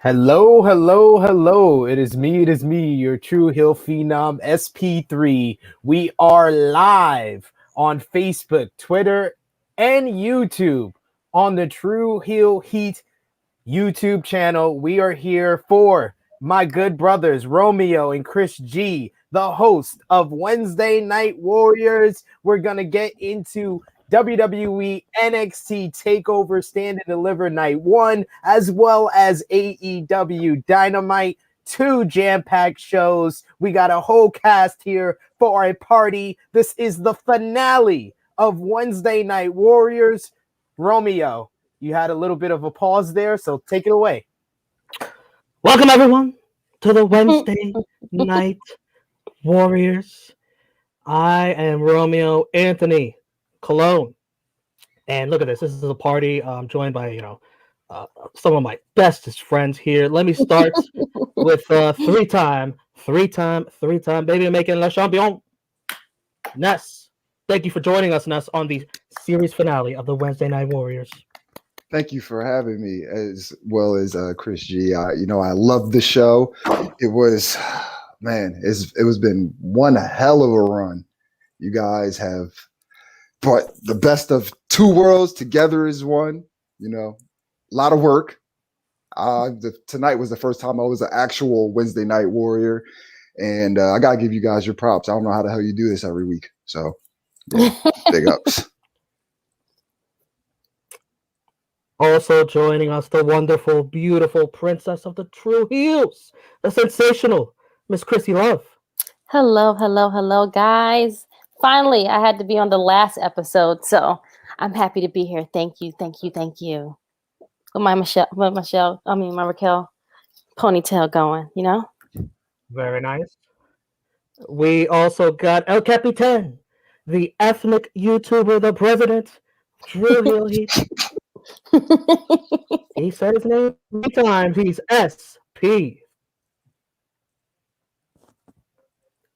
Hello, hello, hello. It is me, your true heel phenom, SP3. We are live on Facebook, Twitter, and YouTube on the True Heel Heat YouTube channel. We are here for my good brothers, Romeo and Chris G, the host of Wednesday Night Warriors. We're going to get into WWE NXT TakeOver Stand and Deliver Night 1, as well as AEW Dynamite. 2 jam-packed shows. We got a whole cast here for a party. This is the finale of Wednesday Night Warriors. Romeo, you had a little bit of a pause there, so take it away. Welcome, everyone, to the Wednesday Night Warriors. I am Romeo Anthony Cologne. And look at this. This is a party. I'm joined by, some of my bestest friends here. Let me start with three-time baby making Le Champion, Ness. Thank you for joining us, Ness, on the series finale of the Wednesday Night Warriors. Thank you for having me, as well as Chris G. I love the show. It was, it was been one hell of a run. You guys have brought the best of two worlds together as one. A lot of work. Tonight was the first time I was an actual Wednesday Night Warrior, and I gotta give you guys your props. I don't know how the hell you do this every week, so yeah, big ups. Also joining us, the wonderful, beautiful princess of the True Heels, the sensational Miss Chrissy Love. Hello, guys. Finally, I had to be on the last episode, so I'm happy to be here. Thank you. With my Raquel ponytail going, Very nice. We also got El Capitan, the ethnic YouTuber, the president, True Heel Heat. He said his name 3 times. He's SP.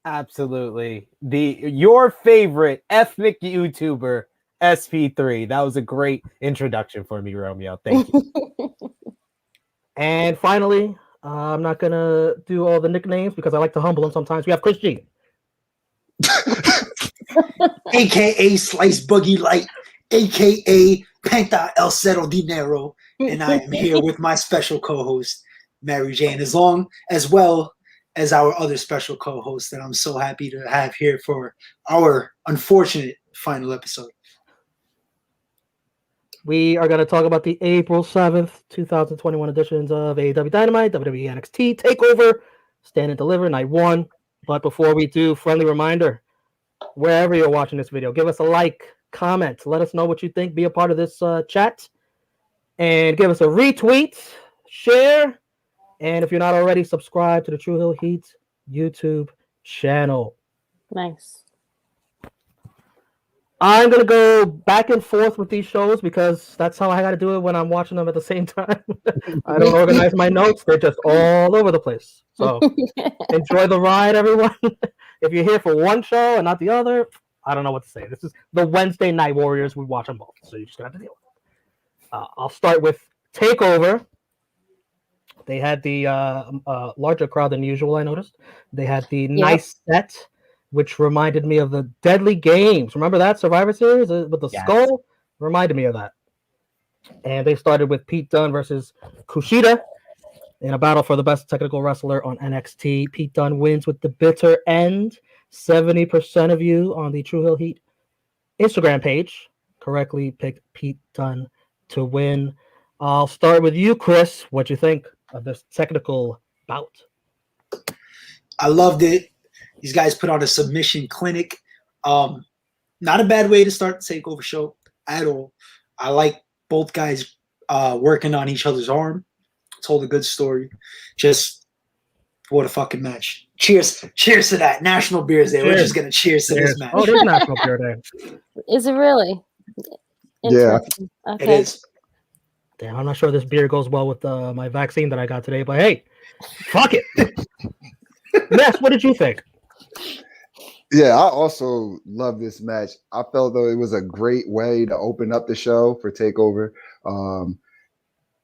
Absolutely. Your favorite ethnic YouTuber, SP3. That was a great introduction for me, Romeo. Thank you. And finally, I'm not going to do all the nicknames because I like to humble them sometimes. We have Chris G. AKA Slice Boogie Light, AKA Penta El Cero Dinero, and I am here with my special co-host, Mary Jane, as well as our other special co-host that I'm so happy to have here for our unfortunate final episode. We are going to talk about the April 7th, 2021 editions of AEW Dynamite, WWE NXT TakeOver, Stand and Deliver, Night 1. But before we do, friendly reminder, wherever you're watching this video, give us a like, comment, let us know what you think, be a part of this chat, and give us a retweet, share, and if you're not already, subscribe to the True Heel Heat YouTube channel. Nice. I'm going to go back and forth with these shows because that's how I got to do it when I'm watching them at the same time. I don't organize my notes. They're just all over the place. So enjoy the ride, everyone. If you're here for one show and not the other, I don't know what to say. This is the Wednesday Night Warriors. We watch them both, so you just got to deal with it. I'll start with TakeOver. They had the larger crowd than usual, I noticed. They had the nice set, which reminded me of the Deadly Games. Remember that Survivor Series with the skull? Reminded me of that. And they started with Pete Dunne versus Kushida in a battle for the best technical wrestler on NXT. Pete Dunne wins with the bitter end. 70% of you on the True Heel Heat Instagram page correctly picked Pete Dunne to win. I'll start with you, Chris. What you think of this technical bout? I loved it. These guys put on a submission clinic. Not a bad way to start the TakeOver show at all. I like both guys working on each other's arm. Told a good story. Just what a fucking match. Cheers to that. National Beers Day. We're just going to cheers to this match. Oh, it is National Beer Day. Is it really? Yeah. Okay. It is. Damn, I'm not sure this beer goes well with my vaccine that I got today, but hey, fuck it. Ness, what did you think? Yeah, I also love this match. I felt though it was a great way to open up the show for TakeOver.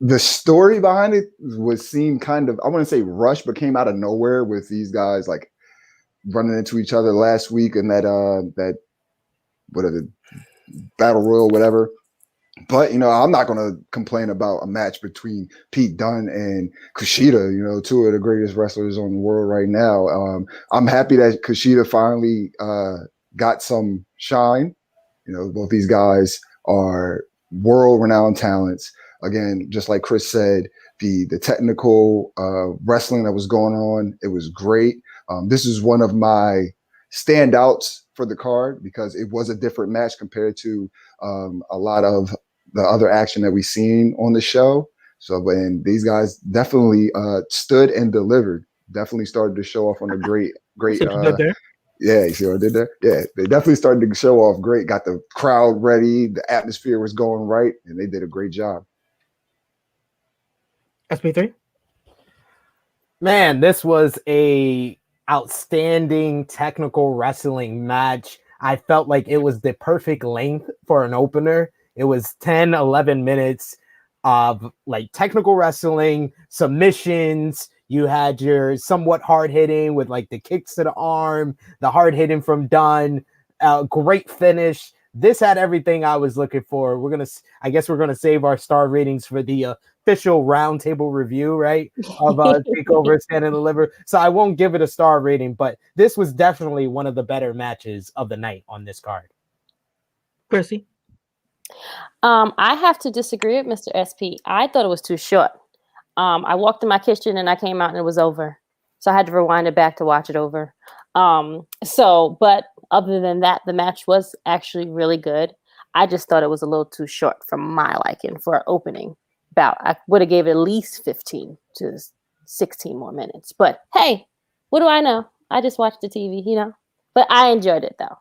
the story behind it seemed kind of, I wouldn't say rushed, but came out of nowhere with these guys like running into each other last week and that whatever battle royal, whatever. But I'm not gonna complain about a match between Pete Dunne and Kushida, two of the greatest wrestlers on the world right now. I'm happy that Kushida finally got some shine. Both these guys are world-renowned talents. Again, just like Chris said, the technical wrestling that was going on, it was great. This is one of my standouts for the card because it was a different match compared to a lot of the other action that we've seen on the show. So, and these guys definitely stood and delivered. Definitely started to show off on a great. Yeah, you see what I did there? Yeah, they definitely started to show off great. Got the crowd ready. The atmosphere was going right, and they did a great job. SP3? Man, this was a outstanding technical wrestling match. I felt like it was the perfect length for an opener. It was 10, 11 minutes of like technical wrestling, submissions. You had your somewhat hard hitting with like the kicks to the arm, the hard hitting from Dunn, great finish. This had everything I was looking for. I guess we're gonna save our star ratings for the official roundtable review, right? Of TakeOver Stand and Deliver. So I won't give it a star rating, but this was definitely one of the better matches of the night on this card. Chrissy? I have to disagree with Mr. SP. I thought it was too short. I walked in my kitchen and I came out and it was over. So I had to rewind it back to watch it over. But other than that, the match was actually really good. I just thought it was a little too short for my liking for an opening bout. I would have gave it at least 15 to 16 more minutes. But hey, what do I know? I just watched the TV, But I enjoyed it though.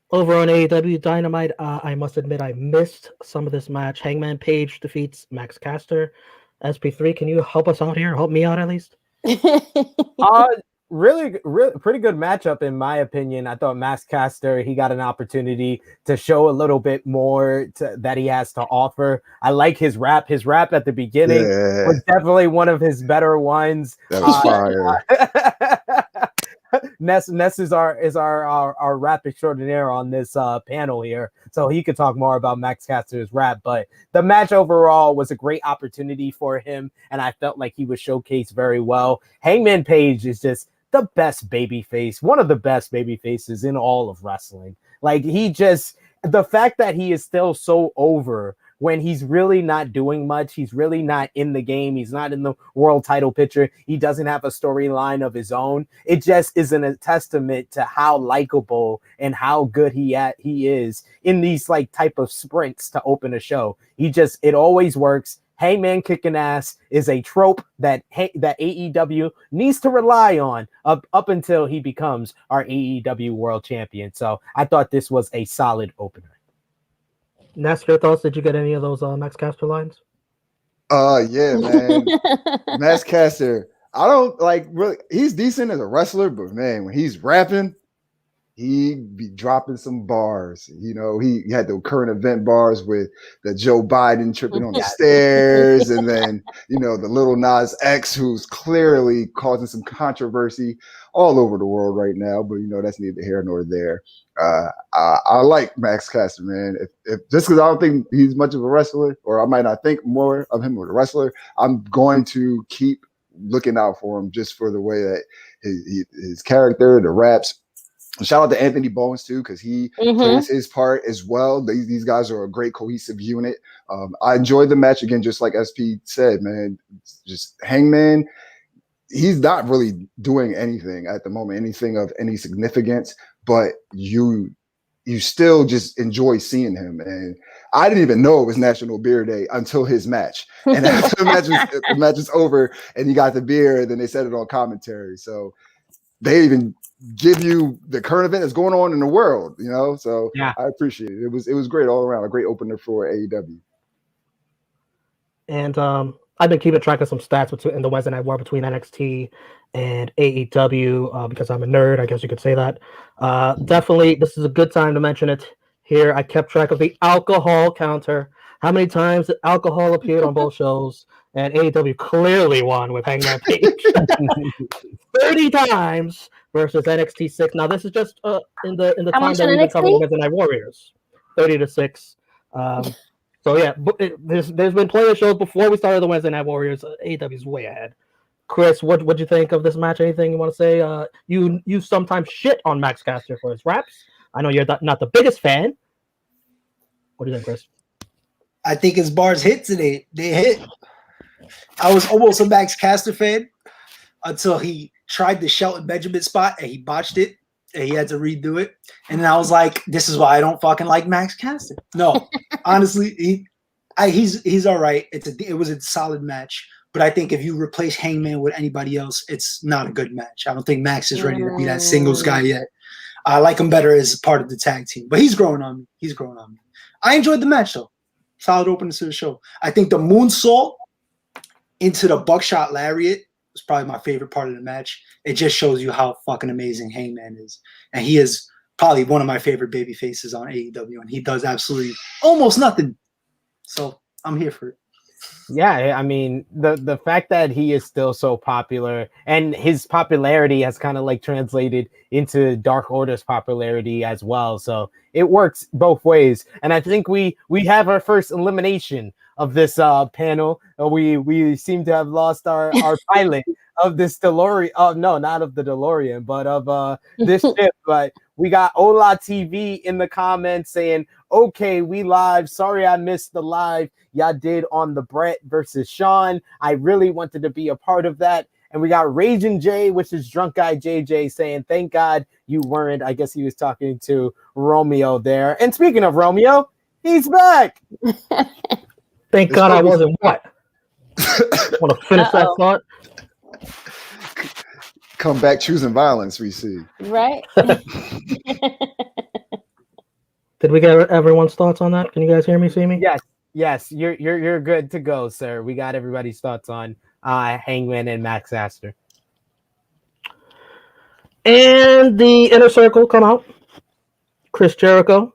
Over on AEW Dynamite, I must admit I missed some of this match. Hangman Page defeats Max Caster. SP3, can you help us out here? Help me out at least? Really pretty good matchup in my opinion. I thought Max Caster, he got an opportunity to show a little bit more that he has to offer. I like his rap. His rap at the beginning was definitely one of his better ones. That was fire. Ness is our rap extraordinaire on this panel here, so he could talk more about Max Caster's rap. But the match overall was a great opportunity for him, and I felt like he was showcased very well. Hangman Page is just the best babyface, one of the best babyfaces in all of wrestling. Like the fact that he is still so over when he's really not doing much, he's really not in the game, he's not in the world title picture, he doesn't have a storyline of his own. It just isn't a testament to how likable and how good he is in these like type of sprints to open a show. It always works. Hangman kicking ass is a trope that AEW needs to rely on up until he becomes our AEW world champion. So I thought this was a solid opener. Ness, your thoughts? Did you get any of those Max Caster lines? Yeah, man. Max Caster, I don't really, he's decent as a wrestler, but man, when he's rapping, he be dropping some bars. He had the current event bars with the Joe Biden tripping on the stairs, and then the Lil Nas X, who's clearly causing some controversy all over the world right now. But that's neither here nor there. I like Max Caster, man. If just because I don't think he's much of a wrestler, or I might not think more of him as a wrestler, I'm going to keep looking out for him just for the way that his character, the raps. Shout out to Anthony Bowens too, because he plays his part as well. These guys are a great cohesive unit. I enjoyed the match again, just like SP said, man. Just Hangman, he's not really doing anything at the moment, anything of any significance, but you still just enjoy seeing him. And I didn't even know it was National Beer Day until his match. And after the match was over and he got the beer, then they said it on commentary. So they even give you the current event that's going on in the world, So yeah. I appreciate it. It was great all around, a great opener for AEW. And I've been keeping track of some stats in the Wednesday Night War between NXT and AEW because I'm a nerd, I guess you could say that. Definitely, this is a good time to mention it here. I kept track of the alcohol counter how many times alcohol appeared on both shows, and AEW clearly won with Hangman Page 30 times versus NXT 6. Now this is just in the How time much that on we've been covering NXT? Wednesday Night Warriors, 30-6. So yeah, there's been plenty of shows before we started the Wednesday Night Warriors. AEW's way ahead. Chris, what'd you think of this match? Anything you want to say? You sometimes shit on Max Caster for his raps. I know you're not the biggest fan. What do you think, Chris? I think his bars hit today. They hit. I was almost a Max Caster fan until he tried the Shelton Benjamin spot and he botched it and he had to redo it. And then I was like, this is why I don't fucking like Max Caster. No, honestly, he's all right. It was a solid match. But I think if you replace Hangman with anybody else, it's not a good match. I don't think Max is ready to be that singles guy yet. I like him better as part of the tag team. But he's growing on me. I enjoyed the match, though. Solid opening to the show. I think the moonsault into the buckshot lariat was probably my favorite part of the match. It just shows you how fucking amazing Hangman is. And he is probably one of my favorite baby faces on AEW. And he does absolutely almost nothing. So I'm here for it. Yeah, I mean, the fact that he is still so popular and his popularity has kind of like translated into Dark Order's popularity as well. So it works both ways. And I think we have our first elimination of this panel. We seem to have lost our pilot of this DeLorean. Oh, no, not of the DeLorean, but of this ship. But we got Ola TV in the comments saying, okay, we live. Sorry I missed the live y'all did on the Brett versus Sean. I really wanted to be a part of that. And we got Raging J, which is Drunk Guy JJ, saying, thank God you weren't. I guess he was talking to Romeo there. And speaking of Romeo, he's back. Thank God I wasn't what? Want to finish that thought? Come back choosing violence, we see. Right. Did we get everyone's thoughts on that? Can you guys hear me, see me? Yes, you're good to go, sir. We got everybody's thoughts on Hangman and Max Caster. And the Inner Circle come out. Chris Jericho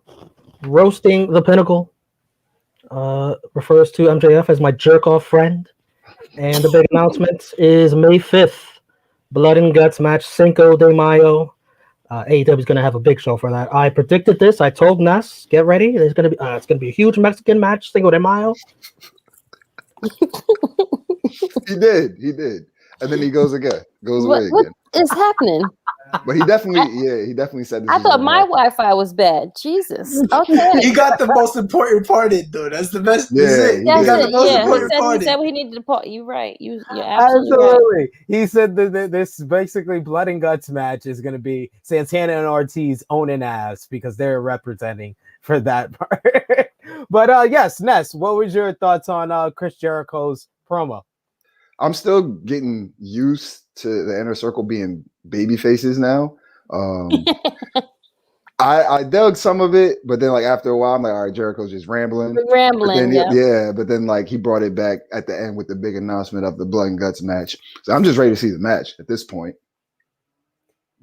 roasting the Pinnacle. Refers to MJF as my jerk-off friend. And the big announcement is May 5th. Blood and Guts match, Cinco de Mayo. AEW is going to have a big show for that. I predicted this. I told Ness, get ready. There's going to be it's going to be a huge Mexican match, Cinco de Mayo. He did, and then he goes away again. What is happening? But he definitely said this. I thought my Wi-Fi was bad. Jesus. Okay. He got the most important part in, though. That's the best. Yeah, That's got it. the most Yeah, important part he said in. we needed to part. You're right. You're absolutely right. He said that this basically Blood and Guts match is going to be Santana and Ortiz owning ass because they're representing for that part. But yes, Ness, what was your thoughts on Chris Jericho's promo? I'm still getting used to the Inner Circle being baby faces now. I dug some of it, but then like after a while, I'm like, all right, Jericho's just rambling. But then like he brought it back at the end with the big announcement of the Blood and Guts match. So I'm just ready to see the match at this point.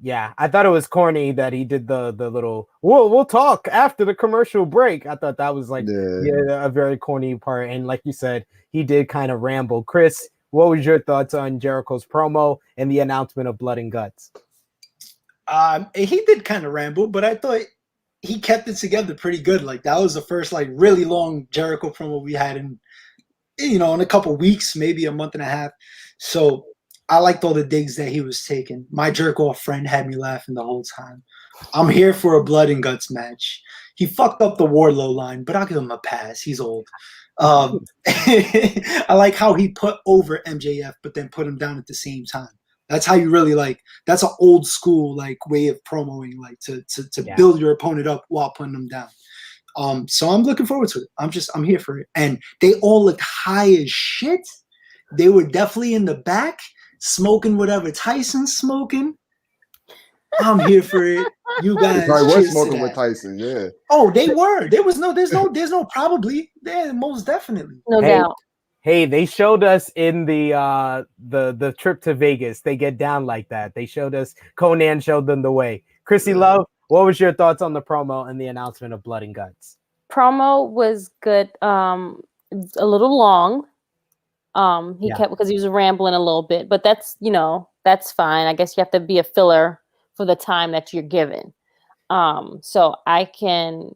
Yeah, I thought it was corny that he did the little we'll talk after the commercial break. I thought that was like a very corny part. And like you said, he did kind of ramble. Chris, what was your thoughts on Jericho's promo and the announcement of Blood and Guts? He did kind of ramble, but I thought he kept it together pretty good. Like that was the first like really long Jericho promo we had in a couple weeks, maybe a month and a half. So I liked all the digs that he was taking. My jerk off friend had me laughing the whole time. I'm here for a Blood and Guts match. He fucked up the Wardlow line, but I'll give him a pass. He's old. I like how he put over MJF, but then put him down at the same time. That's how you really that's an old school way of promoting, to build your opponent up while putting them down. So I'm looking forward to it. I'm here for it. And they all looked high as shit. They were definitely in the back smoking whatever Tyson's smoking. I'm here for it. You guys were smoking with Tyson, yeah. Oh, they were. There's no probably. Yeah, most definitely. No doubt. Hey, they showed us in the trip to Vegas. They get down like that. They showed us. Conan showed them the way. Chrissy Love, what was your thoughts on the promo and the announcement of Blood and Guts? promo was good. A little long. He kept because he was rambling a little bit, but that's that's fine. I guess you have to be a filler for the time that you're given. So I can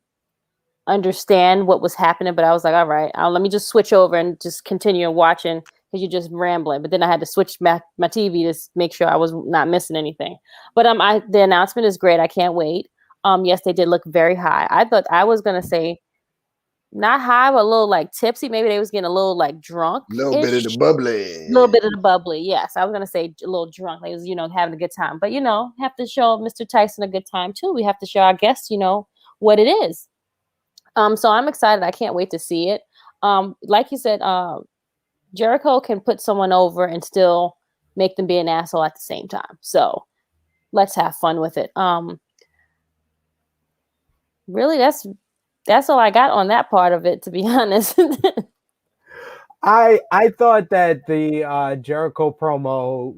understand what was happening, but I was like, all right, let me just switch over and just continue watching because you're just rambling. But then I had to switch my TV to make sure I was not missing anything. But the announcement is great. I can't wait. Yes, they did look very high. I thought I was gonna say not high, but a little like tipsy. Maybe they was getting a little like drunk. A little bit of the bubbly. A little bit of the bubbly. Yes, I was gonna say a little drunk. They was having a good time. But have to show Mr. Tyson a good time too. We have to show our guests what it is. So I'm excited. I can't wait to see it. Like you said, Jericho can put someone over and still make them be an asshole at the same time. So let's have fun with it. Really, that's all I got on that part of it, to be honest. I thought that the Jericho promo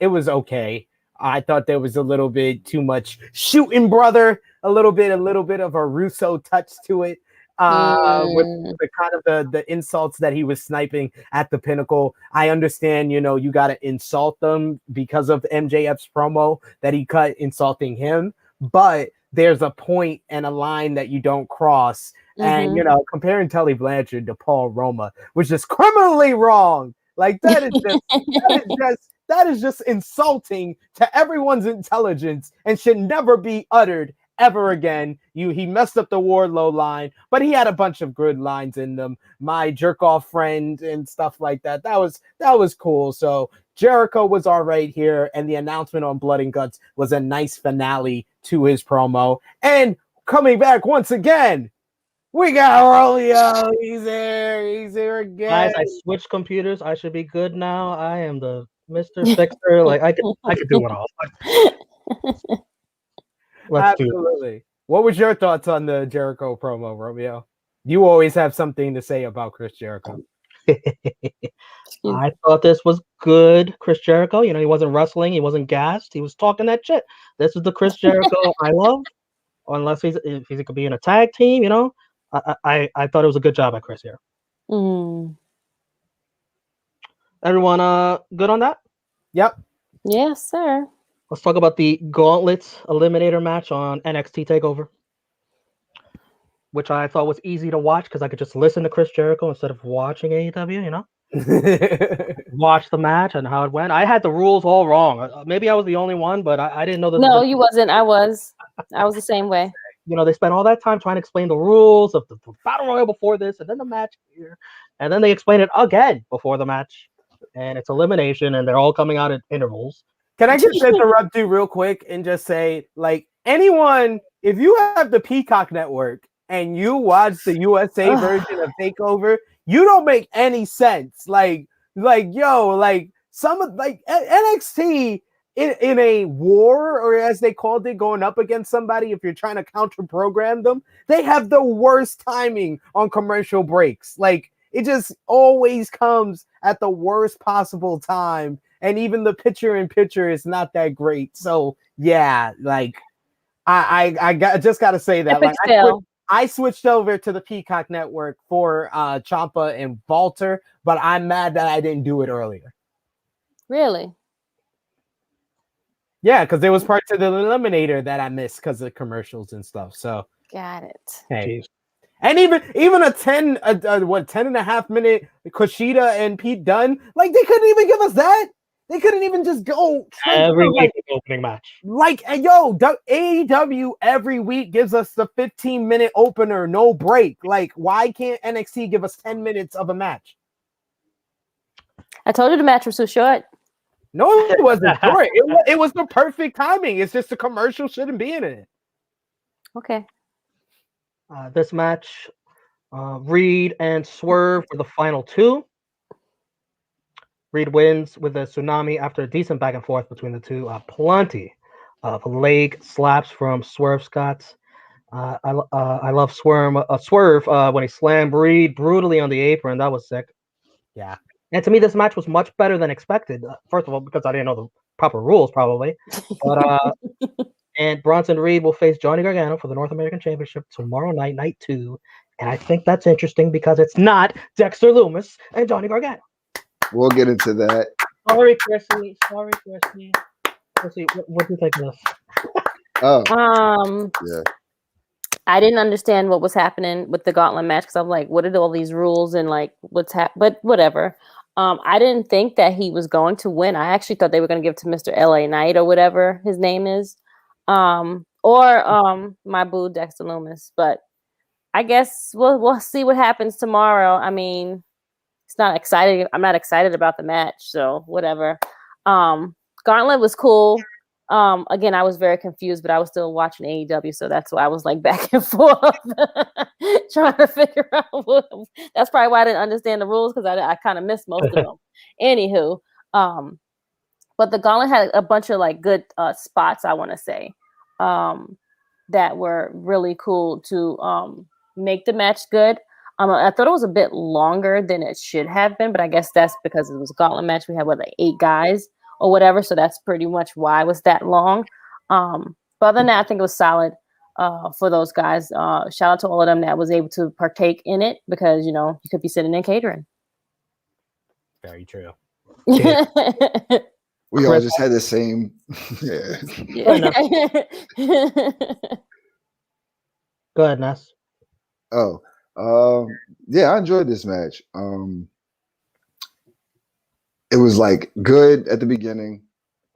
it was okay. I thought there was a little bit too much shooting, brother. A little bit of a Russo touch to it. With the kind of the insults that he was sniping at the Pinnacle. I understand, you got to insult them because of MJF's promo that he cut insulting him, but there's a point and a line that you don't cross. And, comparing Tully Blanchard to Paul Roma was just criminally wrong. Like that is just insulting to everyone's intelligence and should never be uttered ever again. He messed up the Wardlow line, but he had a bunch of good lines in them. My jerk off friend and stuff like that. That was cool. So Jericho was all right here, and the announcement on Blood and Guts was a nice finale to his promo. And coming back once again, we got Romeo. He's here again. Guys, I switched computers. I should be good now. I am the Mr. Fixer. Like I could do it all. Absolutely. What was your thoughts on the Jericho promo, Romeo? You always have something to say about Chris Jericho. I thought this was good. Chris Jericho, he wasn't wrestling. He wasn't gassed. He was talking that shit. This is the Chris Jericho I love. Unless if he could be in a tag team, I thought it was a good job by Chris here. Everyone, good on that? Yep. Yes, sir. Let's talk about the Gauntlets Eliminator match on NXT TakeOver, which I thought was easy to watch because I could just listen to Chris Jericho instead of watching AEW, Watch the match and how it went. I had the rules all wrong. Maybe I was the only one, but I didn't know this. No, you wasn't. I was the same way. They spent all that time trying to explain the rules of the Battle Royal before this and then the match here. And then they explain it again before the match. And it's elimination and they're all coming out at intervals. Can I just interrupt you real quick and just say, like, anyone, if you have the Peacock Network and you watch the USA version of TakeOver, you don't make any sense. Like some of NXT in a war, or as they called it, going up against somebody, if you're trying to counter program them, they have the worst timing on commercial breaks. Like, it just always comes at the worst possible time. And even the picture-in-picture is not that great. So yeah, like I just got to say that. Like, I switched over to the Peacock Network for Ciampa and Walter, but I'm mad that I didn't do it earlier. Really? Yeah, because there was parts of the Eliminator that I missed because of commercials and stuff. So got it. Hey. Jeez. And even a 10 and a half minute Kushida and Pete Dunne, like they couldn't even give us that. They couldn't even just go every week opening match. Like, AEW every week gives us the 15-minute opener, no break. Like, why can't NXT give us 10 minutes of a match? I told you the match was too short. No, it wasn't short. It was the perfect timing. It's just the commercial shouldn't be in it. Okay. This match, Reed and Swerve were the final two. Reed wins with a tsunami after a decent back and forth between the two. Plenty of leg slaps from Swerve Scott. I love Swerve when he slammed Reed brutally on the apron. That was sick. Yeah. And to me, this match was much better than expected. First of all, because I didn't know the proper rules, probably. But And Bronson Reed will face Johnny Gargano for the North American Championship tomorrow night, night 2. And I think that's interesting because it's not Dexter Lumis and Johnny Gargano. We'll get into that. Sorry, Chrissy. Chrissy, what do you think of this? Oh, yeah. I didn't understand what was happening with the gauntlet match because I'm like, what are all these rules and like what's happening? But whatever. I didn't think that he was going to win. I actually thought they were going to give it to Mr. LA Knight or whatever his name is. Or my boo Dexter Lumis. But I guess we'll see what happens tomorrow. I mean, it's not exciting. I'm not excited about the match, so whatever. Gauntlet was cool. Again, I was very confused, but I was still watching AEW, so that's why I was like back and forth trying to figure out that's probably why I didn't understand the rules because I kind of missed most of them. Anywho, but the Gauntlet had a bunch of like good spots, I want to say, that were really cool to make the match good. I thought it was a bit longer than it should have been, but I guess that's because it was a Gauntlet match. We had like 8 guys or whatever, so that's pretty much why it was that long. But other than that, I think it was solid for those guys. Shout out to all of them that was able to partake in it because, you know, you could be sitting in catering. Very true. We all just had the same. Go ahead, Ness. Yeah, I enjoyed this match. It was like good at the beginning.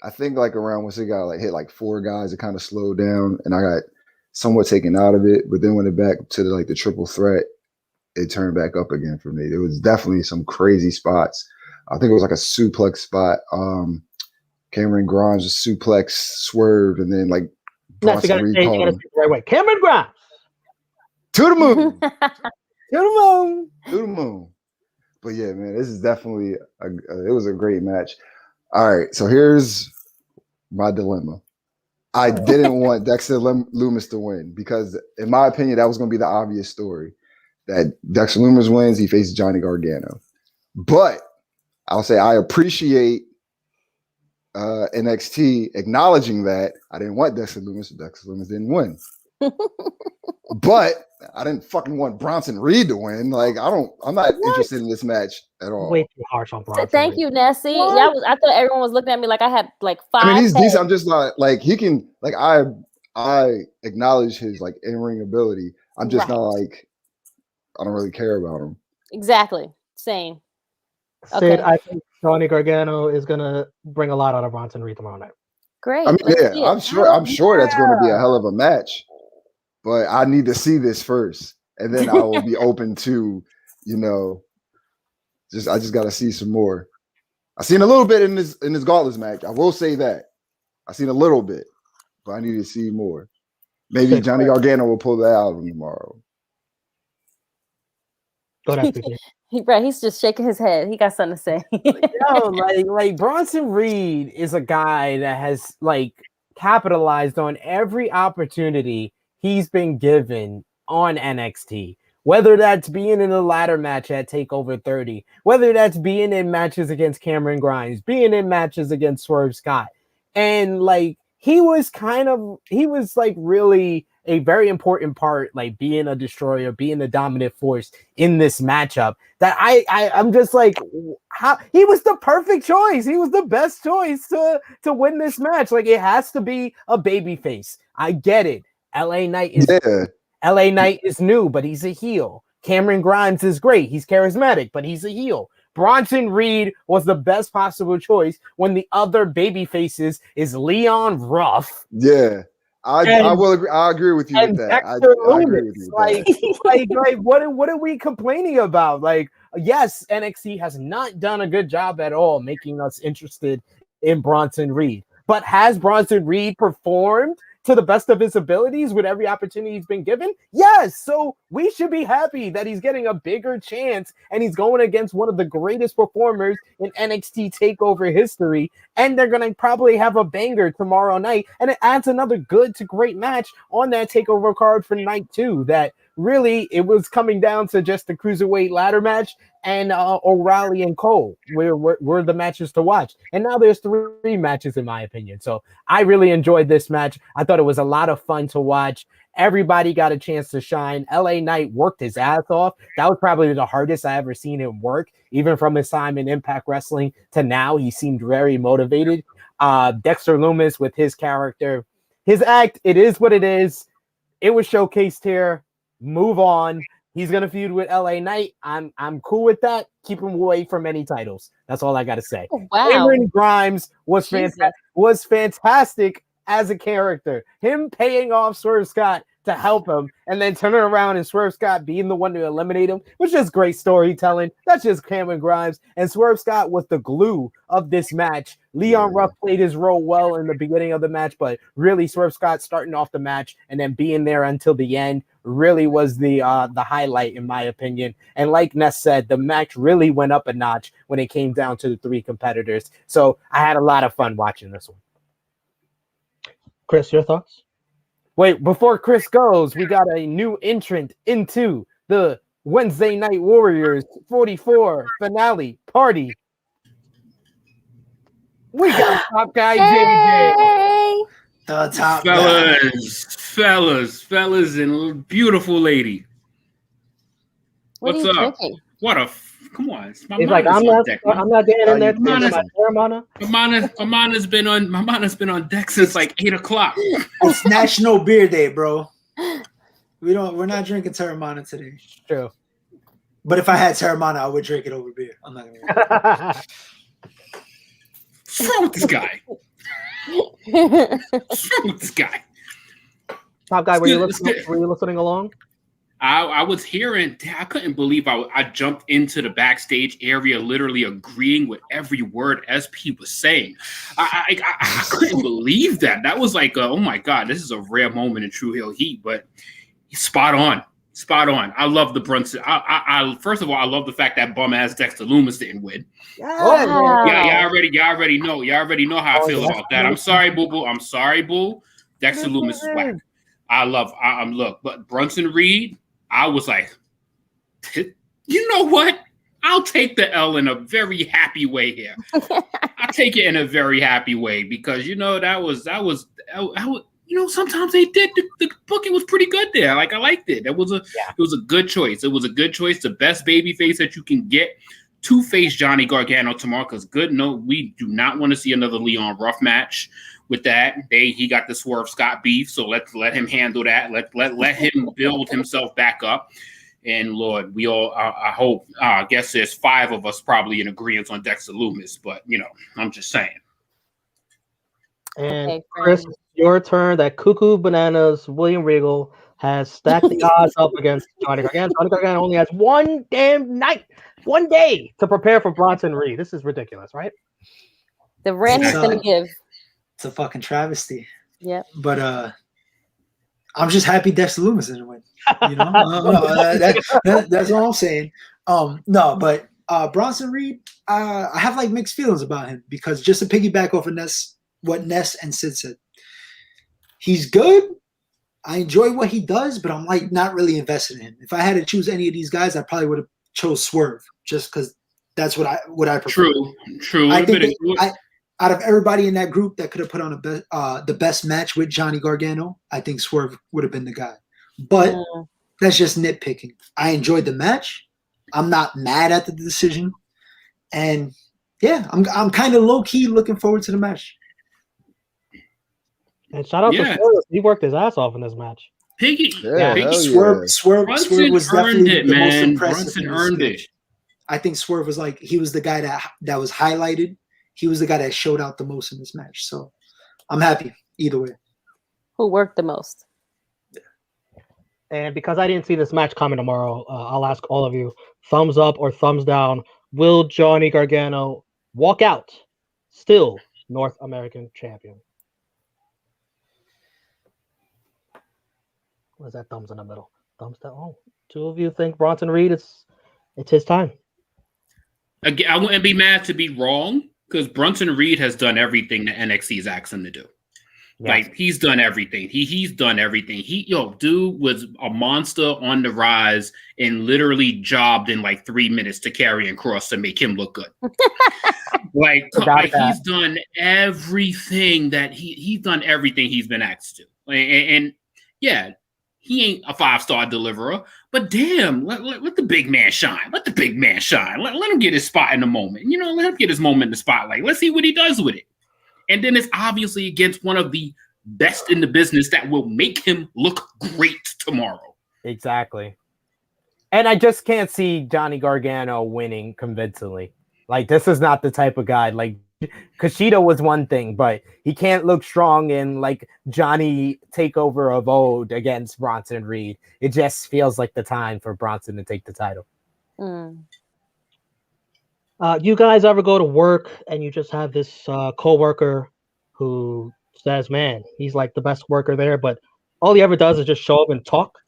I think like around once it got like hit like 4 guys, it kind of slowed down, and I got somewhat taken out of it. But then when it back to the triple threat, it turned back up again for me. It was definitely some crazy spots. I think it was like a suplex spot. Cameron Grimes was suplex swerved, and then like Bronson Reed called him the right way. Cameron Grimes to the moon, to the moon, to the moon. But yeah, man, this is definitely it was a great match. All right, so here's my dilemma. I didn't want Dexter Lumis to win because, in my opinion, that was going to be the obvious story. That Dexter Lumis wins, he faces Johnny Gargano. But I'll say I appreciate NXT acknowledging that I didn't want Dexter Lumis, so Dexter Lumis didn't win. But I didn't fucking want Bronson Reed to win. Like, I'm not interested in this match at all. Way too harsh on Bronson. Thank you, Nessie. Yeah, I thought everyone was looking at me like I had like 5. I mean, he's decent. I'm just not like he can. Like, I acknowledge his like in-ring ability. I'm just not like I don't really care about him. Exactly. Same. Sid, okay. I think Johnny Gargano is gonna bring a lot out of Bronson Reed tomorrow night. Great. I mean, yeah, I'm sure that's going to be a hell of a match. But I need to see this first, and then I will be open to, you know, I just got to see some more. I seen a little bit in this Gauntlet match. I will say that I seen a little bit, but I need to see more. Maybe Johnny Gargano will pull that out tomorrow. Go ahead, Right, he's just shaking his head. He got something to say. like Bronson Reed is a guy that has like capitalized on every opportunity he's been given on NXT, whether that's being in a ladder match at TakeOver 30, whether that's being in matches against Cameron Grimes, being in matches against Swerve Scott. And like he was like really a very important part, like being a destroyer, being a dominant force in this matchup. That I'm just like, how he was the perfect choice. He was the best choice to win this match. Like it has to be a babyface. I get it. LA Knight is new, but he's a heel. Cameron Grimes is great. He's charismatic, but he's a heel. Bronson Reed was the best possible choice when the other baby faces is Leon Ruff. Yeah. I will agree. I agree with you with that. I agree with you with that. Like what are we complaining about? Like, yes, NXT has not done a good job at all making us interested in Bronson Reed. But has Bronson Reed performed to the best of his abilities with every opportunity he's been given? Yes. So we should be happy that he's getting a bigger chance and he's going against one of the greatest performers in NXT TakeOver history. And they're going to probably have a banger tomorrow night. And it adds another good to great match on that TakeOver card for night 2 that really it was coming down to just the cruiserweight ladder match and O'Reilly and Cole were the matches to watch. And now there's three matches in my opinion. So I really enjoyed this match. I thought it was a lot of fun to watch. Everybody got a chance to shine. LA Knight worked his ass off. That was probably the hardest I ever seen him work. Even from his time in Impact Wrestling to now, he seemed very motivated. Dexter Lumis with his character, his act, it is what it is. It was showcased here. Move on. He's gonna feud with LA Knight. I'm cool with that. Keep him away from any titles. That's all I gotta say. Oh, wow. Cameron Grimes was fantastic as a character. Him paying off Swerve Scott to help him and then turning around and Swerve Scott being the one to eliminate him, which is great storytelling. That's just Cameron Grimes. And Swerve Scott was the glue of this match. Leon Ruff played his role well in the beginning of the match, but really Swerve Scott starting off the match and then being there until the end really was the highlight in my opinion. And like Ness said, the match really went up a notch when it came down to the three competitors. So I had a lot of fun watching this one. Chris, your thoughts? Wait, before Chris goes, we got a new entrant into the Wednesday Night Warriors 44 finale party. We got Top Guy JJ. The top guy. fellas, and beautiful lady. What What's are you up? drinking? Come on. He's like, I'm not getting in there. Amana's been on deck since like 8 o'clock. It's National Beer Day, bro. We're not drinking Terramana today. True. But if I had Terramana, I would drink it over beer. I'm not gonna. What's wrong with this guy? What's wrong with this guy? Top Guy, were you listening along? I was hearing. I couldn't believe I jumped into the backstage area, literally agreeing with every word SP was saying. I couldn't believe that. That was like, oh my god, this is a rare moment in True Heel Heat. But he's spot on. I love the Brunson. I first of all, I love the fact that bum ass Dexter Lumis didn't win. Wow. Yeah, y'all already know how I feel about that. I'm sorry, boo boo. Dexter Lumis is whack. Look, but Brunson Reed, I was like, you know what? I'll take the L in a very happy way here. I'll take it in a very happy way because that was sometimes they did the booking was pretty good there. Like I liked it. It was a good choice. It was a good choice. The best baby face that you can get to face Johnny Gargano tomorrow. Because we do not want to see another Leon Ruff match. With that, he got the Swerve Scott beef, so let him handle that. Let him build himself back up. And Lord, we all I hope. I guess there's 5 of us probably in agreement on Dexter Lumis, but I'm just saying. And Chris, your turn. That Cuckoo Bananas William Regal has stacked the odds up against Johnny Gargano. Johnny Gargano only has one day to prepare for Bronson Reed. This is ridiculous, right? The rent is gonna give. It's a fucking travesty. Yeah. But I'm just happy Dexter Lumis didn't win. That's all I'm saying. But Bronson Reed, I have like mixed feelings about him because just to piggyback off of what Ness and Sid said, he's good. I enjoy what he does, but I'm like not really invested in him. If I had to choose any of these guys, I probably would have chose Swerve just because that's what I prefer. True. I think out of everybody in that group that could have put on the best match with Johnny Gargano, I think Swerve would have been the guy. But that's just nitpicking. I enjoyed the match. I'm not mad at the decision. And yeah, I'm kind of low key looking forward to the match. And shout out to Swerve. He worked his ass off in this match. Swerve was definitely the most impressive. Brunson earned it. I think Swerve was he was the guy that was highlighted. He was the guy that showed out the most in this match. So I'm happy either way. Who worked the most? And because I didn't see this match coming tomorrow, I'll ask all of you, thumbs up or thumbs down. Will Johnny Gargano walk out still North American champion? What is that thumbs in the middle? Thumbs down. Oh, 2 of you think Bronson Reed it's his time. Again, I wouldn't be mad to be wrong because Bronson Reed has done everything that NXT is asking him to do. Yeah. Like he's done everything. He's done everything. Dude was a monster on the rise and literally jobbed in like 3 minutes to carry and cross to make him look good. He's done everything he's done everything he's been asked to. And yeah, he ain't a 5-star deliverer, but damn, let the big man shine. Let the big man shine. Let him get his spot in the moment. Let him get his moment in the spotlight. Let's see what he does with it. And then it's obviously against one of the best in the business that will make him look great tomorrow. Exactly. And I just can't see Johnny Gargano winning convincingly. Like, this is not the type of guy. Like, Kushida was one thing, but he can't look strong in like Johnny takeover of old against Bronson Reed. It just feels like the time for Bronson to take the title. You guys ever go to work and you just have this co-worker who says, man, he's like the best worker there, but all he ever does is just show up and talk?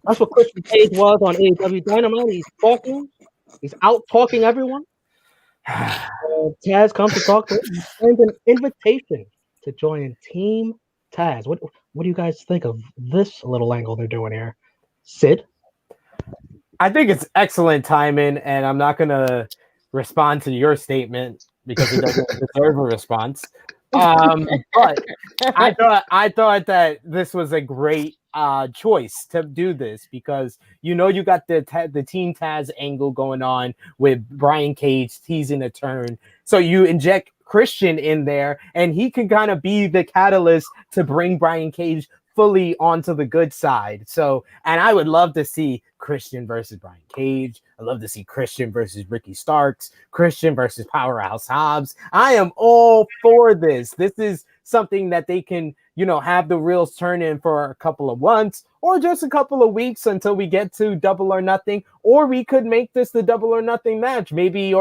That's what Christian Cage was on AEW Dynamite. He's talking. He's out talking everyone. Taz comes to talk to him. He sends an invitation to join Team Taz. What do you guys think of this little angle they're doing here? Sid? I think it's excellent timing, and I'm not going to respond to your statement because it doesn't deserve a response. But I thought that this was a great choice to do this because you got the Team Taz angle going on with Brian Cage teasing a turn, so you inject Christian in there, and he can kind of be the catalyst to bring Brian Cage fully onto the good side. So, and I would love to see Christian versus Brian Cage. I'd love to see Christian versus Ricky Starks, Christian versus Powerhouse Hobbs. I am all for this. This is something that they can, have the reels turn in for a couple of months or just a couple of weeks until we get to Double or Nothing, or we could make this the Double or Nothing match. Maybe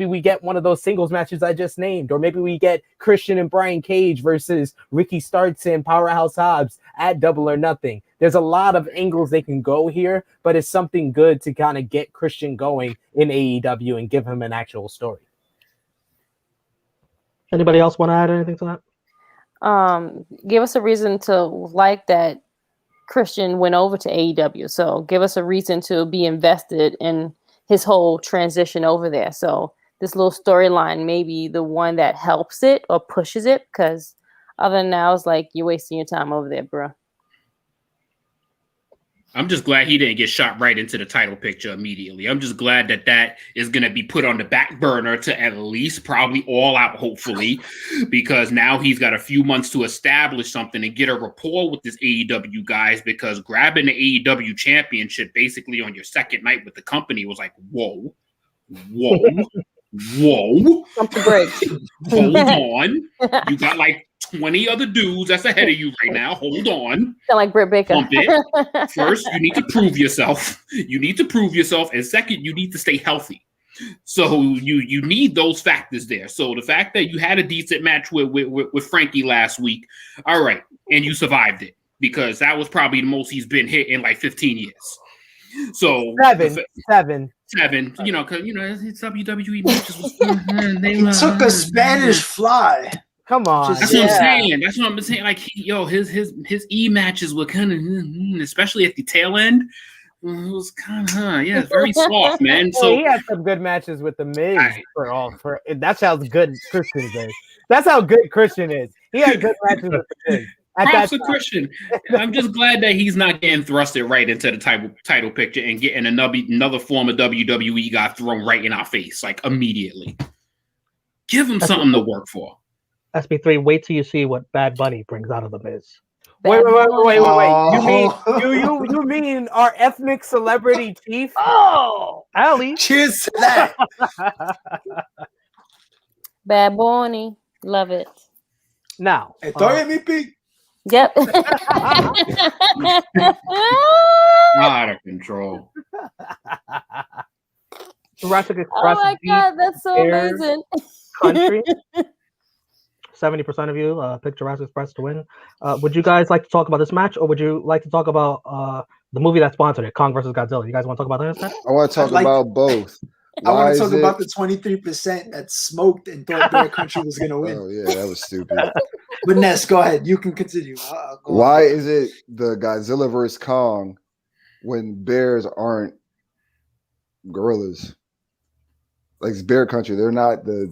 we get one of those singles matches I just named, or maybe we get Christian and Brian Cage versus Ricky Starks and Powerhouse Hobbs at Double or Nothing. There's a lot of angles they can go here, but it's something good to kind of get Christian going in AEW and give him an actual story. Anybody else want to add anything to that? Give us a reason to like that Christian went over to AEW. So give us a reason to be invested in his whole transition over there. So this little storyline may be the one that helps it or pushes it, because other than now, it's like you're wasting your time over there, bro. I'm just glad he didn't get shot right into the title picture immediately. I'm just glad that is going to be put on the back burner to at least probably All Out, hopefully, because now he's got a few months to establish something and get a rapport with this AEW guys, because grabbing the AEW championship basically on your second night with the company was like, whoa. Something breaks. Hold on. You got like 20 other dudes that's ahead of you right now. Hold on. Sound like Britt Baker. Pump it. First, you need to prove yourself. And second, you need to stay healthy. So you need those factors there. So the fact that you had a decent match with Frankie last week, all right, and you survived it, because that was probably the most he's been hit in like 15 years. So seven. Because his WWE matches he took a Spanish fly. Come on. That's what I'm saying. Like his E matches were kind of, especially at the tail end, it was kind of very soft, man. So he had some good matches with the Miz that's how good Christian is. That's how good Christian is. He had good matches with the Miz. Props to Christian. I'm just glad that he's not getting thrusted right into the title picture and getting another form of WWE guy thrown right in our face, like immediately. Give him something to work for. SB3, wait till you see what Bad Bunny brings out of the Miz. Wait. You mean our ethnic celebrity chief? Oh, Ali. Cheers to that. Bad Bunny. Love it. Now. Estoy MVP. Yep. Out of control. Jurassic Express. Oh my God, that's so amazing. Country. 70% of you picked Jurassic Express to win. Would you guys like to talk about this match, or would you like to talk about the movie that sponsored it, Kong vs. Godzilla? You guys want to talk about that instead? I want to talk about both. I Why want to is talk about the 23% that smoked and thought Bear Country was going to win. Oh yeah, that was stupid. But Ness, go ahead. You can continue. Why is it the Godzilla vs Kong when bears aren't gorillas? Like it's Bear Country. They're not the.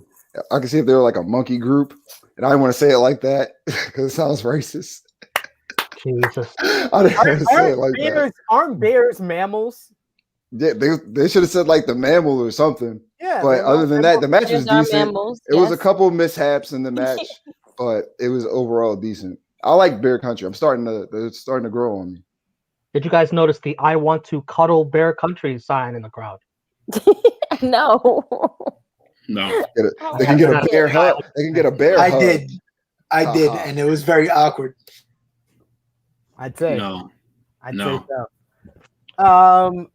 I can see if they're like a monkey group, and I don't want to say it like that because it sounds racist. Jesus. I didn't want to say it like that. Aren't bears mammals? Yeah, they should have said like the mammal or something. Yeah. But other than that, the match was Bears are decent. mammals, It was a yes. couple mishaps in the match, but it was overall decent. I like Bear Country. It's starting to grow on me. Did you guys notice the "I want to cuddle Bear Country" sign in the crowd? No. No. They can get a bear hug. They can get a bear hug. I did, and it was very awkward. I'd say. No. I'd No. say so.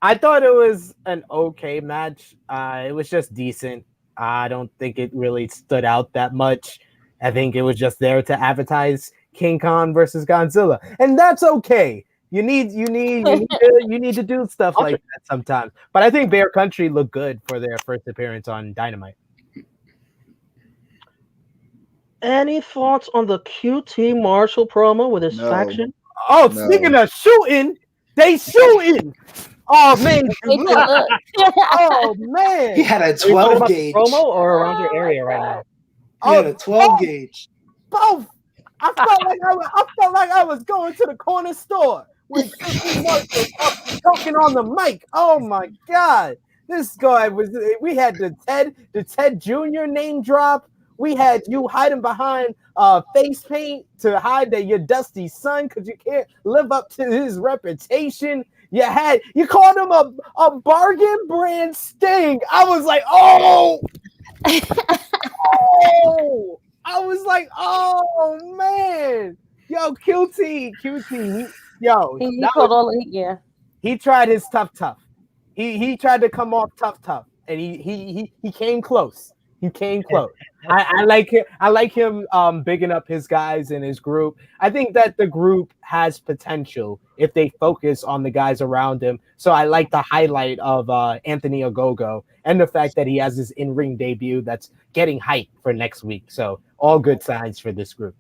I thought it was an okay match. It was just decent. I don't think it really stood out that much. I think it was just there to advertise King Kong versus Godzilla, and that's okay. You need to do stuff like that sometimes. But I think Bear Country looked good for their first appearance on Dynamite. Any thoughts on the QT Marshall promo with his No. faction? Oh, No. speaking of shooting, they shooting. Oh man, Look. oh He man. had a Are you talking 12 about the gauge. promo or around your area right now? He had a 12 gauge. Both. I felt like I was going to the corner store with QT Marshall talking on the mic. Oh my god, this guy was. We had the Ted Jr. name drop. We had you hiding behind face paint to hide that you're Dusty's son because you can't live up to his reputation. You called him a bargain brand Sting. I was like, oh, oh. I was like, oh man, yo, QT, yo, he tried his tough. He tried to come off tough, and he came close. He came close. I like it. I like him bigging up his guys in his group. I think that the group has potential if they focus on the guys around him. So I like the highlight of Anthony Ogogo and the fact that he has his in-ring debut that's getting hype for next week. So all good signs for this group.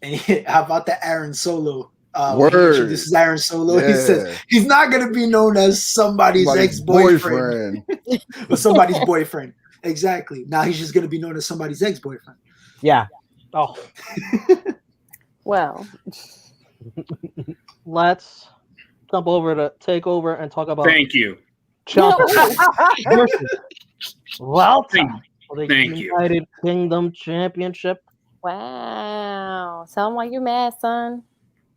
And how about the Aaron Solo? Word. This is Aaron Solo. Yeah. He says he's not going to be known as somebody's ex-boyfriend or somebody's boyfriend. Exactly. Now he's just going to be known as somebody's ex-boyfriend. Yeah. Oh, Well, let's jump over to TakeOver and talk about Thank you. Ciampa versus Walter for the Thank you. United Kingdom Championship. wow. Tell him why you're mad, son.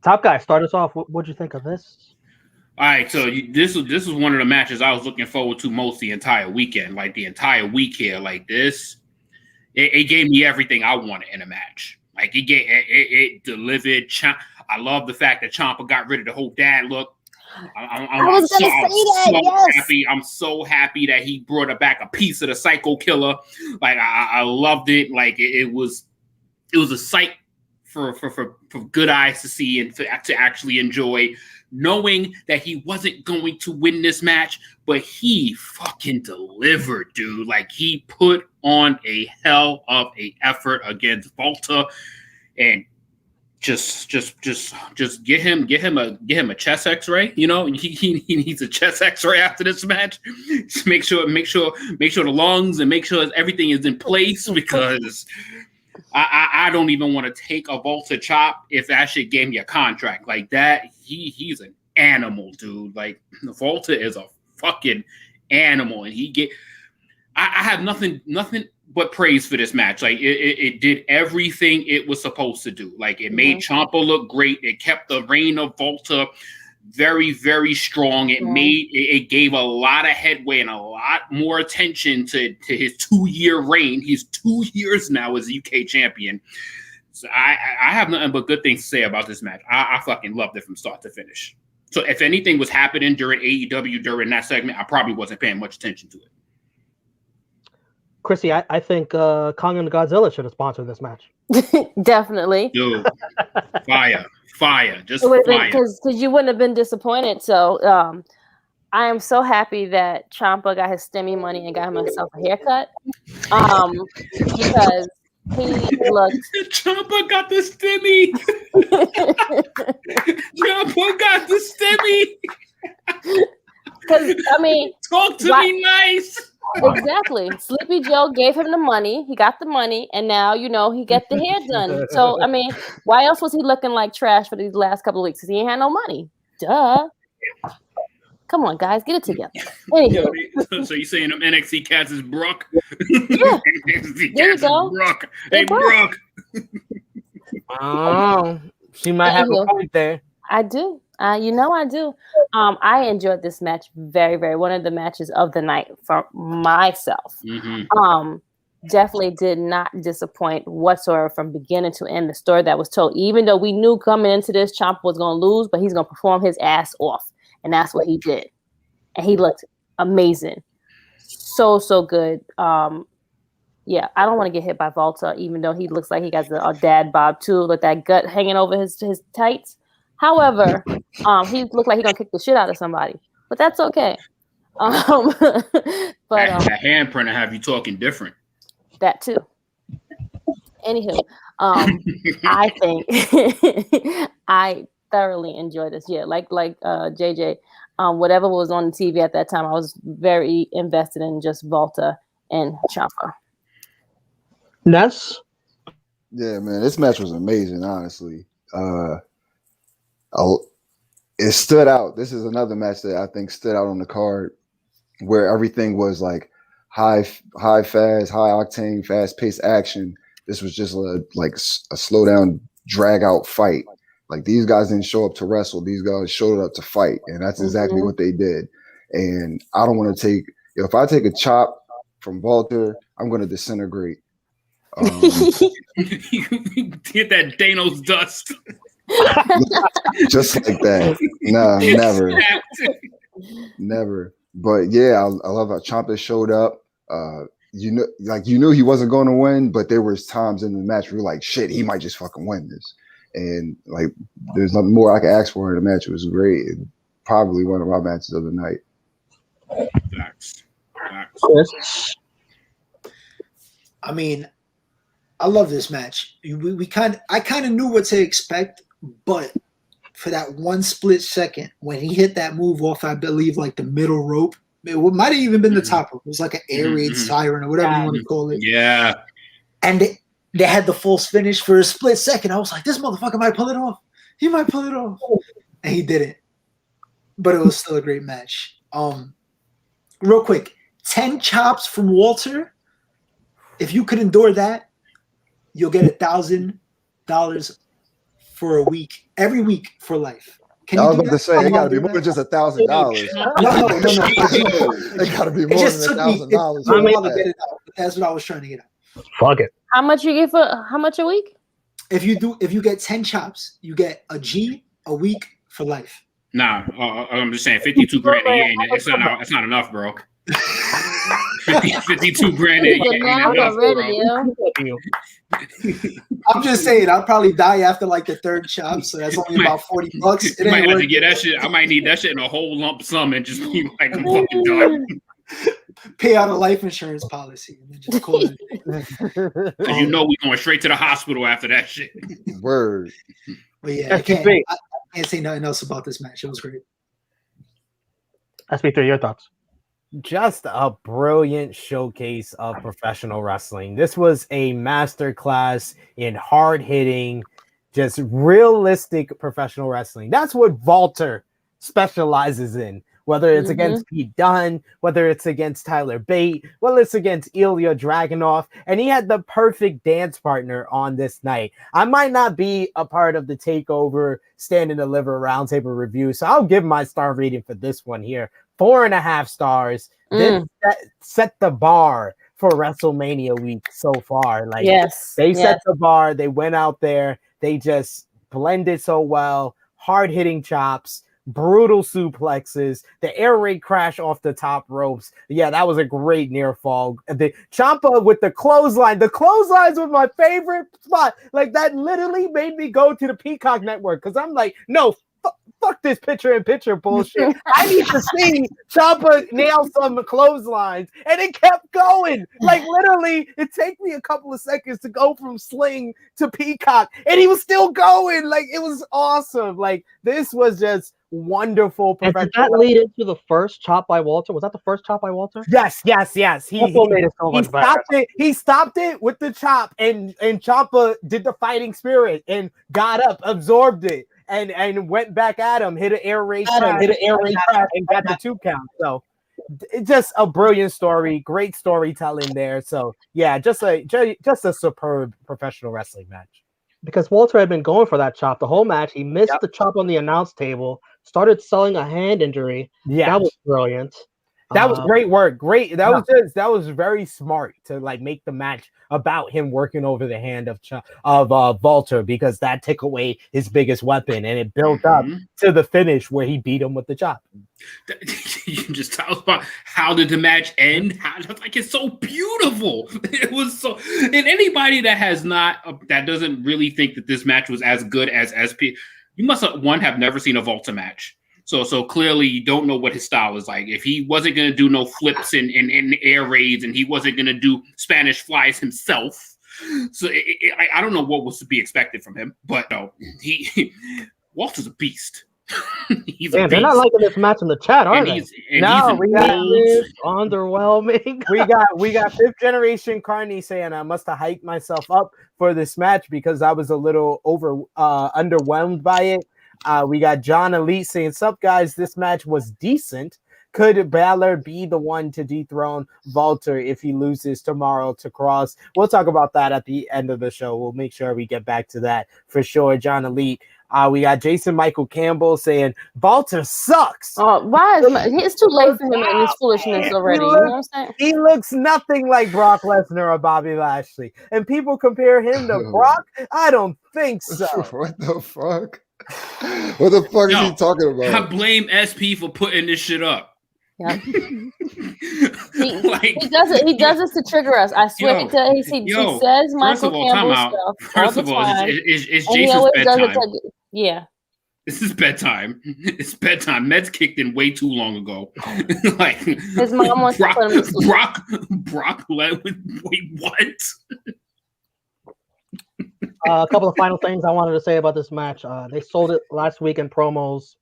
Top guy, start us off. What'd you think of this? All right, so this was one of the matches I was looking forward to most the entire weekend, like the entire week here. Like this, it gave me everything I wanted in a match. Like it delivered. I love the fact that Ciampa got rid of the whole dad look. I was gonna say that. Yes. Happy. I'm so happy that he brought back a piece of the Psycho Killer. Like I loved it. Like it was a sight for good eyes to see and to actually enjoy. Knowing that he wasn't going to win this match, but he fucking delivered, dude. Like he put on a hell of a effort against Walter, and just get him a chest X-ray. You know, he needs a chest X-ray after this match. Just make sure the lungs and make sure everything is in place because I don't even want to take a Walter chop if that shit gave me a contract like that. He's an animal, dude. Like Walter is a fucking animal, and I have nothing but praise for this match. Like it did everything it was supposed to do. Like it made Ciampa look great. It kept the reign of Walter very, very strong. It gave a lot of headway and a lot more attention to his 2-year reign. He's 2 years now as UK champion. So I have nothing but good things to say about this match. I fucking loved it from start to finish. So if anything was happening during AEW during that segment, I probably wasn't paying much attention to it. Chrissy, I think Kong and Godzilla should have sponsored this match. Definitely. Dude, fire, just It would have been fire. because you wouldn't have been disappointed. So I am so happy that Ciampa got his STEMI money and got himself a haircut. Because he looked. Ciampa got the stimmy. Ciampa got the stimmy. Because I mean, talk to me nice. Exactly. Sleepy Joe gave him the money. He got the money, and now he got the hair done. So I mean, why else was he looking like trash for these last couple of weeks? Because he ain't had no money. Duh. Come on, guys, get it together. Anyway. So you saying them NXT cats is Brooke? Yeah. NXT There you cats go. is Brooke. Hey, Brooke. Oh, she might have a point there. I do. I do. I enjoyed this match very, very. One of the matches of the night for myself. Mm-hmm. Definitely did not disappoint whatsoever from beginning to end. The story that was told, even though we knew coming into this, Ciampa was going to lose, but he's going to perform his ass off, and that's what he did. And he looked amazing, so good. Yeah, I don't want to get hit by Volta, even though he looks like he got a dad bob too, with that gut hanging over his tights. However, he looked like he's gonna kick the shit out of somebody, but that's okay. But that handprint will have you talking different. That too. Anywho, I think I thoroughly enjoyed this. Yeah, like JJ, whatever was on the TV at that time, I was very invested in just Volta and Ciampa. Ness? Yeah, man, this match was amazing, honestly. It stood out. This is another match that I think stood out on the card where everything was like high fast, high octane, fast paced action. This was just like a slow down, drag out fight. Like these guys didn't show up to wrestle. These guys showed up to fight. And that's exactly what they did. And I don't want to take, if I take a chop from Walter, I'm going to disintegrate. Get that Thanos dust. Just like that. No, never. But yeah, I love how Ciampa showed up. You knew he wasn't going to win, but there was times in the match where you're like, shit, he might just fucking win this. And like, there's nothing more I could ask for in the match. It was great. And probably one of my matches of the night. Facts. I mean, I love this match. I kind of knew what to expect, but for that one split second when he hit that move off, I believe like the middle rope, it might have even been the top rope. It was like an air raid siren or whatever you want to call it. Yeah. And they had the false finish for a split second. I was like, this motherfucker might pull it off. He might pull it off. And he didn't. But it was still a great match. Real quick, 10 chops from Walter. If you could endure that, you'll get $1,000 for a week, every week for life. I was about to say, it got to be more than just $1,000. No. It got to be more than $1,000. That's what I was trying to get at. Fuck it. How much you get for how much a week? If you get 10 chops, you get a G a week for life. Nah, I'm just saying, 52 grand. It's not enough, bro. 52 grand. I'm just saying, I'll probably die after like the third chop, so that's only about $40. It might have to get that shit. I might need that shit in a whole lump sum and just be like, I'm fucking done. Pay out a life insurance policy and then just call it. Because you know we're going straight to the hospital after that shit. Word. But yeah, I can't say nothing else about this match. It was great. SP3, your thoughts? Just a brilliant showcase of professional wrestling. This was a masterclass in hard-hitting, just realistic professional wrestling. That's what Walter specializes in. Whether it's against Pete Dunne, whether it's against Tyler Bate, whether it's against Ilya Dragunov, and he had the perfect dance partner on this night. I might not be a part of the TakeOver Stand and Deliver Roundtable review, so I'll give my star rating for this one here. 4.5 stars. This set the bar for WrestleMania week so far. Like, they set the bar. They went out there. They just blended so well. Hard-hitting chops. Brutal suplexes, the air raid crash off the top ropes. Yeah, that was a great near fall. The Ciampa with the clothesline. The clotheslines was my favorite spot. Like, that literally made me go to the Peacock Network because I'm like, no, fuck this picture-in-picture bullshit. I need to see Ciampa nail some clotheslines, and it kept going. Like literally, it took me a couple of seconds to go from Sling to Peacock, and he was still going. Like it was awesome. Like this was just wonderful. And did that lead into the first chop by Walter? Was that the first chop by Walter? Yes. He made it so much stopped it. He stopped it with the chop, and Ciampa did the fighting spirit and got up, absorbed it, and went back at him, hit an air raid trap, and got the 2 count. So it's just a brilliant story, great storytelling there. So yeah, just a superb professional wrestling match. Because Walter had been going for that chop the whole match. He missed the chop on the announce table, started selling a hand injury. Yeah, that was brilliant. That was great work. Great. That was very smart to like make the match about him working over the hand of Walter, because that took away his biggest weapon, and it built up to the finish where he beat him with the chop. You can just tell us about how did the match end? Like it's so beautiful. It was so. And anybody that doesn't really think that this match was as good as SP, you must have never seen a Volta match. So clearly you don't know what his style is like. If he wasn't going to do no flips and air raids, and he wasn't going to do Spanish flies himself, so I don't know what was to be expected from him. But no, Walter's a beast. He's a beast. They're not liking this match in the chat, are they? No, we got underwhelming. we got 5th generation Carney saying I must have hyped myself up for this match because I was a little underwhelmed by it. We got John Elite saying, "Sup guys, this match was decent. Could Balor be the one to dethrone Walter if he loses tomorrow to Cross?" We'll talk about that at the end of the show. We'll make sure we get back to that for sure. John Elite. We got Jason Michael Campbell saying, "Walter sucks." Oh, why? It's too late for him and his foolishness already. You know what I'm saying? He looks nothing like Brock Lesnar or Bobby Lashley. And people compare him to Brock? I don't think so. What the fuck? What the fuck is he talking about? I blame SP for putting this shit up. Yeah. He does it. He does this to trigger us. I swear he does. He says Michael Campbell stuff. First of all, it's Jason's bedtime. Yeah. This is bedtime. It's bedtime. Meds kicked in way too long ago. Like his mom wants to put him to sleep. Brock wait, what? A couple of final things I wanted to say about this match. They sold it last week in promos.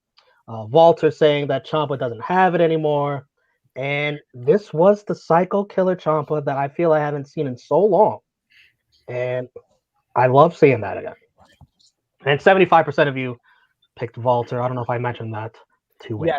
Walter saying that Ciampa doesn't have it anymore. And this was the Psycho Killer Ciampa that I feel I haven't seen in so long. And I love seeing that again. And 75% of you picked Walter. I don't know if I mentioned that to win.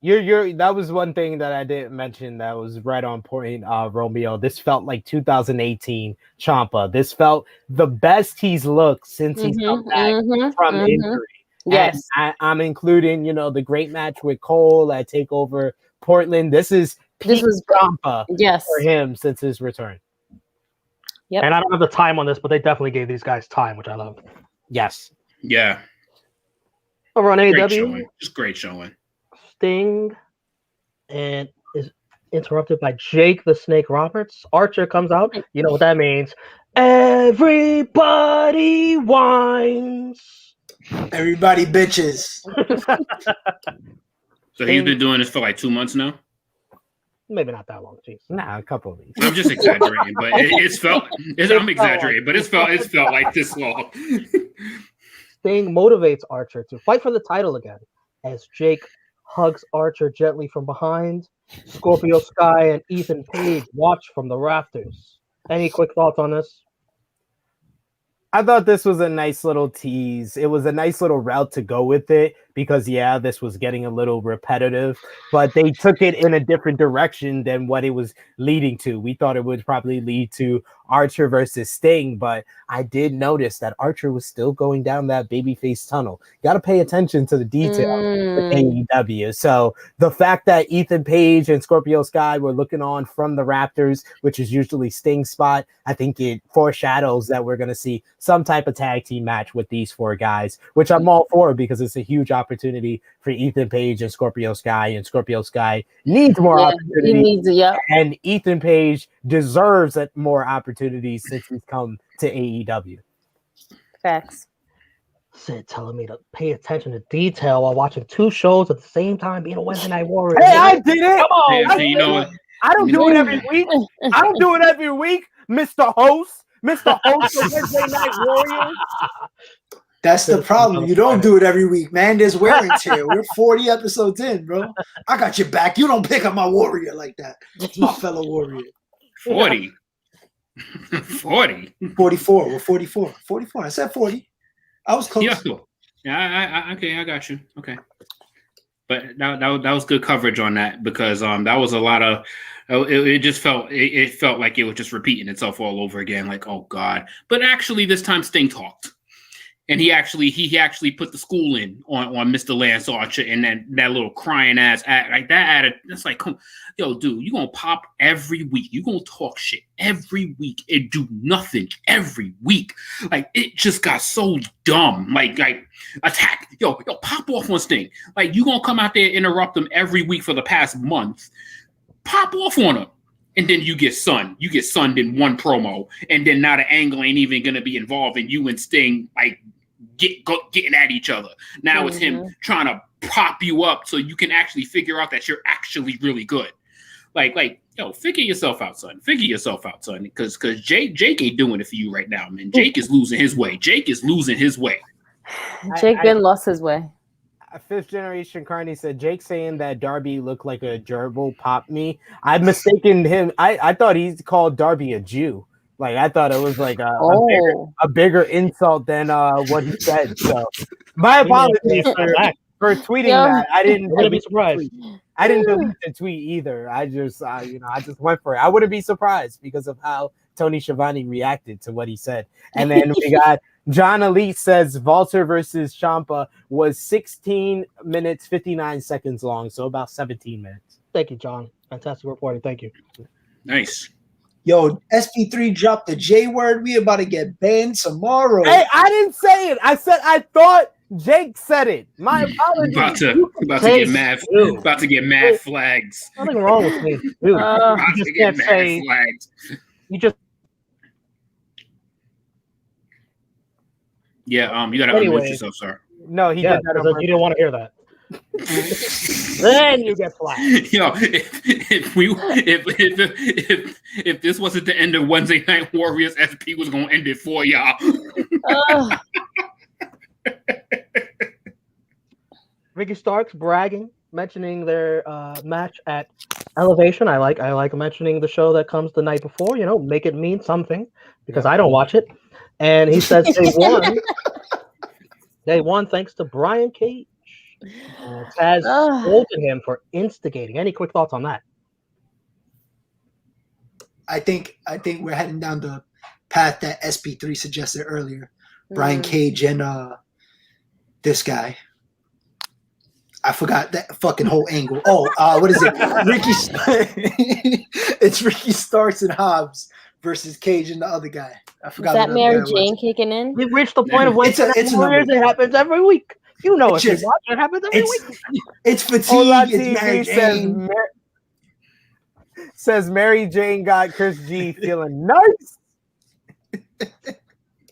Yes. That was one thing that I didn't mention that was right on point, Romeo. This felt like 2018 Ciampa. This felt the best he's looked since he's come back from injury. Yes. And I'm including, the great match with Cole at TakeOver Portland. This was Ciampa for him since his return. Yep. And I don't have the time on this, but they definitely gave these guys time, which I love. Yes. Yeah. Over on AEW. Just great showing. Sting and is interrupted by Jake the Snake Roberts. Archer comes out. You know what that means. Everybody whines. Everybody bitches. So he's been doing this for like 2 months now? Maybe not that long. Jeez. Nah, a couple of weeks. I'm just exaggerating, but I'm exaggerating, but it felt like this long. Sting motivates Archer to fight for the title again as Jake hugs Archer gently from behind. Scorpio Sky and Ethan Page watch from the rafters. Any quick thoughts on this? I thought this was a nice little tease. It was a nice little route to go with it because, this was getting a little repetitive, but they took it in a different direction than what it was leading to. We thought it would probably lead to Archer versus Sting, but I did notice that Archer was still going down that babyface tunnel. You got to pay attention to the detail with AEW. So the fact that Ethan Page and Scorpio Sky were looking on from the Raptors, which is usually Sting's spot, I think it foreshadows that we're going to see some type of tag team match with these 4 guys, which I'm all for because it's a huge opportunity for Ethan Page and Scorpio Sky, and Scorpio Sky needs more opportunity. He needs it, and Ethan Page deserves more opportunities since he's come to AEW. Facts. Sid telling me to pay attention to detail while watching 2 shows at the same time, being a Wednesday Night Warrior. Hey, I did it. Come on, Yeah, so you know what? I don't do it every week. I don't do it every week, Mr. Host. Mr. Host of Wednesday Night Warriors. That's the problem. You don't do it every week, man. There's wear and tear. We're 40 episodes in, bro. I got your back. You don't pick up my warrior like that. It's my fellow warrior. 40. 40. 44. We're 44. 44. I said 40. I was close. Yeah, okay, I got you. Okay. But that was good coverage on that because that was a lot of it just felt like it was just repeating itself all over again, like, oh God. But actually this time Sting talked. And he actually put the school in on Mr. Lance Archer and that little crying ass act like that. It's like, come, yo, dude, you gonna pop every week. You gonna talk shit every week and do nothing every week. Like it just got so dumb. Like attack, yo, pop off on Sting. Like you gonna come out there and interrupt them every week for the past month. Pop off on him. And then you get sunned. You get sunned in one promo, and then now the angle ain't even gonna be involved, and you and Sting like getting at each other. Now it's him trying to prop you up so you can actually figure out that you're actually really good. Like, yo, figure yourself out, son. Figure yourself out, son. Because Jake ain't doing it for you right now, man. Jake is losing his way. Jake been lost his way. Fifth Generation Carney said Jake saying that Darby looked like a gerbil popped me. I mistaken him. I thought he's called Darby a Jew. Like I thought it was like a bigger insult than what he said. So my apologies for tweeting that. I didn't be surprised. I didn't delete the tweet either. I just went for it. I wouldn't be surprised because of how Tony Schiavone reacted to what he said. And then we got John Elite says Walter versus Ciampa was 16 minutes 59 seconds long, so about 17 minutes. Thank you, John. Fantastic reporting. Thank you. Nice. Yo, SP3 dropped the J word. We about to get banned tomorrow. Hey, I didn't say it. I said I thought Jake said it. My apologies. About to get mad flags. Nothing wrong with me. Dude, you just can't say flags. You just you gotta unmute yourself, sir. No, he did that. You didn't want to hear that. Then you get flagged. Yo, if this wasn't the end of Wednesday Night Warriors, SP was gonna end it for y'all. Ricky Starks bragging, mentioning their match at Elevation. I like mentioning the show that comes the night before. You know, make it mean something because I don't watch it. And he says they won. They won thanks to Brian Cage. Taz scolded him for instigating. Any quick thoughts on that? I think we're heading down the path that SP3 suggested earlier. Brian Cage and this guy. I forgot that fucking whole angle. Oh, what is it? It's Ricky Starks and Hobbs versus Cage and the other guy. I forgot. Is that Mary Jane kicking in? We've reached the point of Wednesday Night Warriors. It happens every week. You know, it happens every week. It's fatigue. It's Mary Jane. Says Mary Jane got Chris G feeling nice.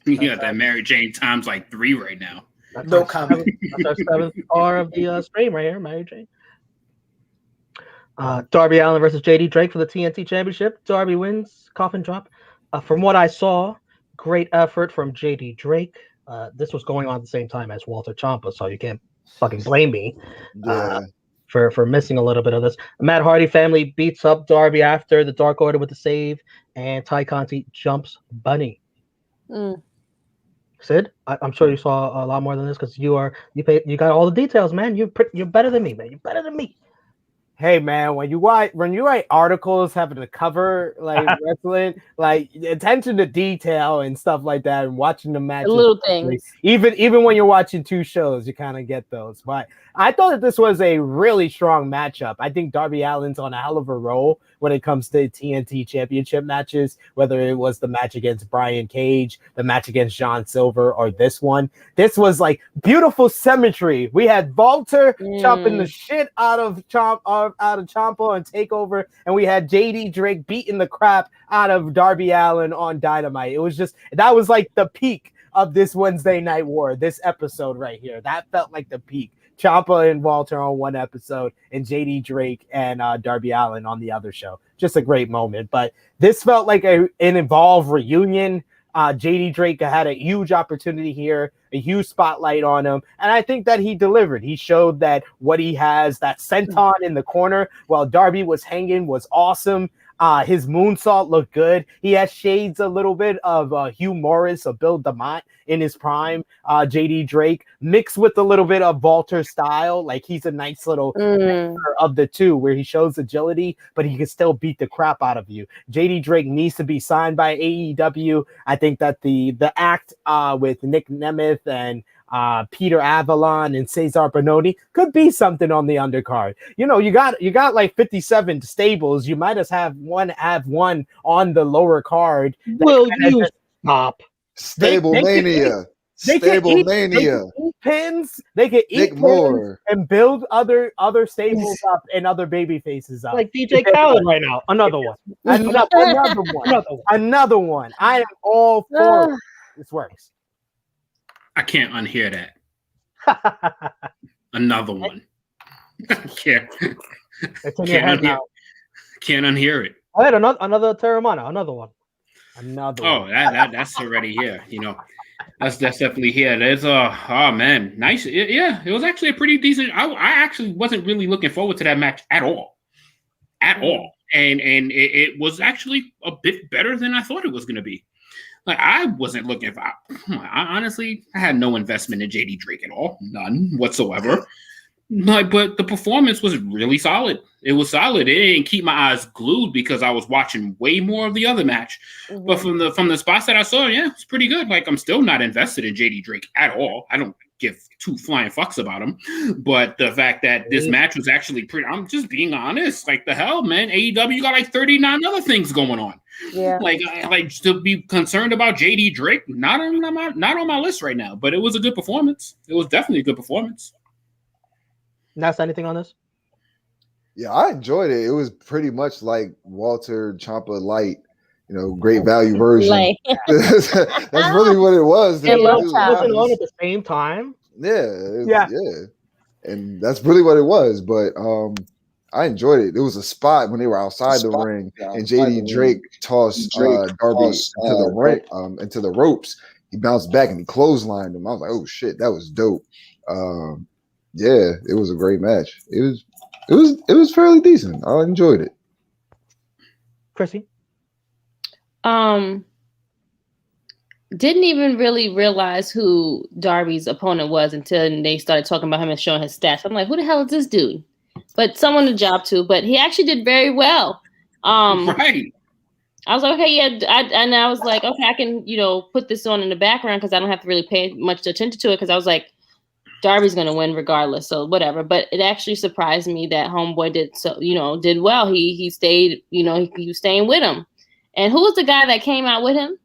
You got that Mary Jane times like 3 right now. No comment. That's our 7th star of the stream right here, Mary Jane. Darby Allin versus JD Drake for the TNT Championship. Darby wins, coffin drop. From what I saw, great effort from JD Drake. This was going on at the same time as Walter Ciampa, so you can't fucking blame me for missing a little bit of this. Matt Hardy family beats up Darby after the Dark Order with the save, and Ty Conti jumps Bunny. Sid, I'm sure you saw a lot more than this because you got all the details, man. You're better than me, man. You're better than me. Hey man, when you write articles having to cover like wrestling, like attention to detail and stuff like that, and watching the matches, the little things. Even when you're watching 2 shows, you kind of get those. But I thought that this was a really strong matchup. I think Darby Allin's on a hell of a roll when it comes to TNT Championship matches, whether it was the match against Brian Cage, the match against John Silver, or this one. This was like beautiful symmetry. We had Walter chopping the shit out of Ciampa on TakeOver, and we had JD Drake beating the crap out of Darby Allin on Dynamite. It was just, that was like the peak of this Wednesday Night War, this episode right here. That felt like the peak. Ciampa and Walter on one episode, and JD Drake and Darby Allin on the other show. Just a great moment. But this felt like an involved reunion. JD Drake had a huge opportunity here, a huge spotlight on him, and I think that he delivered. He showed that what he has, that senton in the corner while Darby was hanging, was awesome. His moonsault looked good. He has shades a little bit of Hugh Morris or Bill DeMott in his prime. JD Drake mixed with a little bit of Walter style. Like he's a nice little mixer of the two where he shows agility, but he can still beat the crap out of you. JD Drake needs to be signed by AEW. I think that the act with Nick Nemeth and Peter Avalon and Cesar Bononi could be something on the undercard. You know, you got like 57 stables. You might as have one on the lower card. Will you stop? Stable Mania. Stable Mania. Pins. They can eat pins more and build other stables up and other baby faces up. Like DJ Khaled right now. Another one. Another one. I am all for it. This works. I can't unhear that. Another one. can't unhear it. I had another Terramana, another one. Oh, that's already here. You know, that's definitely here. There's oh man, nice. It was actually a pretty decent. I actually wasn't really looking forward to that match at all, and it was actually a bit better than I thought it was going to be. Like I wasn't looking for. I had no investment in JD Drake at all, none whatsoever. But the performance was really solid. It was solid. It didn't keep my eyes glued because I was watching way more of the other match. Mm-hmm. But from the spots that I saw, yeah, it's pretty good. Like I'm still not invested in JD Drake at all. I don't give two flying fucks about him. But the fact that this match was actually pretty, I'm just being honest. Like the hell, man, AEW got like 39 other things going on. Yeah, like to be concerned about JD Drake, not on my list right now. But it was a good performance. It was definitely a good performance. Ness, anything on this? Yeah, I enjoyed it. It was pretty much like Walter Ciampa light, you know, great value version. That's really what it was. It wasn't on at the same time. Yeah. And that's really what it was. But I enjoyed it. There was a spot when they were outside the ring, and JD Drake tossed Darby into the ropes. He bounced back and he clotheslined him. I was like, oh shit, that was dope. Yeah, it was a great match. It was fairly decent. I enjoyed it. Chrissy? Didn't even really realize who Darby's opponent was until they started talking about him and showing his stats. I'm like, who the hell is this dude? But someone to job to, but he actually did very well. Right. I was like, okay, yeah, and I was like, okay, I can, put this on in the background because I don't have to really pay much attention to it because I was like, Darby's going to win regardless, so whatever. But it actually surprised me that Homeboy did well. He stayed, he was staying with him. And who was the guy that came out with him?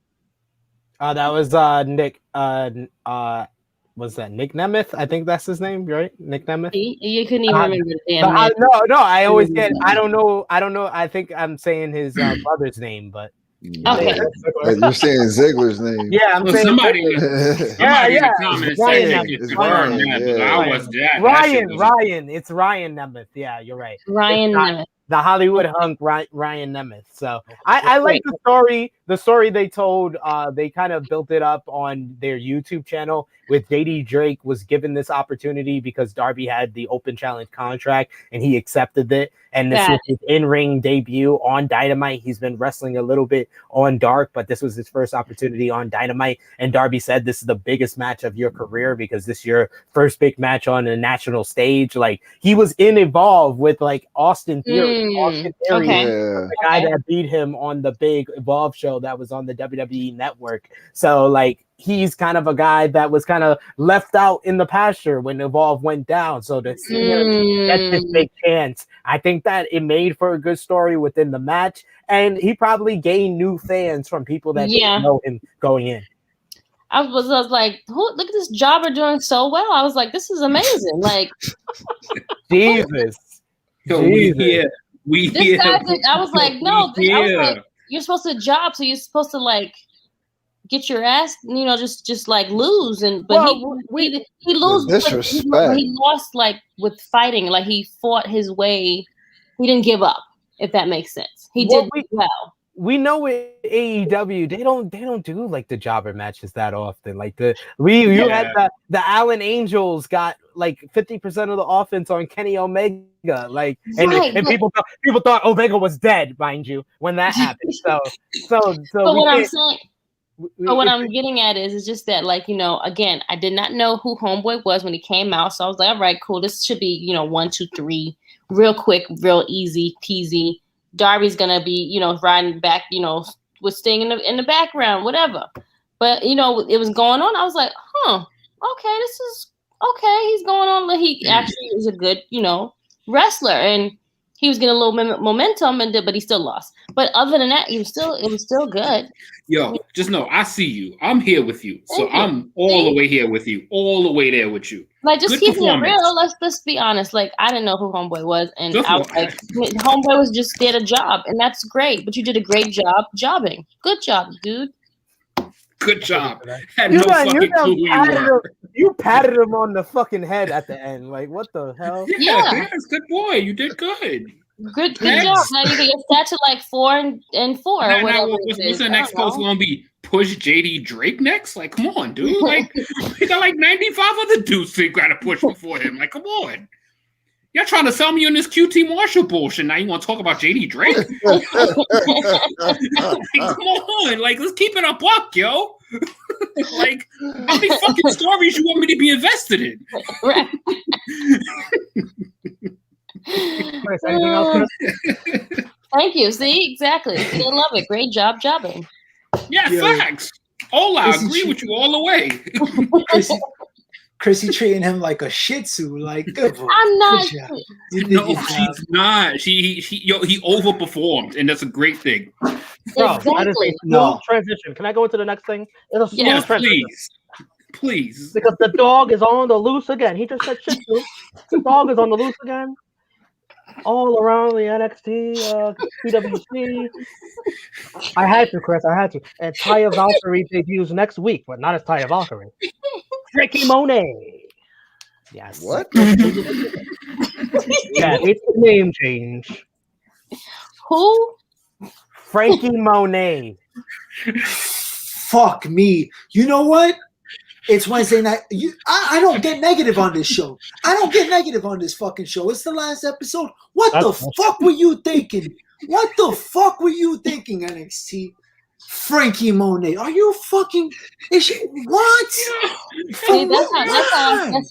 That was Nick. Was that Nick Nemeth? I think that's his name, right? Nick Nemeth. You couldn't even remember the damn name. No. I always get. I don't know. I think I'm saying his brother's name, but. Okay. You're saying Ziggler's name. Yeah, I'm saying somebody in the comments Ryan. It's Ryan Nemeth. Yeah, you're right. Ryan Nemeth. The Hollywood hunk Ryan Nemeth. So I like the story. The story they told, they kind of built it up on their YouTube channel with JD Drake was given this opportunity because Darby had the open challenge contract and he accepted it. And this was his in-ring debut on Dynamite. He's been wrestling a little bit on Dark, but this was his first opportunity on Dynamite. And Darby said, this is the biggest match of your career because this is your first big match on a national stage. Like he was involved with like Austin Theory. The guy that beat him on the big Evolve show that was on the WWE network. So like he's kind of a guy that was kind of left out in the pasture when Evolve went down. So to see him get this big chance, I think that it made for a good story within the match. And he probably gained new fans from people that didn't know him going in. I was like, look at this jobber doing so well. I was like, this is amazing. Like, Jesus. We I was like, no. I was like, you're supposed to job, so you're supposed to like get your ass, just like lose. But Well, he lose. disrespect. He lost like with fighting. Like he fought his way. He didn't give up. If that makes sense, he did well. We know with AEW they don't do like the jobber matches that often. Like you had the Allen Angels got like 50% of the offense on Kenny Omega. Like and people thought Omega was dead, mind you, when that happened. So what I'm getting at is just that, like, again, I did not know who Homeboy was when he came out. So I was like, all right, cool. This should be, 1, 2, 3, real quick, real easy peasy. Darby's gonna be, riding back, with Sting in the background, whatever. But it was going on. I was like, okay, this is okay. He's going on. He actually is a good, wrestler, and he was getting a little momentum, but he still lost. But other than that, it was still good. Yo, just know I see you. I'm here with you. So I'm all the way here with you, all the way there with you. Like, just keeping it real. Let's be honest. Like, I didn't know who Homeboy was, and I was like, Homeboy was just did a job, and that's great. But you did a great job jobbing. Good job, dude. Good job. Had no fucking clue who you were. You patted him on the fucking head at the end. Like, what the hell? Yeah, good boy. You did good. Good job. Now you get your stat to like 4 and 4. What's the next post going to be? Push JD Drake next? Like, come on, dude. Like, we got like 95 other dudes they got to push before him. Like, come on. Y'all trying to sell me on this QT Marshall bullshit. Now you want to talk about JD Drake? Like, come on. Like, let's keep it a buck, yo. Like, how many fucking stories you want me to be invested in? Right. Anything else, Chris? Thank you. See, exactly. I love it. Great job jobbing. Yeah, facts. I agree with you all the way. Chrissy treating him like a Shih Tzu. Like, I'm not. No, she's not. He overperformed, and that's a great thing. Bro, Exactly. No transition. Can I go into the next thing? It's a smooth transition. Please. Because the dog is on the loose again. He just said Shih Tzu. The dog is on the loose again. All around the NXT, PWC. I had to, Chris. I had to. And Taya Valkyrie debuts next week, but not as Taya Valkyrie. Frankie Monet. Yes. What? Yeah, it's the name change. Who? Frankie Monet. Fuck me. You know what? It's Wednesday night. I don't get negative on this show. I don't get negative on this fucking show. It's the last episode. What the fuck were you thinking? What the fuck were you thinking, NXT? Frankie Monet. Are you fucking... Is she... What? See, that's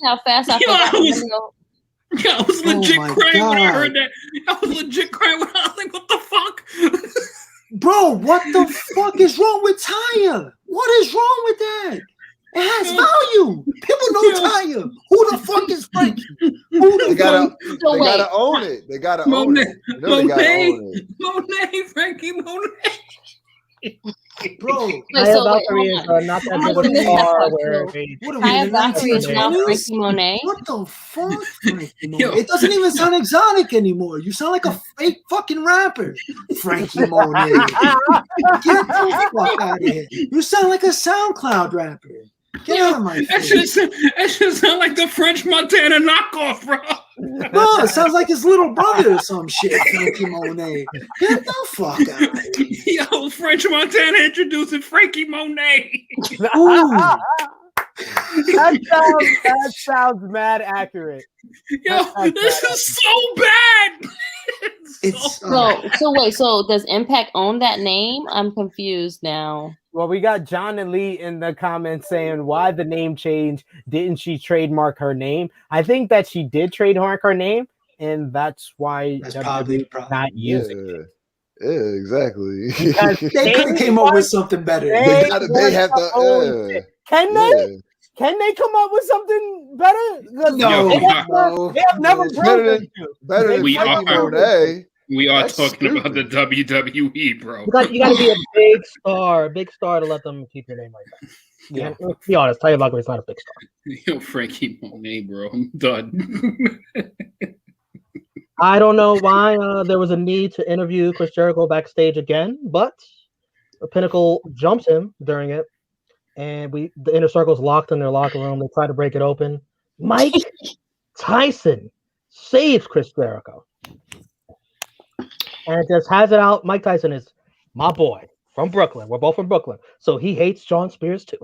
how fast I feel. I was legit crying when I heard that. I was legit crying when I was like, what the fuck? Bro, what the fuck is wrong with Taya? What is wrong with that? It has value. People know Taya. Who the fuck is Frankie? They gotta own it. They gotta own it. Monet, Frankie Monet. Bro, Taya Valkyrie is not that big of a star where Taya Valkyrie is now Frankie Monet. What the fuck? It doesn't even sound exotic anymore. You sound like a fake fucking rapper. Frankie Monet. Get the fuck out of here. You sound like a SoundCloud rapper. Get out of my face. That should sound like the French Montana knockoff, bro. No, it sounds like his little brother or some shit, Frankie Monet. Get the fuck out of here. Yo, French Montana introducing Frankie Monet. That sounds mad accurate. Yo, this is so bad. So wait, so does Impact own that name? I'm confused now. Well, we got John and Lee in the comments saying why the name change. Didn't she trademark her name? I think that she did trademark her name, and that's why probably not using it. Yeah, exactly. They could have came up with something better. They have to. Can they? Can they come up with something better? No, they have never proven better than Frankie Monet. We are talking about the WWE, bro. You got to be a big star to let them keep your name like that. Yeah, let's be honest. Taya Valkyrie is not a big star. Yo, Frankie Monet, bro, I'm done. I don't know why there was a need to interview Chris Jericho backstage again, but the Pinnacle jumps him during it. and the inner circle's locked in their locker room. They try to break it open. Mike Tyson saves Chris Jericho and just has it out. Mike Tyson is my boy from Brooklyn. We're both from Brooklyn, so he hates Shawn Spears too.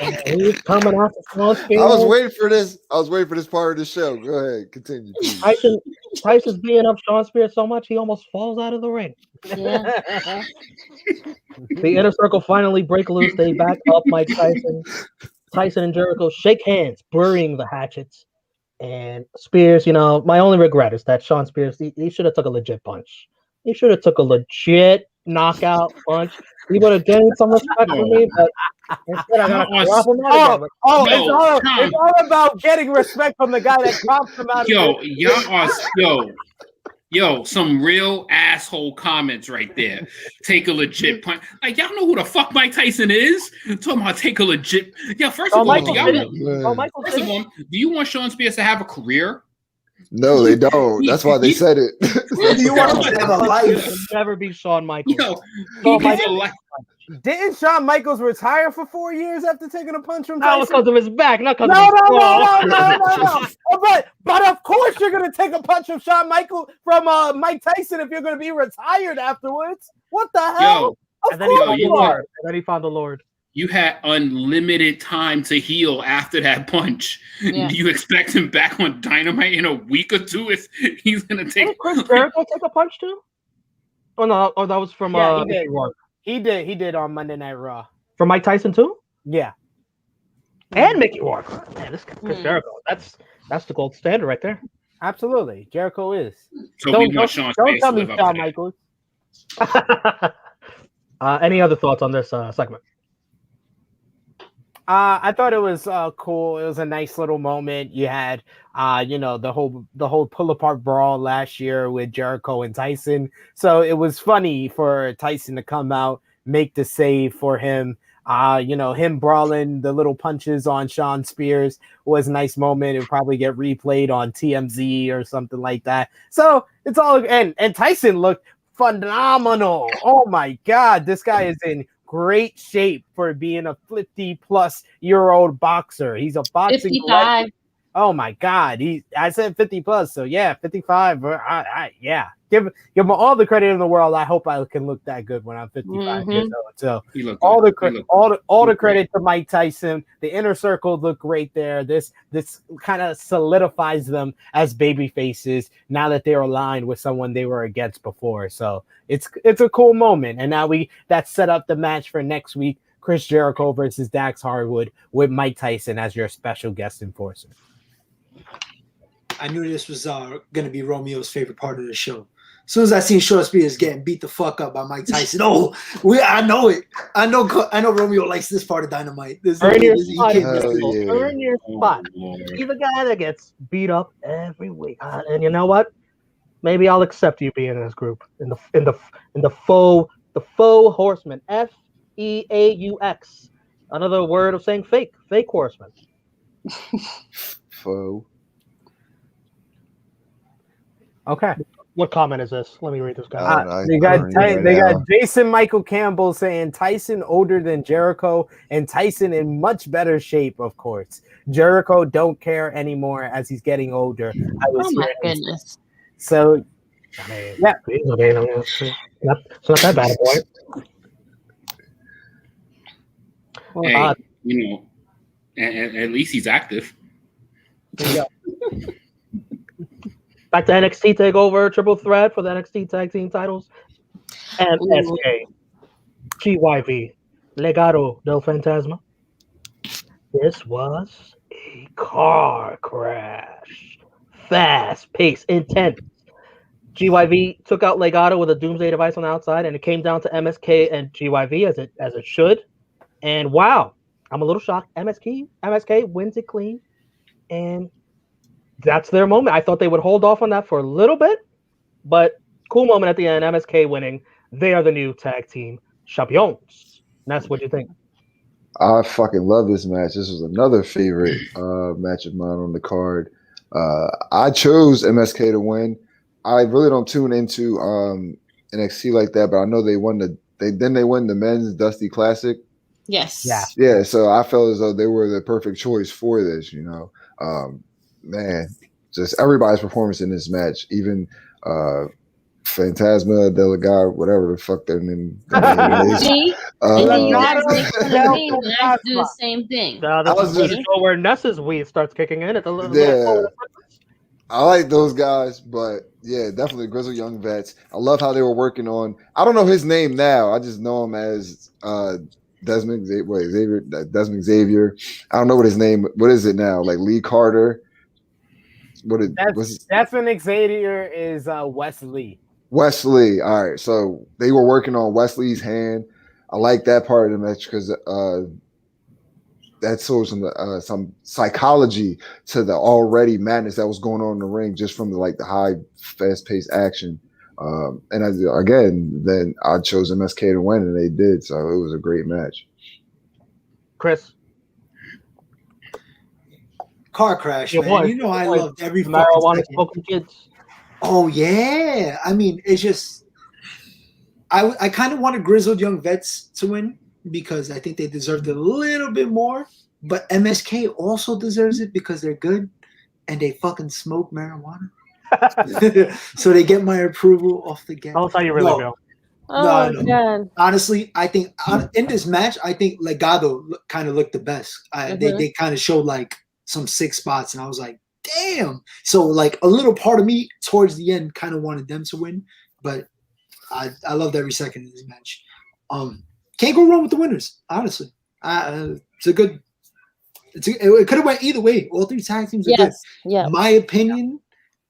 And he's coming after Shawn Spears. I was waiting for this. I was waiting for this part of the show. Go ahead, continue. Tyson's beating up Shawn Spears so much he almost falls out of the ring. Yeah. The inner circle finally break loose. They back up Mike Tyson. Tyson and Jericho shake hands, burying the hatchets. And Spears, my only regret is that Shawn Spears, he should have took a legit punch. He should have took a legit knockout punch. He would have gained some respect for me, but instead I got to drop him out again. It's all about getting respect from the guy that drops him out. Some real asshole comments right there. Take a legit punch. Like, y'all know who the fuck Mike Tyson is? Talking about take a legit. Yeah, first of all, do you want Shawn Spears to have a career? No, they don't. That's why they said it. Do you want him to have a life? He'll never be Shawn Michaels. Didn't Shawn Michaels retire for 4 years after taking a punch from Tyson? That was because of his back, not because No. But of course you're gonna take a punch from Mike Tyson if you're gonna be retired afterwards. What the hell? And then he found the Lord. You had unlimited time to heal after that punch. Yeah. Do you expect him back on Dynamite in a week or two if he's gonna take? Did Chris Jericho take a punch too? Oh no! Oh, that was from He did on Monday Night Raw. From Mike Tyson too? Yeah. And Mickey Rourke. Man, this guy, Chris Jericho. That's the gold standard right there. Absolutely, Jericho is. So don't tell me Shawn Michaels. Any other thoughts on this segment? I thought it was cool. It was a nice little moment. You had, the whole pull apart brawl last year with Jericho and Tyson. So it was funny for Tyson to come out, make the save for him. Him brawling the little punches on Shawn Spears was a nice moment. It would probably get replayed on TMZ or something like that. So it's all, and Tyson looked phenomenal. Oh my God, this guy is in great shape for being a 50-plus-year-old boxer. He's a boxing 55. Oh my God. I said 50 plus, so yeah, 55. Yeah. Give him all the credit in the world. I hope I can look that good when I'm 55 years old. So all the credit to Mike Tyson. The inner circle looked great there. This kind of solidifies them as baby faces now that they're aligned with someone they were against before. So it's a cool moment. And now that set up the match for next week. Chris Jericho versus Dax Harwood with Mike Tyson as your special guest enforcer. I knew this was going to be Romeo's favorite part of the show. As soon as I seen Shawn Spears getting beat the fuck up by Mike Tyson, I know it. I know Romeo likes this part of Dynamite. Earn your spot. Earn your spot. He's the guy that gets beat up every week, and you know what? Maybe I'll accept you being in this group in the faux horseman. FEAUX. Another word of saying fake horseman. Faux. Okay. What comment is this? Let me read this guy. They got Jason Michael Campbell saying Tyson older than Jericho and Tyson in much better shape, of course. Jericho don't care anymore as he's getting older. Oh my goodness. So, yeah. It's not that bad, boy. Hey, at least he's active. Yeah. Back to NXT TakeOver, triple threat for the NXT Tag Team titles. MSK, GYV, Legado del Fantasma. This was a car crash. Fast pace, intense. GYV took out Legado with a doomsday device on the outside, and it came down to MSK and GYV as it should. And wow, I'm a little shocked. MSK wins it clean, and that's their moment. I thought they would hold off on that for a little bit, but cool moment at the end. MSK winning. They are the new tag team champions. And that's what you think. I fucking love this match. This was another favorite match of mine on the card. I chose MSK to win. I really don't tune into NXT like that, but I know they won the men's Dusty Classic. Yes. Yeah, so I felt as though they were the perfect choice for this, man, just everybody's performance in this match, even Phantasma, Delegado, whatever the fuck their name is. See? Legado I do the same thing. This is the show where Ness's weed starts kicking in. It's a little I like those guys, but yeah, definitely Grizzled Young Vets. I love how they were working on. I don't know his name now. I just know him as Desmond Xavier. Desmond Xavier. I don't know what his name. What is it now? Like Lee Carter. Desmond Xavier is Wesley. Wesley. All right, so they were working on Wesley's hand. I like that part of the match because that shows some psychology to the already madness that was going on in the ring just from the high, fast-paced action. Then I chose MSK to win, and they did. So it was a great match. Chris. Car crash, man. I loved every fucking marijuana smoking kids. Oh yeah. I mean, it's just I kind of wanted Grizzled Young Vets to win because I think they deserved it a little bit more. But MSK also deserves it because they're good and they fucking smoke marijuana. So they get my approval off the get. That's how you really feel. Oh, God. Honestly, I think in this match, I think Legado kind of looked the best. They kind of showed some sick spots, and I was like, damn. So a little part of me towards the end kind of wanted them to win, but I loved every second of this match. Can't go wrong with the winners, honestly. It could have went either way. All three tag teams are good. Yeah. My opinion,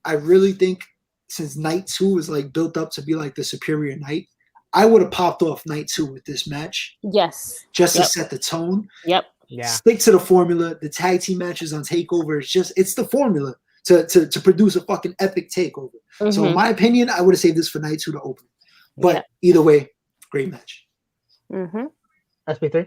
I really think since night 2 was built up to be the superior night, I would have popped off night 2 with this match. Yes. Just to set the tone. Yep. Yeah. Stick to the formula. The tag team matches on TakeOver, it's the formula to produce a fucking epic TakeOver. Mm-hmm. So in my opinion, I would have saved this for night 2 to open. But either way, great match. Mm-hmm. SP3?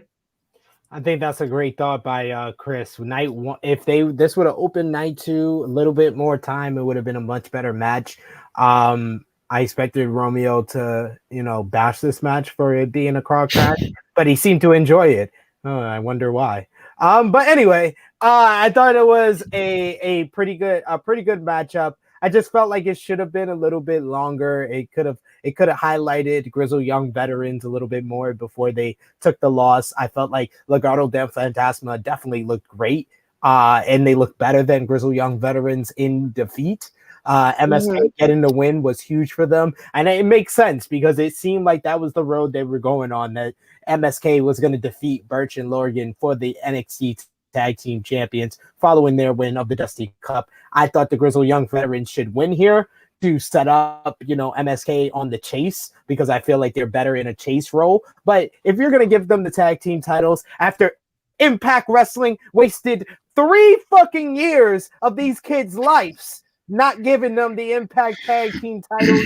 I think that's a great thought by Chris. Night 1, if this would have opened night 2 a little bit more time, it would have been a much better match. I expected Romeo to, bash this match for it being a car crash, but he seemed to enjoy it. Oh, I wonder why. But anyway, I thought it was a pretty good matchup. I just felt like it should have been a little bit longer. It could have highlighted Grizzled Young Veterans a little bit more before they took the loss. I felt like Legado del Fantasma definitely looked great, and they looked better than Grizzled Young Veterans in defeat. MSK getting the win was huge for them, and it makes sense because it seemed like that was the road they were going on, that MSK was going to defeat Birch and Lorgan for the NXT Tag Team Champions following their win of the Dusty Cup. I thought the Grizzled Young Veterans should win here to set up, MSK on the chase, because I feel like they're better in a chase role. But if you're going to give them the tag team titles after Impact Wrestling wasted 3 fucking years of these kids' lives not giving them the Impact Tag Team titles,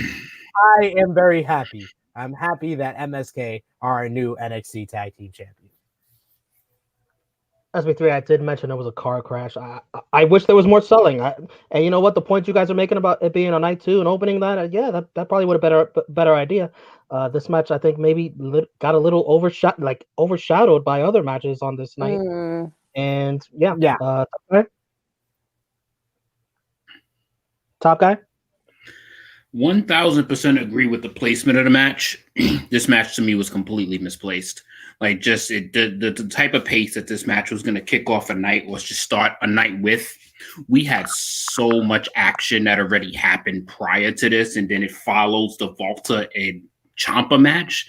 I am very happy. I'm happy that MSK are a new NXT Tag Team Champion. SB3, I did mention it was a car crash. I wish there was more selling. And you know what? The point you guys are making about it being on night 2 and opening that, that probably would have been a better idea. This match, I think, maybe got a little overshadowed by other matches on this night. And top guy. 1000% agree with the placement of the match. This match to me was completely misplaced. The type of pace that this match was going to kick off a night was just start a night with. We had so much action that already happened prior to this, and then it follows the Volta and Ciampa match.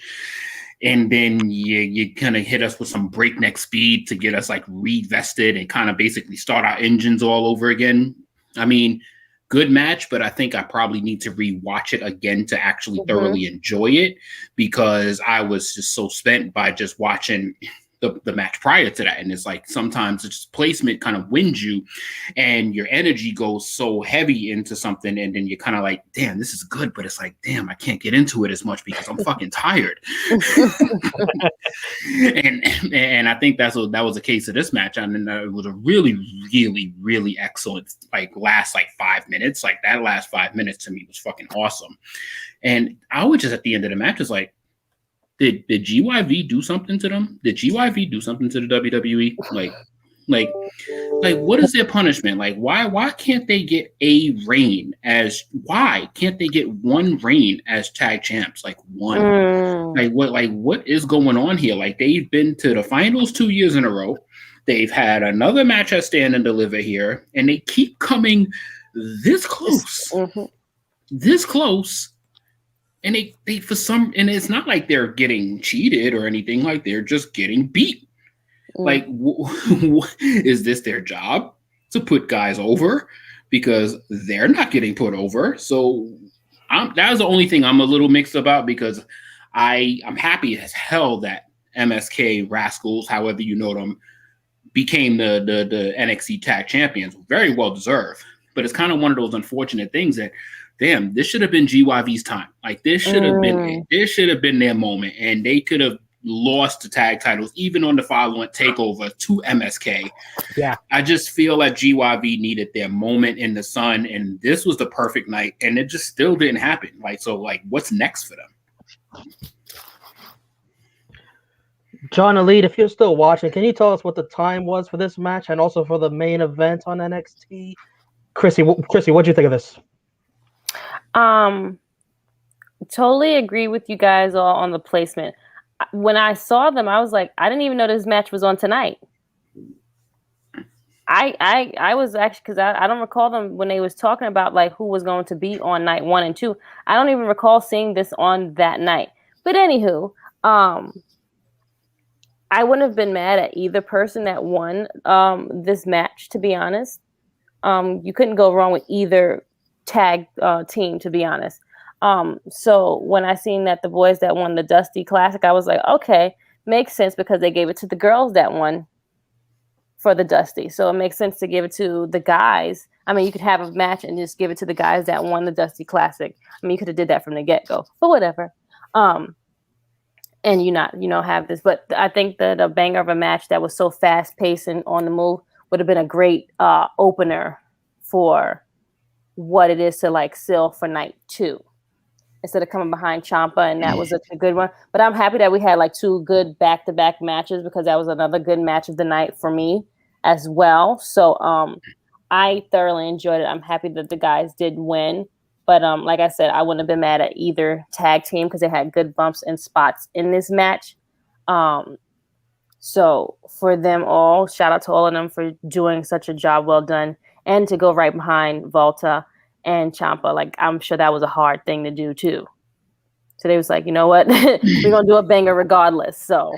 And then you kind of hit us with some breakneck speed to get us revested and kind of basically start our engines all over again. I mean, good match, but I think I probably need to rewatch it again to actually thoroughly enjoy it, because I was just so spent by just watching the match prior to that. And it's sometimes it's placement kind of wins you and your energy goes so heavy into something, and then you're kind of damn, this is good, but it's damn, I can't get into it as much because I'm fucking tired. and I think that was the case of this match. I mean, it was a really, really, really excellent last 5 minutes. That last 5 minutes to me was fucking awesome. And I was just at the end of the match was Did GYV do something to them? Did GYV do something to the WWE? Like, what is their punishment? Like, why can't they get a reign as? Why can't they get one reign as tag champs? Like one. What is going on here? Like, they've been to the finals 2 years in a row. They've had another match at Stand and Deliver here, and they keep coming this close, this close. And they for some, and it's not like they're getting cheated or anything. Like, they're just getting beat. Like, is this their job to put guys over? Because they're not getting put over. So that was the only thing I'm a little mixed about, because I'm happy as hell that MSK Rascals, however you know them, became the NXT Tag Champions. Very well deserved. But it's kind of one of those unfortunate things that, damn, this should have been GYV's time. Like, this should have been their moment, and they could have lost the tag titles even on the following takeover to MSK. Yeah, I just feel like GYV needed their moment in the sun, and this was the perfect night, and it just still didn't happen. Like, what's next for them? John Elite, if you're still watching, can you tell us what the time was for this match and also for the main event on NXT? Chrissy, what do you think of this? Totally agree with you guys all on the placement. When I saw them, I was like, I didn't even know this match was on tonight. I was actually, because I don't recall them when they was talking about like who was going to be on night 1 and 2. I don't even recall seeing this on that night. But anywho, I wouldn't have been mad at either person that won this match, to be honest. You couldn't go wrong with either tag team, to be honest. So when I seen that the boys that won the Dusty Classic, I was like, okay, makes sense, because they gave it to the girls that won for the Dusty. So it makes sense to give it to the guys. I mean, you could have a match and just give it to the guys that won the Dusty Classic. I mean, you could have did that from the get-go, but whatever. And have this, but I think the banger of a match that was so fast-paced and on the move would have been a great opener for what it is to like seal for night 2. Instead of coming behind Ciampa, and that was a good one. But I'm happy that we had like 2 good back-to-back matches, because that was another good match of the night for me as well. So I thoroughly enjoyed it. I'm happy that the guys did win. But like I said, I wouldn't have been mad at either tag team, because they had good bumps and spots in this match. So for them all, shout out to all of them for doing such a job well done, and to go right behind Volta and Ciampa. Like, I'm sure that was a hard thing to do too. So they was like, you know what, we're gonna do a banger regardless. So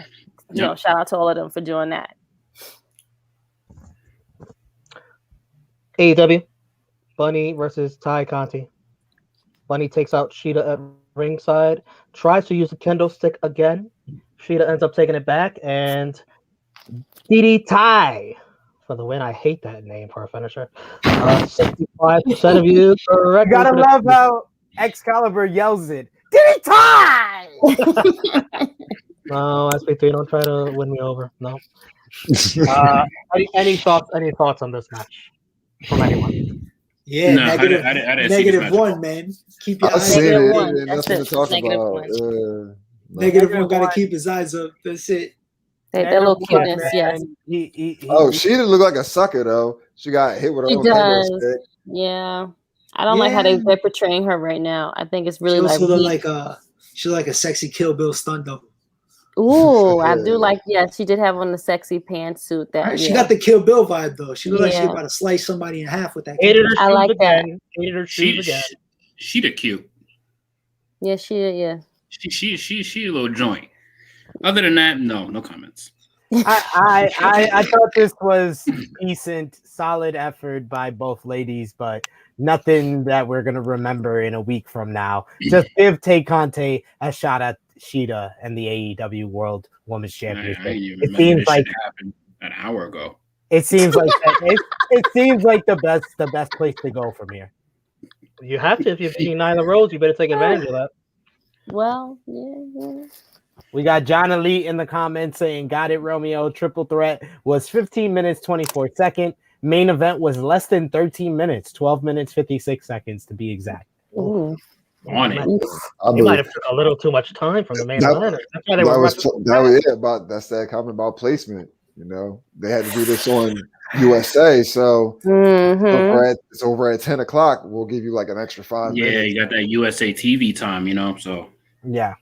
shout out to all of them for doing that. AEW, Bunny versus Ty Conti. Bunny takes out Sheeta at ringside, tries to use the kendo stick again. Sheeta ends up taking it back, and DD Ty for the win. I hate that name for a finisher. 65% of you correct. You gotta love how Excalibur yells it. DD Ty! No, SP3, don't try to win me over. No. Any thoughts on this match from anyone? Yeah, no, -1, man. Keep your eyes on it. Nothing to talk about. -1 got to keep his eyes up. That's it. That little cuteness, yes. She didn't look like a sucker though. She got hit with her own kendo stick. Yeah, I don't like how they're portraying her right now. I think it's really she look like a sexy Kill Bill stunt double. Ooh, I do like. Yeah, she did have on the sexy pantsuit. That she got the Kill Bill vibe though. She looked like she about to slice somebody in half with that. I like that. She the cute. Yeah, she. She a little joint. Other than that, no comments. I thought this was decent, solid effort by both ladies, but nothing that we're gonna remember in a week from now. Just give Tay Conte a shot at Sheeta and the AEW World Women's Championship. It seems like happened an hour ago. It seems like it seems like the best place to go from here. You have to. If you're beating Nyla Rose, you better take advantage of that. Well, yeah. We got John Elite in the comments saying, got it, Romeo. Triple threat was 15 minutes, 24 seconds. Main event was less than 13 minutes, 12 minutes, 56 seconds to be exact. Ooh. on it. He might have took a little too much time from the main event. That's why they were that's that comment about placement. You know, they had to do this on USA, so it's over at 10 o'clock. We'll give you like an extra 5 minutes. Yeah, you got that USA TV time, you know. So yeah.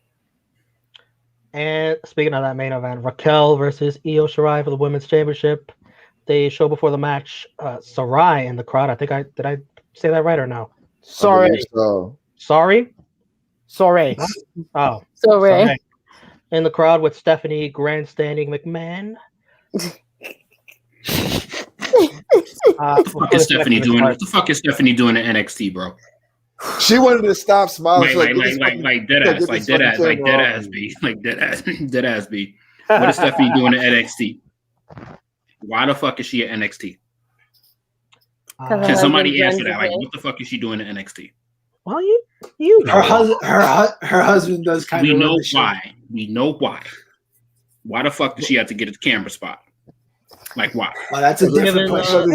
And speaking of that main event, Raquel versus Io Shirai for the women's championship. They show before the match Shirai in the crowd. I think did I say that right or no? Sorry. Sorry. Sorry. In the crowd with Stephanie grandstanding McMahon. What the fuck is Stephanie doing? What the fuck is Stephanie doing at NXT, bro? She wanted to stop smiling. Like dead ass B. What is Stephanie doing at NXT? Why the fuck is she at NXT? Can somebody answer that? Like, what the fuck is she doing at NXT? Well, you her husband does kind of. We know why. We know why. Why the fuck does she have to get a camera spot? Like why? Well, that's a different question.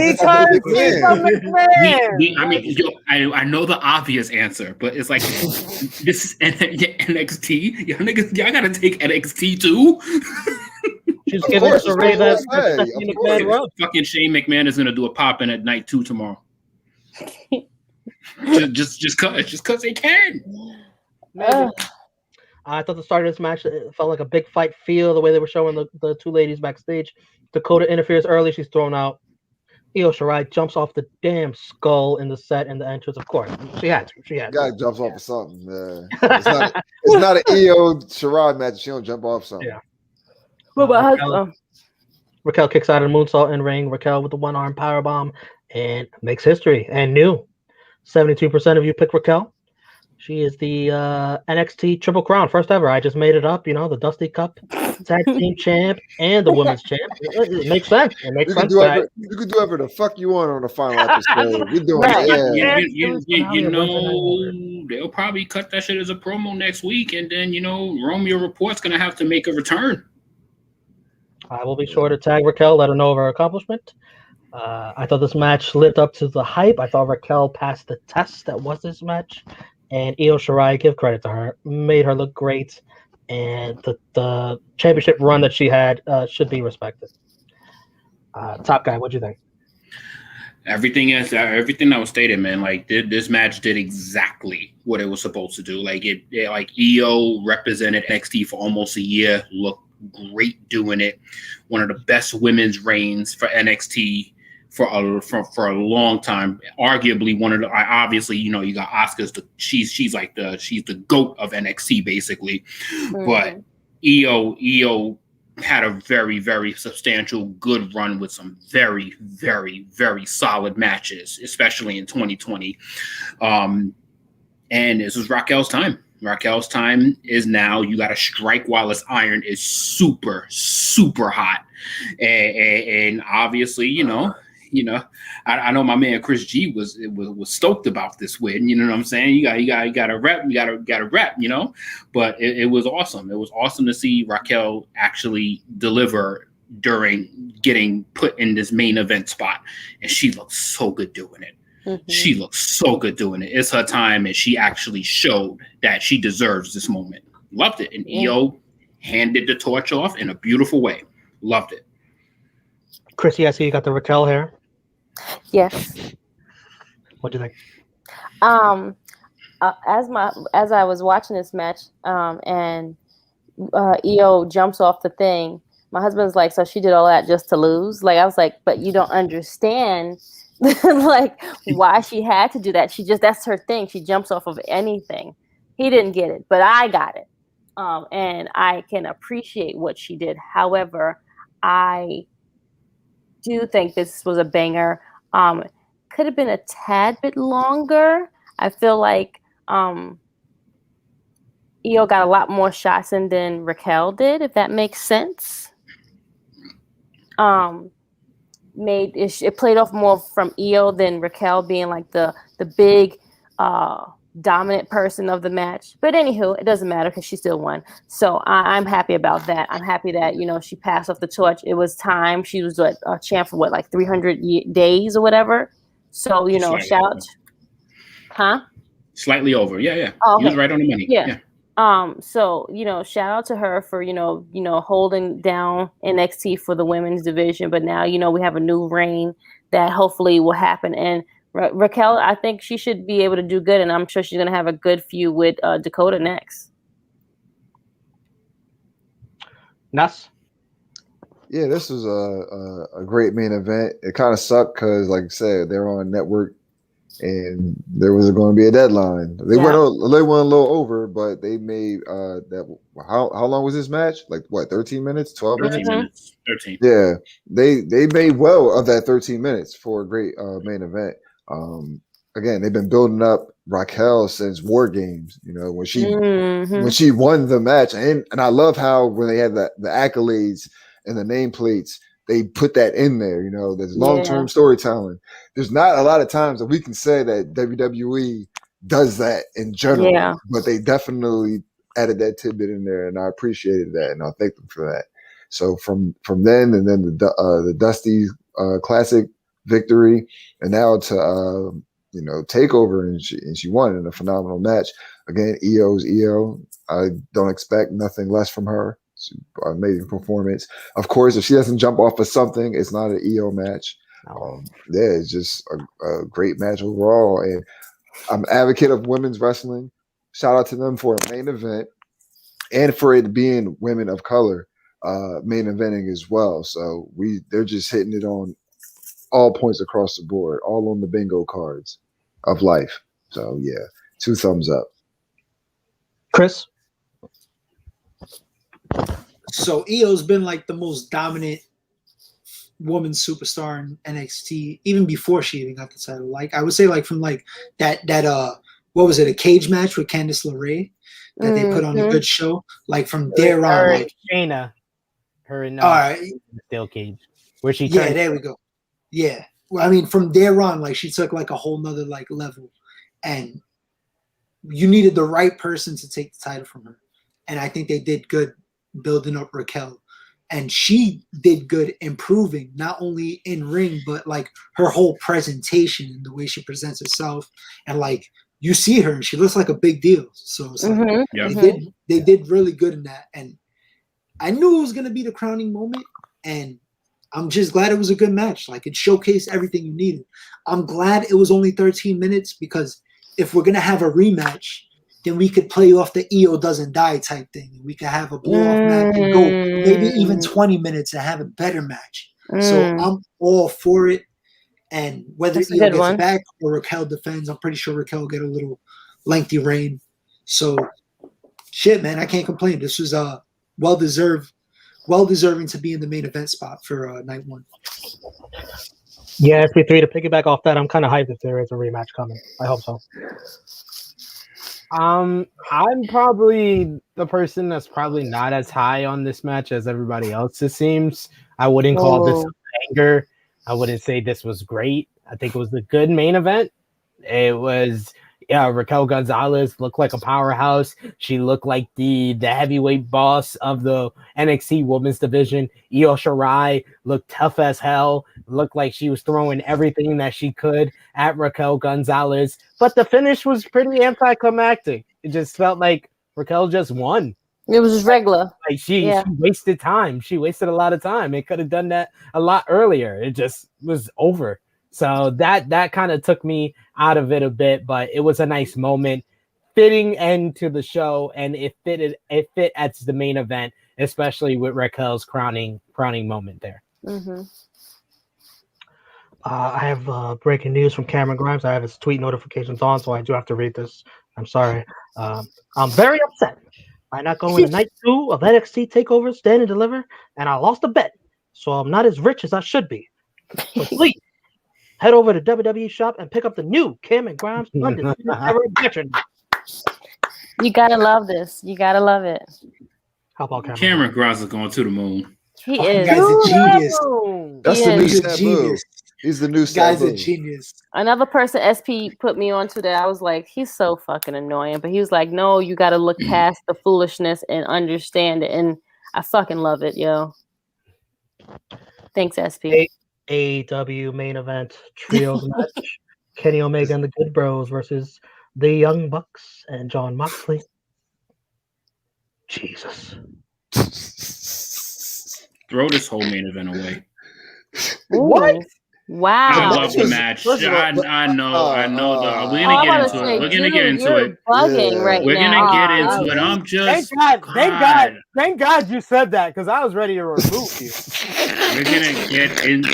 I know the obvious answer, but it's like this is NXT. Y'all gotta take NXT too. She's giving us a ray that fucking Shane McMahon is gonna do a pop in at night 2 tomorrow. just cause they can. I thought the start of this match felt like a big fight feel, the way they were showing the two ladies backstage. Dakota interferes early. She's thrown out. Io Shirai jumps off the damn skull in the set and the entrance. Of course, she had to. Guy jumps off of something. It's not an Io Shirai match. She don't jump off something. Yeah. Raquel kicks out of the moonsault in ring. Raquel with the one-arm powerbomb and makes history. And new 72% of you pick Raquel. She is the NXT Triple Crown, first ever. I just made it up, the Dusty Cup Tag Team Champ and the Women's Champ. It makes sense. It makes sense. You can do whatever the fuck you want on the final episode. You're doing it. They'll probably cut that shit as a promo next week, and then Romeo Report's gonna have to make a return. I will be sure to tag Raquel, let her know of her accomplishment. I thought this match lived up to the hype. I thought Raquel passed the test that was this match. And Io Shirai, give credit to her, made her look great. And the championship run that she had should be respected. Top guy, what'd you think? Everything that was stated, man. Like this match did exactly what it was supposed to do. Like Io represented NXT for almost a year, looked great doing it. One of the best women's reigns for NXT for a long time. Arguably one of the, obviously, you got Asuka's she's the GOAT of NXT basically. Mm-hmm. But Io had a very, very substantial good run with some very, very, very solid matches, especially in 2020. And this was Raquel's time. Raquel's time is now. You got to strike while it's iron is super, super hot. And obviously, I know my man Chris G was stoked about this win. You know what I'm saying? You got to rep. You got to rep. But it was awesome. It was awesome to see Raquel actually deliver during getting put in this main event spot, and she looks so good doing it. Mm-hmm. She looks so good doing it. It's her time, and she actually showed that she deserves this moment. Loved it, and Io handed the torch off in a beautiful way. Loved it. Chrissy, I see you got the Raquel hair. Yes. What do you think? As I was watching this match, and Io jumps off the thing, my husband's like, so she did all that just to lose? Like, I was like, but you don't understand like why she had to do that. That's her thing. She jumps off of anything. He didn't get it, but I got it. And I can appreciate what she did. However, I do think this was a banger. Could have been a tad bit longer. I feel like Io got a lot more shots in than Raquel did, if that makes sense. It played off more from Io than Raquel being like the big dominant person of the match. But anywho, it doesn't matter because she still won. So I'm happy about that. I'm happy that, she passed off the torch. It was time. She was a champ for like 300 days or whatever. So, shout. Huh? Slightly over. Yeah. Oh, You was okay. right on the money. Yeah. So, shout out to her for, holding down NXT for the women's division. But now, we have a new reign that hopefully will happen. And Raquel, I think she should be able to do good. And I'm sure she's going to have a good feud with Dakota next. Ness? Yeah, this was a great main event. It kind of sucked because, like I said, they're on network, and there was going to be a deadline. They went a little over, but they made that. How long was this match? Like what? 13 minutes? 12 minutes? 13 minutes. 13. Yeah, they made well of that 13 minutes for a great main event. Again, they've been building up Raquel since War Games. When she won the match, and I love how when they had the accolades and the nameplates, they put that in there. There's long-term storytelling. There's not a lot of times that we can say that WWE does that in general, but they definitely added that tidbit in there, and I appreciated that, and I'll thank them for that. So from then, and then the Dusty Classic victory, and now to TakeOver, and she won in a phenomenal match. Again, Io's Io. I don't expect nothing less from her. Amazing performance. Of course, if she doesn't jump off of something, it's not an Io match. It's just a great match overall. And I'm an advocate of women's wrestling. Shout out to them for a main event and for it being women of color main eventing as well. So they're just hitting it on all points across the board, all on the bingo cards of life. So yeah, 2 thumbs up. Chris? So Io's been like the most dominant woman superstar in NXT even before she even got the title. Like I would say, like from like that what was it, a cage match with Candice LeRae that they put on a good show. Like from there on, like Shayna, her and steel cage, where she there we go. Yeah, well, I mean, from there on, like she took like a whole nother like level, and you needed the right person to take the title from her, and I think they did good building up Raquel, and she did good improving not only in ring but like her whole presentation and the way she presents herself, and like you see her and she looks like a big deal. So it's like they did really good in that, and I knew it was gonna be the crowning moment, and I'm just glad it was a good match. Like it showcased everything you needed. I'm glad it was only 13 minutes because if we're gonna have a rematch, then we could play off the Io doesn't die type thing. We could have a blow-off match and go maybe even 20 minutes and have a better match. So I'm all for it. And whether Io gets back or Raquel defends, I'm pretty sure Raquel will get a little lengthy reign. So shit, man, I can't complain. This was well deserving to be in the main event spot for night 1. Yeah, SP3, to piggyback off that, I'm kind of hyped if there is a rematch coming. I hope so. I'm probably the person that's probably not as high on this match as everybody else, it seems. I wouldn't call this a banger. I wouldn't say this was great. I think it was a good main event. It was, Raquel Gonzalez looked like a powerhouse. She looked like the heavyweight boss of the NXT women's division. Io Shirai looked tough as hell. Looked like she was throwing everything that she could at Raquel Gonzalez. But the finish was pretty anticlimactic. It just felt like Raquel just won. It was just regular. Like she wasted time. She wasted a lot of time. It could have done that a lot earlier. It just was over. So that kind of took me out of it a bit, but it was a nice moment, fitting end to the show, and it fit as the main event, especially with Raquel's crowning moment there. I have breaking news from Cameron Grimes. I have his tweet notifications on, so I do have to read this. I'm sorry. I'm very upset by not going to night 2 of NXT TakeOver Stand and Deliver, and I lost a bet, so I'm not as rich as I should be. So please head over to WWE Shop and pick up the new Cameron Grimes Undisputed Era Veteran. You gotta love this. You gotta love it. How about Cameron? Cameron Grimes is going to the moon. He is. Guy's a genius. That's the new Sabu. He's the new Sabu. Guy's a genius. Another person SP put me onto that. I was like, he's so fucking annoying. But he was like, no, you got to look past the foolishness and understand it. And I fucking love it, yo. Thanks, SP. AEW main event trios match. Kenny Omega and the Good Bros versus the Young Bucks and John Moxley. Jesus. Throw this whole main event away. What? Wow. I love the match. First of all, I know. We're Oh, gonna I'm get about to into say, it. We're gonna get dude, into you're it. bugging Yeah. right We're now. gonna get into it. I'm just Thank God you said that because I was ready to remove you. We're gonna get in.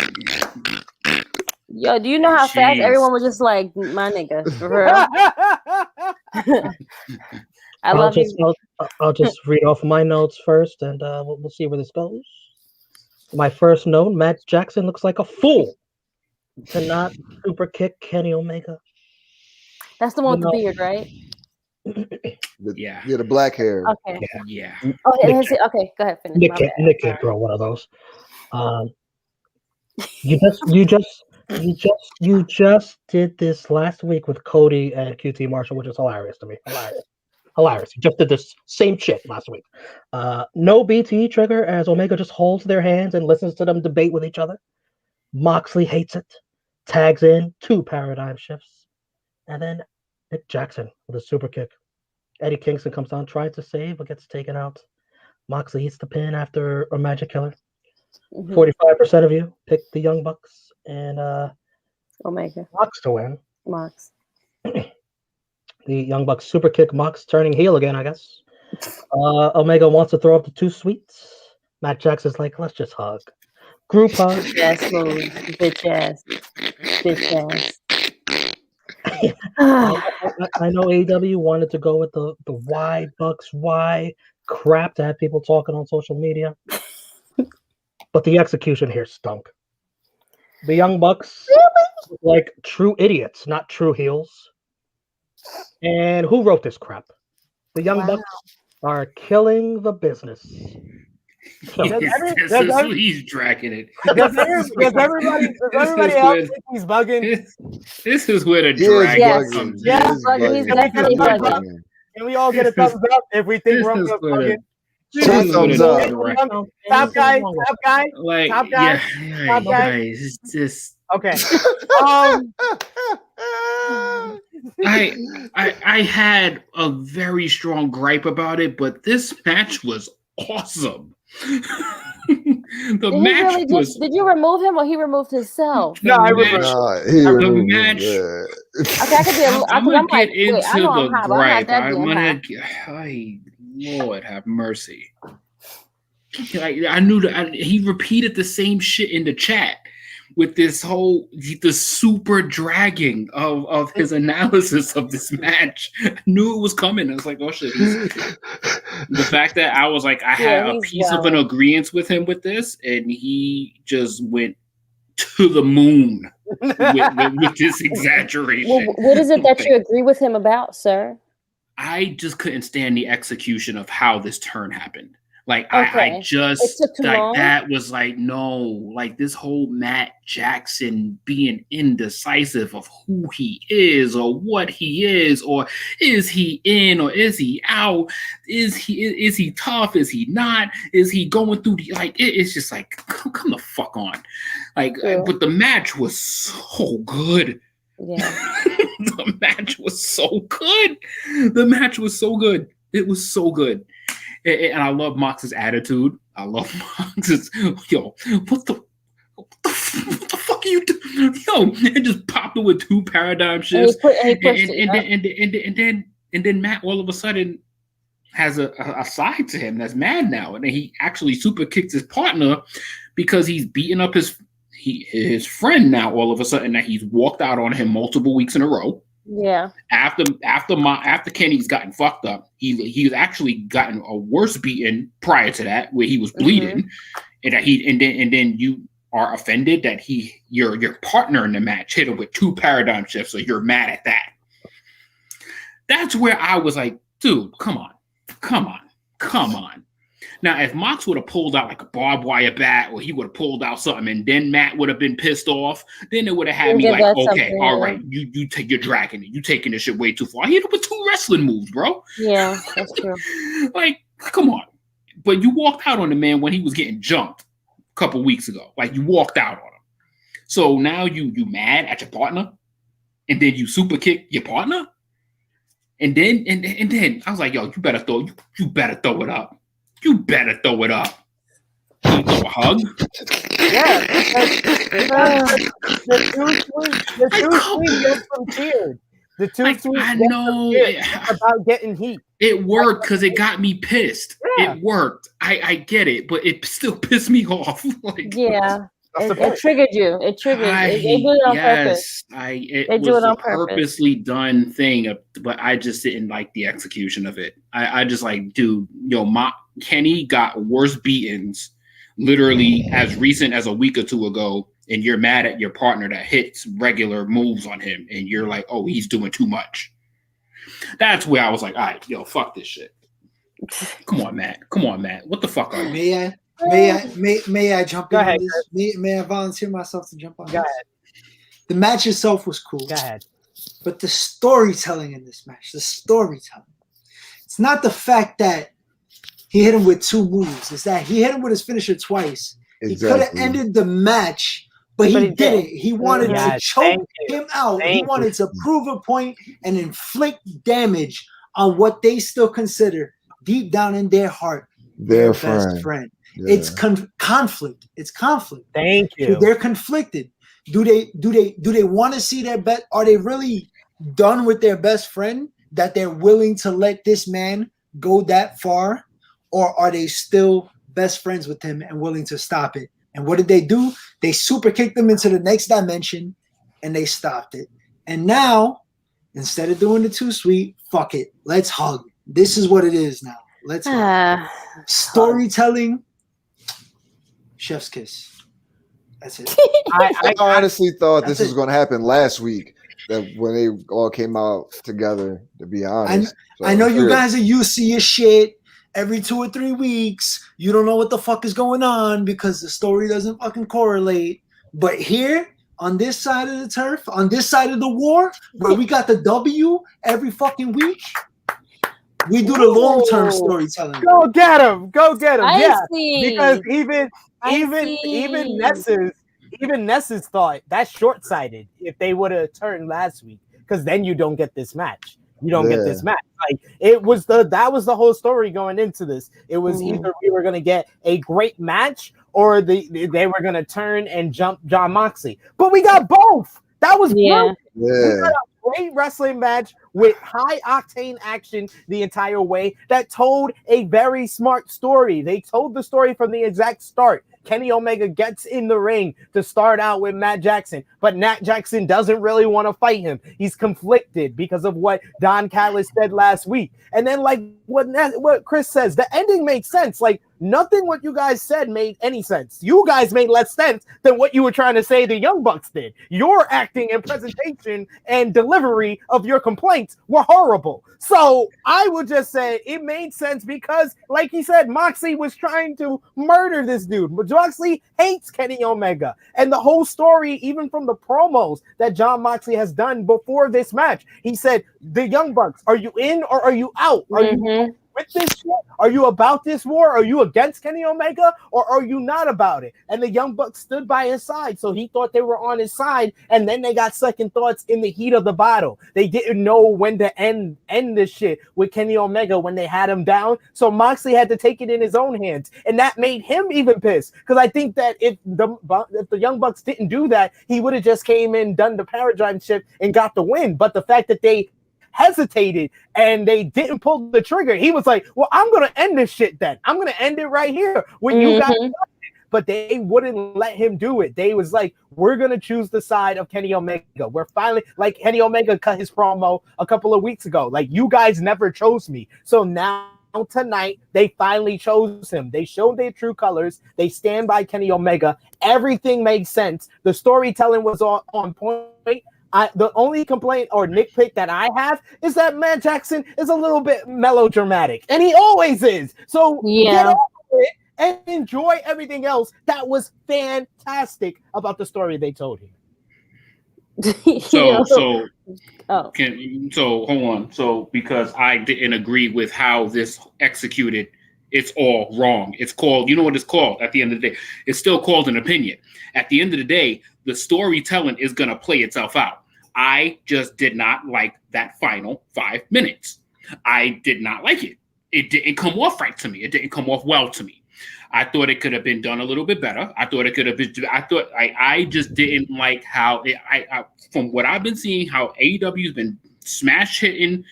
Yo, do you know how fast Jeez. everyone was just like, my nigga, for real? I love you. I'll just read off my notes first, and we'll see where this goes. My first note: Matt Jackson looks like a fool to not super kick Kenny Omega. That's the one with the beard, right? Yeah. The black hair. Okay. Yeah. Oh, okay. Go ahead. Finish. My bad. Nick can't throw one of those. You just did this last week with Cody and QT Marshall, which is hilarious to me. Hilarious. You just did this same shit last week. No BT trigger as Omega just holds their hands and listens to them debate with each other. Moxley hates it. Tags in 2 paradigm shifts. And then Nick Jackson with a super kick. Eddie Kingston comes down, tries to save, but gets taken out. Moxley eats the pin after a magic killer. 45% of you picked the Young Bucks and Omega. Mox to win. Mox. The Young Bucks super kick Mox turning heel again, I guess. Omega wants to throw up the 2 sweets. Matt Jackson's like, let's just hug. Group hug. Yes, bitch ass. Bitch ass. I know AEW wanted to go with the why Bucks, why crap to have people talking on social media. But the execution here stunk. The Young Bucks look like true idiots, not true heels. And who wrote this crap? The Young Bucks are killing the business. He's dragging it. Does everybody else think he's bugging? This is where the drag comes in. Yeah, he's definitely bugging. Can we all get a thumbs up if we think Romeo's bugging? 2 thumbs up. Top guy. Like, Top guy. Top guy. It's just okay. I had a very strong gripe about it, but this match was awesome. Did you remove him or he removed himself? No, I removed the match. Okay, I could be. I'm gonna get into the I'm gripe. high, Lord have mercy. I knew that he repeated the same shit in the chat with the super dragging of his analysis of this match. I knew it was coming. I was like, oh shit. The fact that I was like, I had a piece of an agreement with him with this, and he just went to the moon with this exaggeration. Well, what is it that you agree with him about, sir? I just couldn't stand the execution of how this turn happened. Like, okay. I just, it took too long? That was like, no, like this whole Matt Jackson being indecisive of who he is or what he is, or is he in or is he out? Is he tough? Is he not? Is he going through it's just like, come the fuck on. Like, but the match was so good. Yeah. The match was so good. The match was so good. It was so good. And I love Mox's attitude. I love Mox's, what the fuck are you doing? Yo, and just popped it with 2 paradigm shifts. And then Matt all of a sudden has a side to him that's mad now. And then he actually super kicked his partner because he's beating up his friend now all of a sudden that he's walked out on him multiple weeks in a row. Yeah. After Kenny's gotten fucked up, he's actually gotten a worse beating prior to that, where he was bleeding, and then you are offended that your partner in the match hit him with 2 paradigm shifts, so you're mad at that. That's where I was like, dude, come on. Now, if Mox would have pulled out like a barbed wire bat, or he would have pulled out something, and then Matt would have been pissed off, then it would have had me like, okay, all right, you're dragging it. You taking this shit way too far. He hit it with 2 wrestling moves, bro. Yeah, that's true. Like, come on. But you walked out on the man when he was getting jumped a couple weeks ago. Like, you walked out on him. So now you mad at your partner, and then you super kick your partner? And then I was like, yo, you better throw it up. You better throw it up. You throw a hug? Yeah, the two sweet gets some cheered. The two sweet I know about getting heat. It worked because it got me pissed. Yeah. It worked. I get it, but it still pissed me off. Like, yeah. It triggered you. It triggered. They do it on purpose. It was a purposely done thing, but I just didn't like the execution of it. I just like, dude, Kenny got worse beatings literally as recent as a week or two ago, and you're mad at your partner that hits regular moves on him, and you're like, oh, he's doing too much. That's where I was like, all right, yo, fuck this shit. Come on, Matt. What the fuck are you? May I jump Go in ahead, on this? May I volunteer myself to jump on Go this? ahead. The match itself was cool. Go ahead. But the storytelling in this match, it's not the fact that he hit him with two moves. It's that he hit him with his finisher twice. Exactly. He could have ended the match, but he didn't. He wanted to choke him out. He wanted to prove a point and inflict damage on what they still consider deep down in their heart their best friend. Yeah. It's conflict. It's conflict. Thank you. They're conflicted. Do they want to see their best? Are they really done with their best friend that they're willing to let this man go that far? Or are they still best friends with him and willing to stop it? And what did they do? They super kicked them into the next dimension and they stopped it. And now, instead of doing the too sweet, fuck it. Let's hug. This is what it is now. Let's hug. Storytelling, chef's kiss. That's it. I honestly thought this was going to happen last week. That when they all came out together, to be honest. I know you guys are used to your shit. Every 2 or 3 weeks, you don't know what the fuck is going on because the story doesn't fucking correlate. But here, on this side of the turf, on this side of the war, where we got the W every fucking week, we do the long-term storytelling. Go get him. Yeah, see. Because even Ness's thought that's short-sighted if they would have turned last week, because then you don't get this match. You don't get this match. Like that was the whole story going into this. It was either we were going to get a great match or they were going to turn and jump John Moxley. But we got both. That was brilliant. We got a great wrestling match with high octane action the entire way that told a very smart story. They told the story from the exact start. Kenny Omega gets in the ring to start out with Matt Jackson, but Matt Jackson doesn't really want to fight him. He's conflicted because of what Don Callis said last week. And then, like what Chris says, the ending made sense. Like nothing what you guys said made any sense. You guys made less sense than what you were trying to say the Young Bucks did. Your acting and presentation and delivery of your complaints were horrible. So I would just say it made sense because, like he said, Moxley was trying to murder this dude. But Moxley hates Kenny Omega. And the whole story, even from the promos that John Moxley has done before this match, he said, the Young Bucks, are you in or are you out? Are you with this shit? Are you about this war? Are you against Kenny Omega or are you not about it? And the Young Bucks stood by his side, so he thought they were on his side, and then they got second thoughts in the heat of the battle. They didn't know when to end this shit with Kenny Omega when they had him down, so Moxley had to take it in his own hands, and that made him even pissed, because I think that if the Young Bucks didn't do that, he would have just came in, done the paradigm shift, and got the win. But the fact that they hesitated and they didn't pull the trigger, he was like, well, I'm gonna end this shit then. I'm gonna end it right here when you guys. But they wouldn't let him do it. They was like, we're gonna choose the side of Kenny Omega. We're finally, like Kenny Omega cut his promo a couple of weeks ago, like, you guys never chose me, so now tonight they finally chose him. They showed their true colors. They stand by Kenny Omega. Everything makes sense. The storytelling was on point. The only complaint or nitpick that I have is that Matt Jackson is a little bit melodramatic, and he always is. So get over it and enjoy everything else that was fantastic about the story they told you. So hold on. So because I didn't agree with how this executed, it's all wrong. It's called, you know what it's called at the end of the day? It's still called an opinion. At the end of the day, the storytelling is going to play itself out. I just did not like that final 5 minutes. I did not like it. It didn't come off right to me. It didn't come off well to me. I thought it could have been done a little bit better. I just didn't like how from what I've been seeing, how AEW's been smash hitting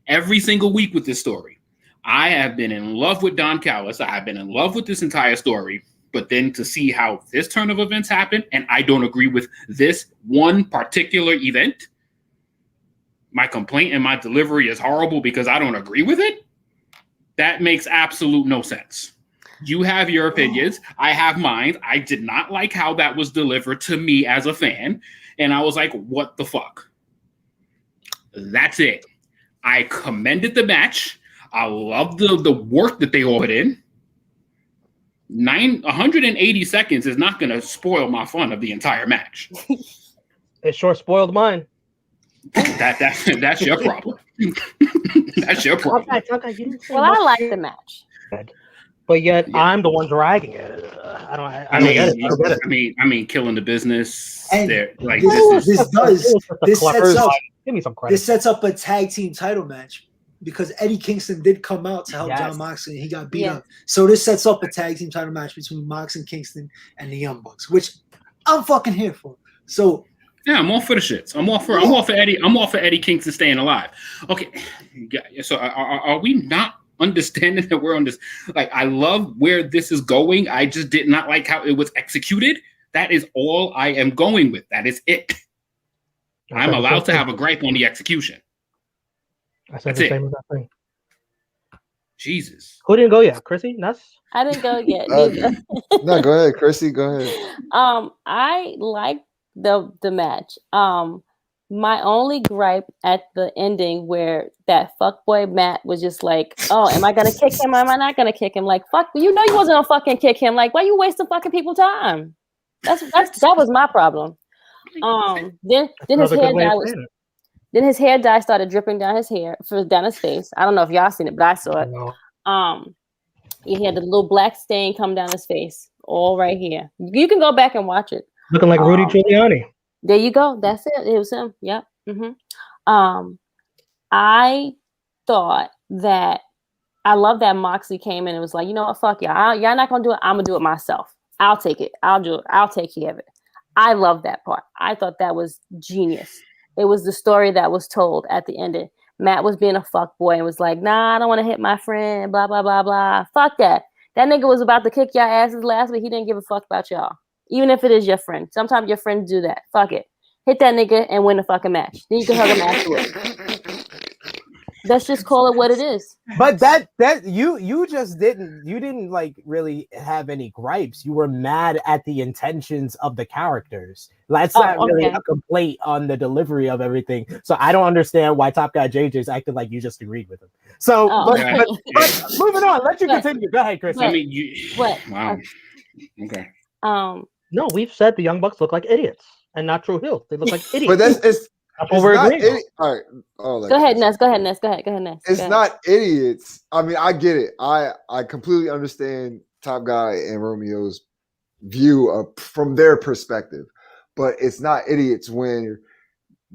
every single week with this story. I have been in love with Don Callis. I have been in love with this entire story. But then to see how this turn of events happened, and I don't agree with this one particular event, my complaint and my delivery is horrible because I don't agree with it. That makes absolute no sense. You have your opinions. I have mine. I did not like how that was delivered to me as a fan. And I was like, what the fuck? That's it. I commended the match. I love the work that they all put in. 180 seconds is not going to spoil my fun of the entire match. It sure spoiled mine. That's your problem. That's your problem. Well, I like the match, but yet I'm the one dragging it. I mean, killing the business. And like this sets up. Give me some credit. This sets up a tag team title match because Eddie Kingston did come out to help John Moxley and he got beat up. So this sets up a tag team title match between Mox and Kingston and the Young Bucks, which I'm fucking here for. So yeah, I'm all for the shits. I'm all for Eddie Kingston staying alive. Okay, so are we not understanding that we're on this? Like, I love where this is going. I just did not like how it was executed. That is all I am going with. That is it. I'm allowed to have a gripe on the execution. I said the same exact thing. Jesus. Who didn't go yet? Chrissy? Ness? I didn't go yet. No, go ahead, Chrissy. Go ahead. I like the match. My only gripe at the ending where that fuckboy Matt was just like, oh, am I gonna kick him? Am I not gonna kick him? Like, fuck, you know you wasn't gonna fucking kick him. Like, why you wasting fucking people time? That was my problem. Then his hair dye started dripping down his face. I don't know if y'all seen it, but I saw it. He had the little black stain come down his face, all right here. You can go back and watch it. Looking like Rudy Giuliani. There you go. That's it. It was him. Yep. I thought that I love that Moxley came in and was like, you know what, fuck y'all. Y'all not gonna do it. I'm gonna do it myself. I'll take it. I'll do it. I'll take care of it. I love that part. I thought that was genius. It was the story that was told at the end. Matt was being a fuck boy and was like, nah, I don't want to hit my friend, blah, blah, blah, blah. Fuck that. That nigga was about to kick y'all asses last week. He didn't give a fuck about y'all. Even if it is your friend. Sometimes your friends do that. Fuck it. Hit that nigga and win the fucking match. Then you can hug him afterwards. Let's just call it what it is. But that you just didn't like really have any gripes. You were mad at the intentions of the characters. That's not really a complaint on the delivery of everything. So I don't understand why Top Guy JJ's acted like you just agreed with him. So but moving on, let you continue. Go ahead, Chris. Wow. Okay. No, we've said the Young Bucks look like idiots and not true heels. They look like idiots. But it's all right. Go ahead, Ness. Go ahead, Ness. It's not idiots. I mean, I get it. I completely understand Top Guy and Romeo's view from their perspective, but it's not idiots when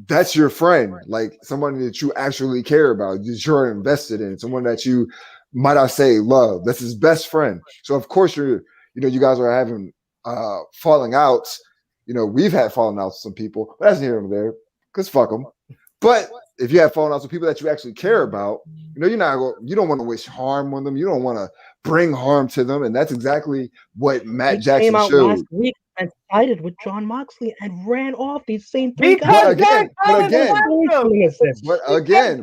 that's your friend, like someone that you actually care about, that you're invested in, someone that you might I say love. That's his best friend. So of course you guys are having falling outs. We've had falling outs with some people, but that's neither here nor there. Because fuck them. But if you have fallen outs with people that you actually care about, you don't want to wish harm on them. You don't want to bring harm to them. And that's exactly what Matt Jackson came out showed. Last week and sided with John Moxley and ran off these same three guys. But again,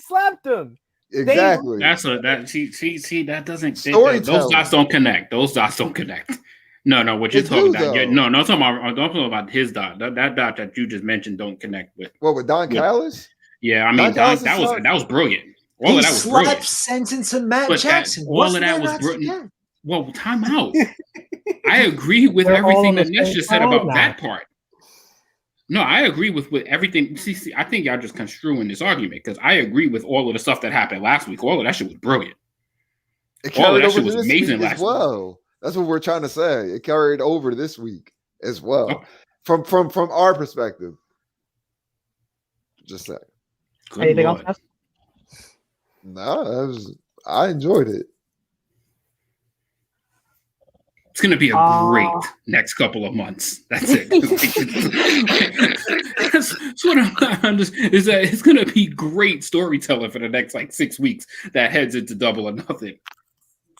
slapped him. Exactly. That doesn't. Those dots don't connect. Those dots don't connect. No, what you're talking about? I'm talking about his dot. That dot that you just mentioned don't connect with. What, with Don Callis? Yeah, I mean that was brilliant. All of that was brilliant. Sentence of Matt Jackson. All of that was brilliant. Well, time out. I agree with everything that Ness just said about that part. No, I agree with everything. See, I think y'all just construing this argument because I agree with all of the stuff that happened last week. All of that shit was brilliant. All of that shit was amazing last week. That's what we're trying to say. It carried over this week as well. From our perspective. Just saying. Good Anything Lord. else? No, I enjoyed it. It's gonna be a great next couple of months. That's it. That's what I'm understanding. Is that it's gonna be great storytelling for the next like 6 weeks that heads into Double or Nothing.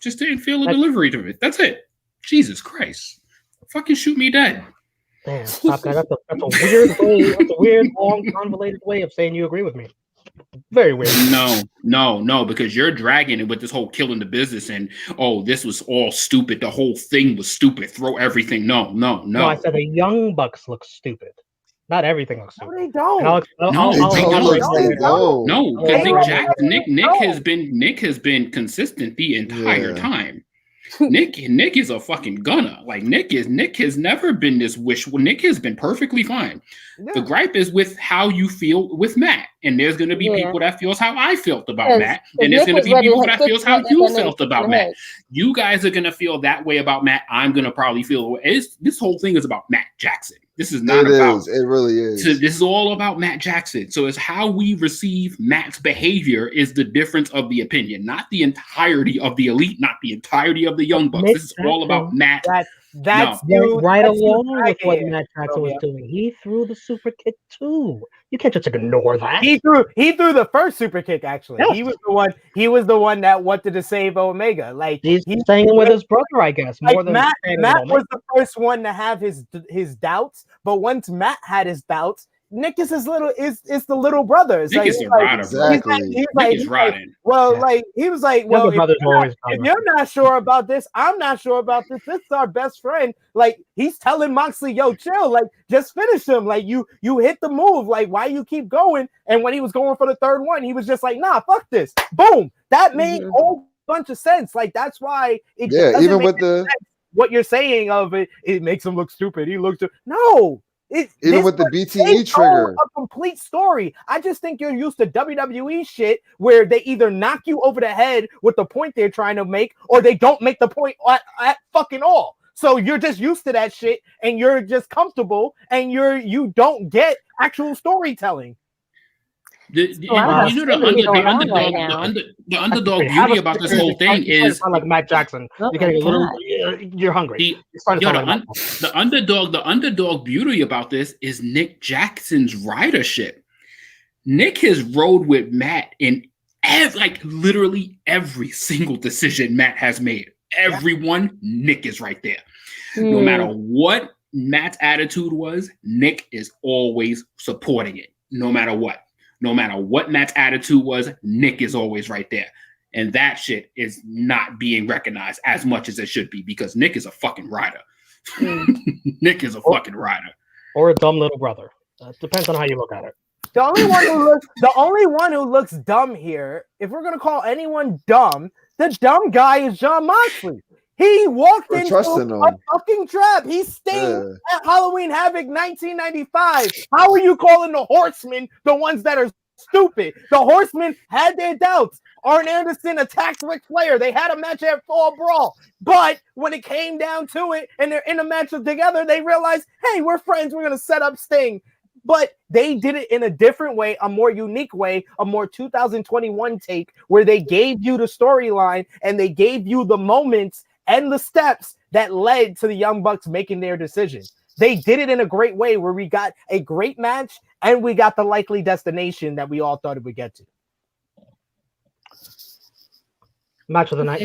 Just didn't feel the delivery to it. That's it. Jesus Christ! Fucking shoot me dead. Damn, Top Guy, that's a weird way. That's a weird, long, convoluted way of saying you agree with me. Very weird. No, because you're dragging it with this whole killing the business and this was all stupid. The whole thing was stupid. Throw everything. No. No, I said the Young Bucks look stupid. Not everything looks stupid. No, they don't. No, because Nick has been consistent the entire time. Nick is a fucking gunner. Like Nick has never been this wishful. Nick has been perfectly fine. Yeah. The gripe is with how you feel with Matt, and there's going to be people that feels how I felt about Matt, and there's going to be people that feels how you felt about Matt. You guys are going to feel that way about Matt. I'm going to probably feel this whole thing is about Matt Jackson. This is not about. It really is. So this is all about Matt Jackson. So it's how we receive Matt's behavior is the difference of the opinion, not the entirety of the elite, not the entirety of the Young Bucks. This is all about Matt. That's right along with what Matt Jackson was doing. He threw the super kick too. You can't just ignore that. He threw the first super kick. Actually, yes. He was the one that wanted to save Omega. Like he's staying with his brother, I guess. More than Matt was the first one to have his doubts, but once Matt had his doubts, Nick is the little brother. It's Nick is the rider. Exactly. He's riding. He was like, well, if you're not sure about this, I'm not sure about this. This is our best friend. Like he's telling Moxley, yo, chill. Like just finish him. Like you hit the move. Like why you keep going? And when he was going for the third one, he was just like, nah, fuck this. Boom. That made a whole bunch of sense. Like that's why it even with what you're saying of it makes him look stupid. He looks no. Even with the BTE trigger, a complete story. I just think you're used to WWE shit where they either knock you over the head with the point they're trying to make, or they don't make the point at fucking all. So you're just used to that shit, and you're just comfortable, and you don't get actual storytelling. The underdog beauty about this whole thing is like Matt Jackson. You're hungry. The underdog beauty about this is Nick Jackson's ridership. Nick has rode with Matt in literally every single decision Matt has made. Everyone, Nick is right there. No matter what Matt's attitude was, Nick is always supporting it. No matter what. No matter what Matt's attitude was, Nick is always right there. And that shit is not being recognized as much as it should be because Nick is a fucking rider. Nick is a fucking rider. Or a dumb little brother. Depends on how you look at it. The only one who looks dumb here, if we're gonna call anyone dumb, the dumb guy is Jon Moxley. He walked into a fucking trap. He stayed at Halloween Havoc 1995. How are you calling the Horsemen the ones that are stupid? The Horsemen had their doubts. Arn Anderson attacked Ric Flair. They had a match at Fall Brawl. But when it came down to it and they're in a match together, they realized, hey, we're friends. We're going to set up Sting. But they did it in a different way, a more unique way, a more 2021 take where they gave you the storyline and they gave you the moments and the steps that led to the Young Bucks making their decision. They did it in a great way where we got a great match and we got the likely destination that we all thought it would get to. Match of the night.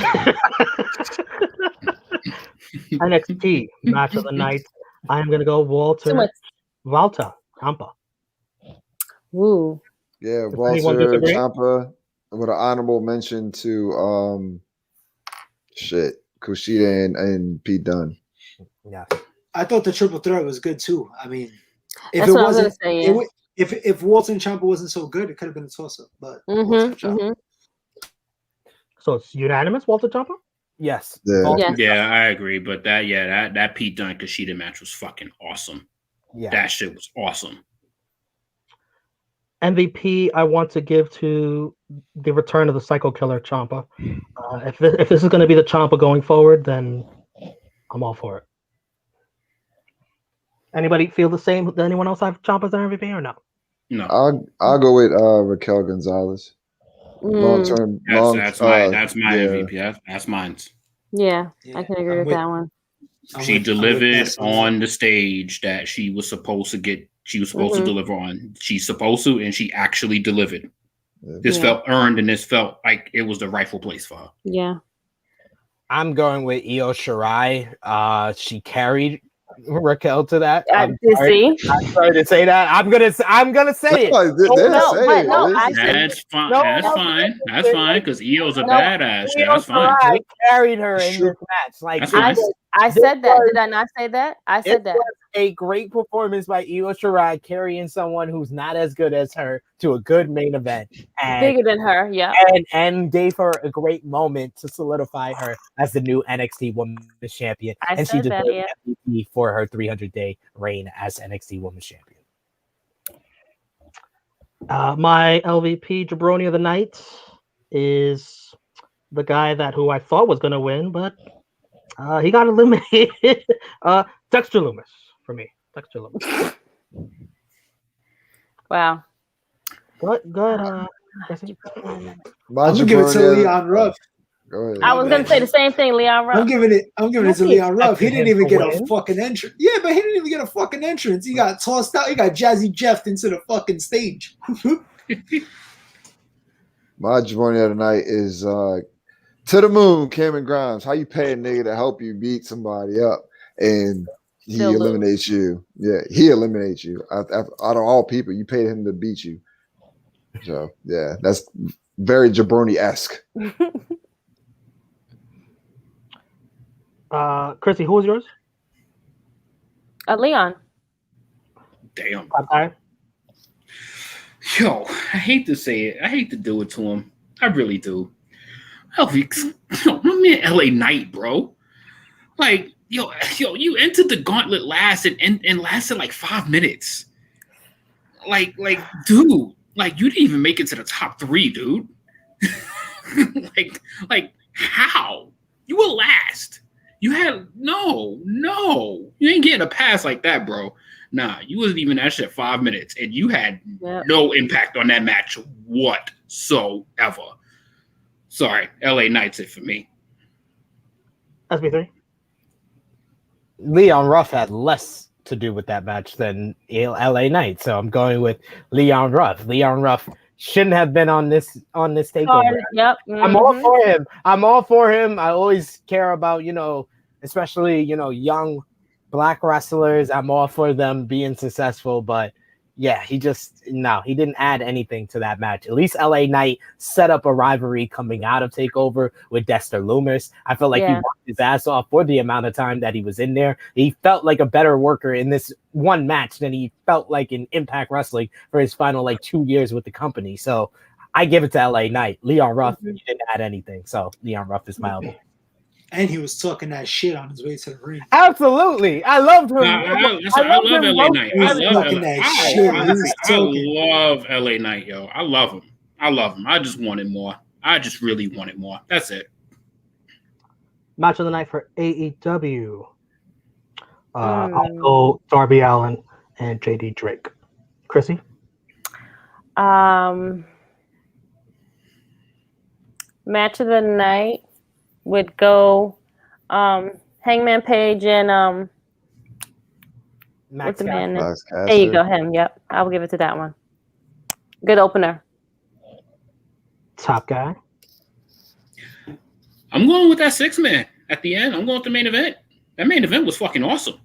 NXT match of the night. I am going to go Walter Ciampa. Woo. Yeah, Walter Ciampa with an honorable mention to Kushida and Pete Dunne. Yeah, I thought the triple threat was good too. I mean, if it wasn't, if Walter and Ciampa wasn't so good, it could have been a toss-up. But so it's unanimous, Walter Ciampa. Yes. Yeah, I agree. But that Pete Dunne Kushida match was fucking awesome. Yeah, that shit was awesome. MVP, I want to give to the return of the Psycho Killer Ciampa. If this is going to be the Ciampa going forward, then I'm all for it. Anybody feel the same? Does anyone else have Ciampa as their MVP or no? you know. I'll go with Raquel Gonzalez. Long term, That's my yeah. MVP. That's mine. Yeah, I can agree with that one. She delivered on the stage that she was supposed to get. She was supposed to deliver on. She's supposed to, and she actually delivered. This felt earned, and this felt like it was the rightful place for her. Yeah. I'm going with Io Shirai. She carried Raquel to that. I'm sorry to say that. I'm gonna say it. That's fine. That's fine because Io's a badass. That's fine. I carried her in this match. Like I said that. Did I not say that? I said that. Was a great performance by Io Shirai carrying someone who's not as good as her to a good main event. And, bigger than her, yeah. And gave her a great moment to solidify her as the new NXT Women's Champion. And she deserved MVP for her 300-day reign as NXT Women's Champion. My LVP jabroni of the night is the guy who I thought was going to win, but he got eliminated. Dexter Lumis for me. Dexter Lumis. Wow. Good. I'm gonna give it to Leon Ruff. Go ahead. I was gonna say the same thing, Leon Ruff. I'm giving it to Leon Ruff. He didn't even get a fucking entrance. Yeah, but he didn't even get a fucking entrance. He got tossed out. He got Jazzy Jeffed into the fucking stage. My jabroni of the night is to the moon, Cameron Grimes. How you pay a nigga to help you beat somebody up and he eliminates you? Yeah, he eliminates you. Out of all people, you paid him to beat you. So yeah, that's very jabroni-esque. Chrissy, who was yours? Leon. Damn. Yo, I hate to say it. I hate to do it to him. I really do. My man, LA Knight, bro. Like, yo, you entered the gauntlet last and lasted like 5 minutes. Like, dude, like you didn't even make it to the top 3, dude. like, how? You were last. You had no, you ain't getting a pass like that, bro. Nah, you wasn't even that shit 5 minutes, and you had no impact on that match whatsoever. Sorry, LA Knight's it for me. SB3. Leon Ruff had less to do with that match than LA Knight, so I'm going with Leon Ruff. Leon Ruff shouldn't have been on this takeover. Yep. Mm-hmm. I'm all for him. I always care about, especially, young black wrestlers. I'm all for them being successful, but yeah, he didn't add anything to that match. At least LA Knight set up a rivalry coming out of TakeOver with Dexter Lumis. I felt like he worked his ass off for the amount of time that he was in there. He felt like a better worker in this one match than he felt like in Impact Wrestling for his final 2 years with the company. So I give it to LA Knight. Leon Ruff, he didn't add anything. So Leon Ruff is my LVP. And he was talking that shit on his way to the ring. Absolutely. I loved him. I love LA Knight. I love LA Knight, yo. I love him. I just wanted more. I just really wanted more. That's it. Match of the night for AEW. I'll go Darby Allin and JD Drake. Chrissy? Match of the night would go Hangman Page and what's the man name? There you go, him. Yep, I will give it to that one. Good opener. Top guy. I'm going with that 6-man at the end. I'm going with the main event. That main event was fucking awesome.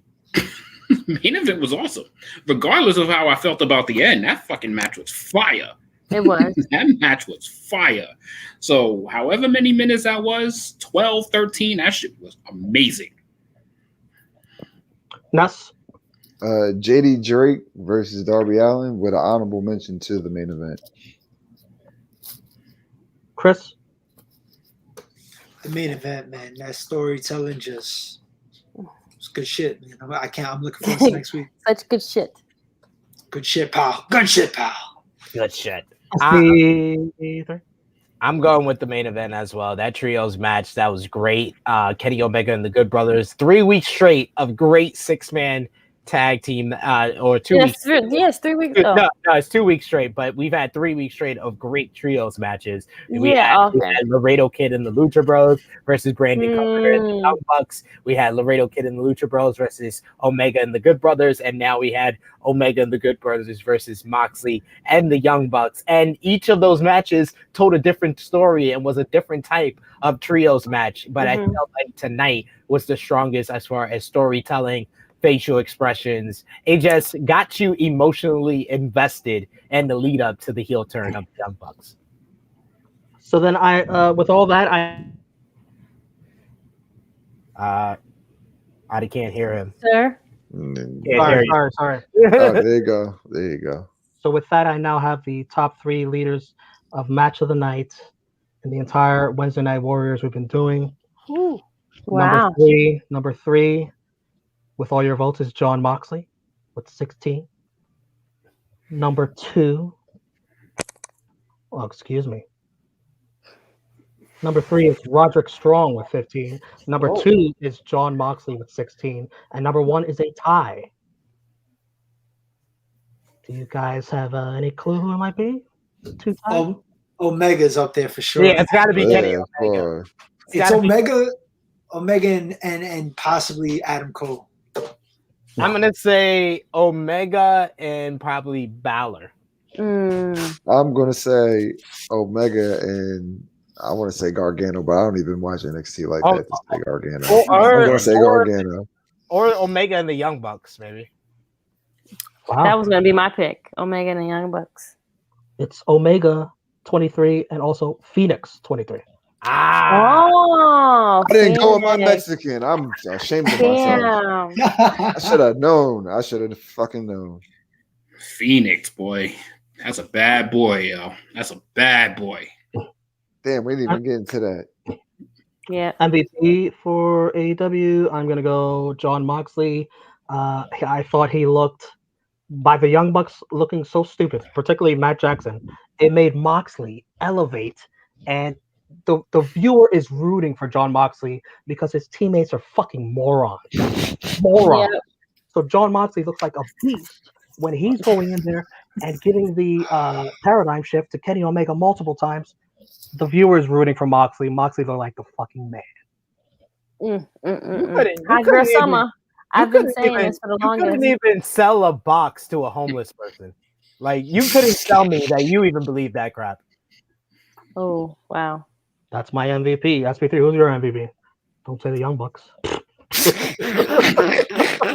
Main event was awesome. Regardless of how I felt about the end, that fucking match was fire. It was. That match was fire. So however many minutes that was, 12, 13, that shit was amazing. Ness? JD Drake versus Darby Allin with an honorable mention to the main event. Chris? The main event, man. That storytelling it's good shit, man. I'm looking forward to next week. Such good shit. Good shit, pal. Good shit, pal. Good shit. I'm going with the main event as well. That trios match, that was great. Kenny Omega and the Good Brothers, 3 weeks straight of great 6-man tag team or 2 weeks. Yes, 3 weeks. No, it's 2 weeks straight, but we've had 3 weeks straight of great trios matches. We had Laredo Kid and the Lucha Bros versus Brandon Cutler and the Young Bucks. We had Laredo Kid and the Lucha Bros versus Omega and the Good Brothers, and now we had Omega and the Good Brothers versus Moxley and the Young Bucks. And each of those matches told a different story and was a different type of trios match. But I felt like tonight was the strongest as far as storytelling, facial expressions. It just got you emotionally invested in the lead up to the heel turn of the Young Bucks. So then with all that, I can't hear him. Sir? Sorry. Oh, there you go. So with that, I now have the top 3 leaders of match of the night in the entire Wednesday Night Warriors we've been doing. Ooh, wow. Number three, with all your votes, is Jon Moxley with 16. Number 2, Number 3 is Roderick Strong with 15. Number 2 is Jon Moxley with 16. And number 1 is a tie. Do you guys have any clue who it might be? 2 ties? Omega's up there for sure. Yeah, it's got to be Kenny Omega. It's Omega and possibly Adam Cole. I'm going to say Omega and probably Balor. I'm going to say Omega and I want to say Gargano, but I don't even watch NXT like that to say Gargano. I'm going to say Gargano. Or Omega and the Young Bucks, maybe. Wow. That was going to be my pick. Omega and the Young Bucks. It's Omega 23 and also Phoenix 23. Oh, I didn't go with my Mexican. I'm ashamed of myself. I should have known. I should have fucking known. Phoenix, boy. That's a bad boy, yo. That's a bad boy. Damn, we didn't even get into that. Yeah. MVP for AEW, I'm going to go Jon Moxley. I thought he looked, by the Young Bucks looking so stupid, particularly Matt Jackson, it made Moxley elevate, and the viewer is rooting for Jon Moxley because his teammates are fucking morons. Yeah. So Jon Moxley looks like a beast when he's going in there and giving the paradigm shift to Kenny Omega multiple times. The viewer is rooting for Moxley. Moxley looked like the fucking man. Hot girl summer. I've been saying this for the longest. You couldn't even sell a box to a homeless person. Like, you couldn't tell me that you even believe that crap. Oh, wow. That's my MVP. SP3, who's your MVP? Don't say the Young Bucks.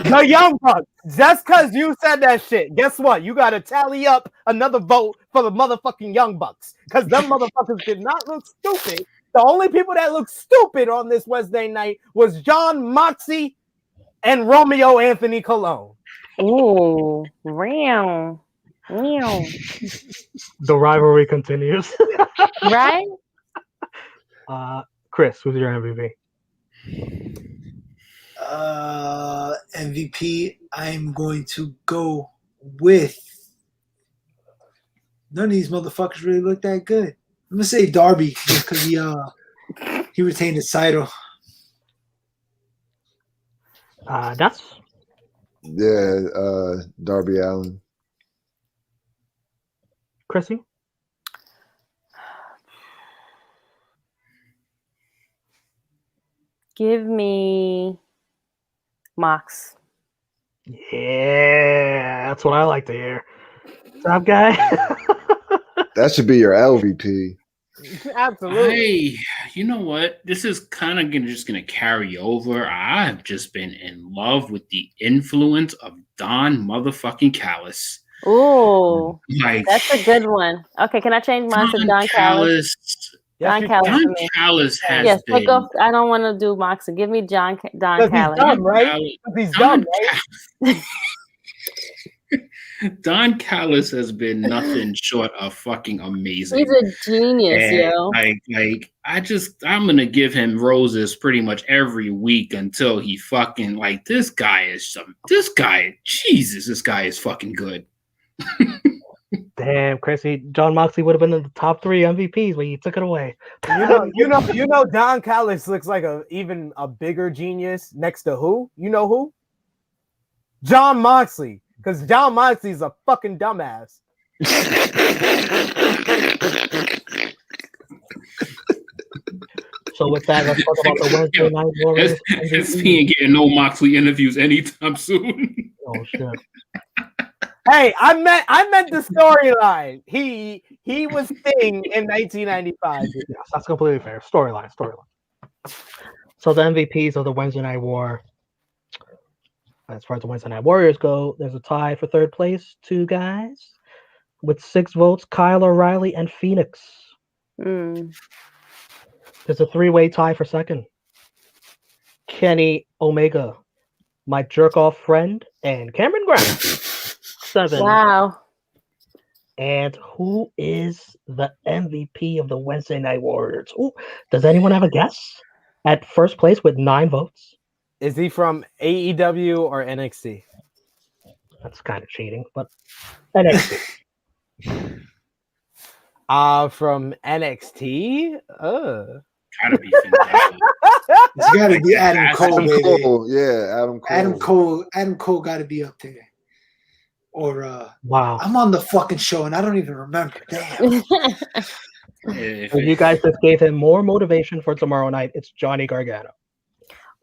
The Young Bucks. Just because you said that shit, guess what? You got to tally up another vote for the motherfucking Young Bucks. Because them motherfuckers did not look stupid. The only people that looked stupid on this Wednesday night was Jon Moxley and Romeo Anthony Colon. Oh, wow. The rivalry continues. Right? Chris, who's your MVP? MVP, I'm going to go with. None of these motherfuckers really look that good. I'm gonna say Darby just because he retained his title. That's Darby Allin. Chrissy. Give me Mox. Yeah, that's what I like to hear. Top guy. That should be your LVP. Absolutely. Hey, you know what? This is kind of just gonna carry over. I've just been in love with the influence of Don motherfucking Callis. Ooh, like, that's a good one. Okay, can I change mine to Don Callis? Don Callis has yes, been. Take off. I don't want to do Moxley. Give me Don Callis. He's dumb, right? He's dumb, right? Don Callis has been nothing short of fucking amazing. He's a genius, yo. I'm gonna give him roses pretty much every week until he fucking this guy is fucking good. Damn, Chrissy, Jon Moxley would have been in the top 3 MVPs, but you took it away. You know, Don Callis looks like even a bigger genius next to who? You know who? John Moxley, because John Moxley's a fucking dumbass. So with that, let's talk about the Wednesday Night Warriors. SP ain't getting no Moxley interviews anytime soon. Oh shit! Hey, I meant the storyline. He was Sting in 1995. Yes, that's completely fair. Storyline. So the MVPs of the Wednesday Night War. As far as the Wednesday Night Warriors go, there's a tie for third place. 2 guys with 6 votes: Kyle O'Reilly and Phoenix. There's a 3-way tie for second. Kenny Omega, my jerk-off friend, and Cameron Grimes. 7. Wow. And who is the MVP of the Wednesday Night Warriors? Ooh, does anyone have a guess? At first place with 9 votes. Is he from AEW or NXT? That's kind of cheating, but NXT. From NXT? Gotta be Finn Balor. It's got to be Adam Cole, Adam baby. Cole, yeah, Adam Cole. Adam Cole got to be up there. Or Wow. I'm on the fucking show and I don't even remember. Damn. So you guys just gave him more motivation for tomorrow night. It's Johnny Gargano.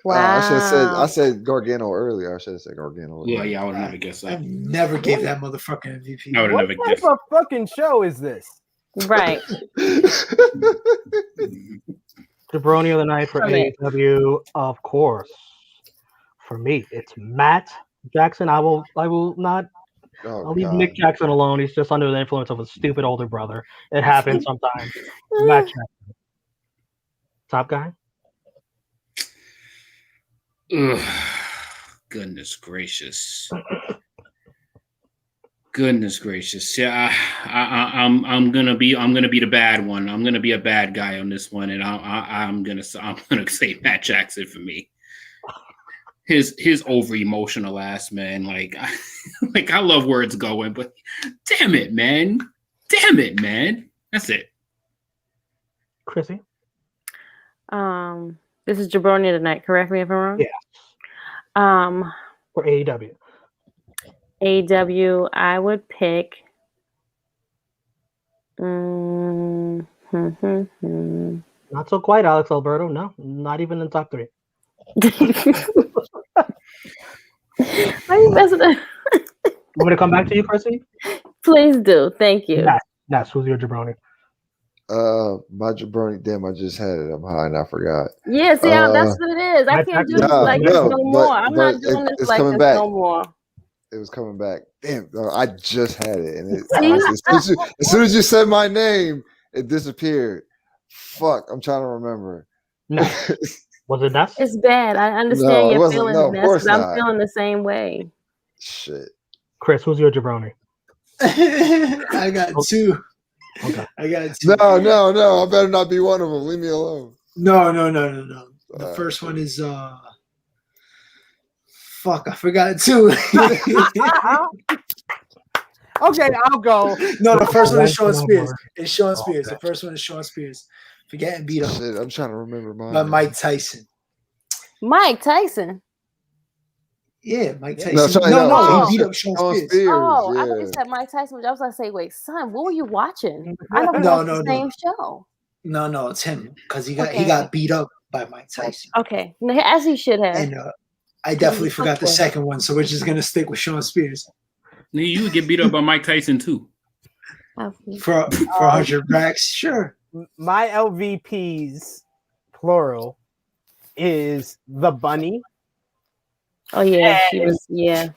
Wow. I said Gargano earlier. I should have said Gargano. Yeah, I would never guess I that. never gave that motherfucking MVP. I would What never type guessed. of fucking show is this? Right. Jabroni of the night for Okay. AEW, of course. For me, it's Matt Jackson. I will not. Oh, I'll leave God. Nick Jackson alone. He's just under the influence of a stupid older brother. It happens sometimes. Matt Jackson. Top guy. Ugh. Goodness gracious. Goodness gracious. Yeah, I'm gonna be the bad one. I'm gonna be a bad guy on this one, and I'm gonna say Matt Jackson for me. His over emotional ass, man. Like I love where it's going, but damn it, man. That's it. Chrissy. This is Jabroni tonight. Correct me if I'm wrong. Yeah. For AEW. AW, I would pick. Not Not so quite, Alex Alberto. No, not even in top 3. Why are you messing up? You want me to come back to you, Chrissy? Please do. Thank you. Ness, who's your jabroni? My jabroni. Damn, I just had it. I'm high and I forgot. Yeah, see, that's what it is. I can't do this like this no more. I'm not doing this like this no more. It was coming back. Damn, I just had it, and as soon as you said my name, it disappeared. Fuck, I'm trying to remember. No, was it Ness? It's bad. I understand your feelings, Ness, but I'm feeling the same way. Shit. Chris, who's your jabroni? I got 2. Okay. I got 2. No. I better not be one of them. Leave me alone. No. The first one is fuck, I forgot too. Okay, I'll go. No, the first one is Sean Spears. It's Sean Spears. The first one is Sean Spears for getting beat up. Shit, I'm trying to remember mine. By Mike Tyson. Mike Tyson? Yeah, Mike Tyson. No, he beat up Sean Spears. Oh, yeah. I thought you said Mike Tyson. I was like, say, wait, son, what were you watching? I don't know the same show. No, it's him because he got beat up by Mike Tyson. Okay, as he should have. And I definitely forgot the second one, so we're just gonna stick with Sean Spears. You would get beat up by Mike Tyson too. For 100 racks, sure. My LVPs, plural, is the Bunny. Oh yeah, she was. Yeah.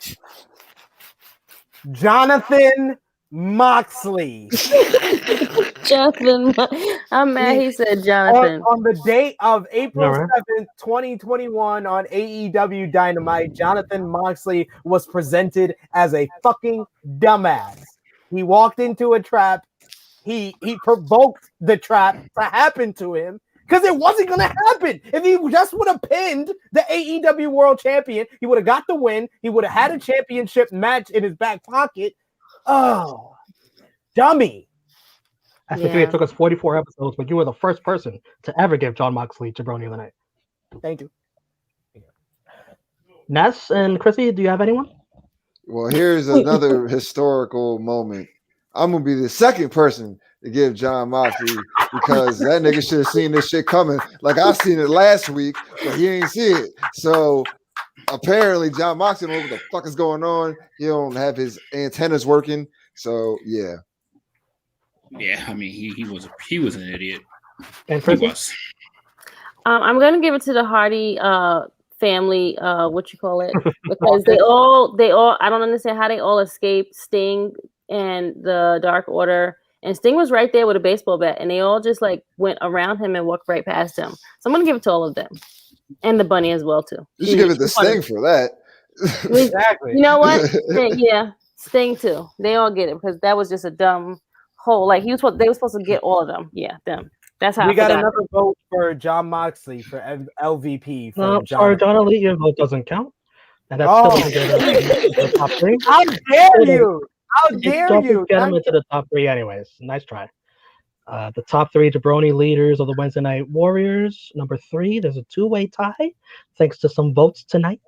Jonathan Moxley. Jonathan, I'm mad he said Jonathan. On the date of April 7th, 2021 on AEW Dynamite, Jonathan Moxley was presented as a fucking dumbass. He walked into a trap. He provoked the trap to happen to him because it wasn't going to happen. If he just would have pinned the AEW World Champion, he would have got the win. He would have had a championship match in his back pocket. Oh, dummy. It took us 44 episodes, but you were the first person to ever give John Moxley jabroni of the night. Thank you. Ness and Chrissy, do you have anyone? Well, here's another historical moment. I'm gonna be the second person to give John Moxley because that nigga should have seen this shit coming. Like I seen it last week, but he ain't see it. So apparently, John Moxley don't know what the fuck is going on. He don't have his antennas working. So yeah. Yeah, I mean he was an idiot. And He was. I'm gonna give it to the Hardy family, what you call it, because they all I don't understand how they all escaped Sting and the Dark Order, and Sting was right there with a baseball bat, and they all just like went around him and walked right past him. So I'm gonna give it to all of them, and the bunny as well too. You should give it to Sting for that. Exactly. You know what? Yeah, Sting too. They all get it because that was just a dumb hole. Like they were supposed to get all of them. Yeah, them. That's how We I got forgot. another vote for John Moxley for LVP. No, From sorry, John Elite, your vote doesn't count. And that's Oh. still going to get the top 3. How dare you? How dare Don't you? get them into the top 3 anyways. Nice try. The top 3 jabroni leaders of the Wednesday Night Warriors. Number 3, there's a 2-way tie. Thanks to some votes tonight.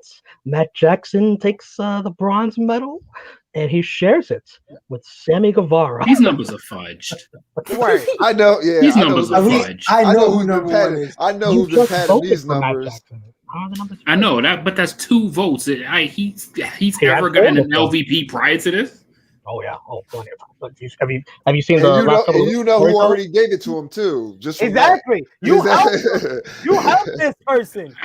Matt Jackson takes the bronze medal, and he shares it with Sammy Guevara. These numbers are fudged. Right. I know, yeah. These I know numbers who's are been- fudged. I know who who's number been one padding. is. I know You who's been just padding voted these for Matt numbers. Jackson. How are the numbers I know that, but that's 2 votes. He's He ever had gotten 4 an votes. LVP prior to this? Oh yeah, plenty of time. Have you seen And the last couple? you know who already gave it to him too. Just from Exactly. that. You helped. You helped this person.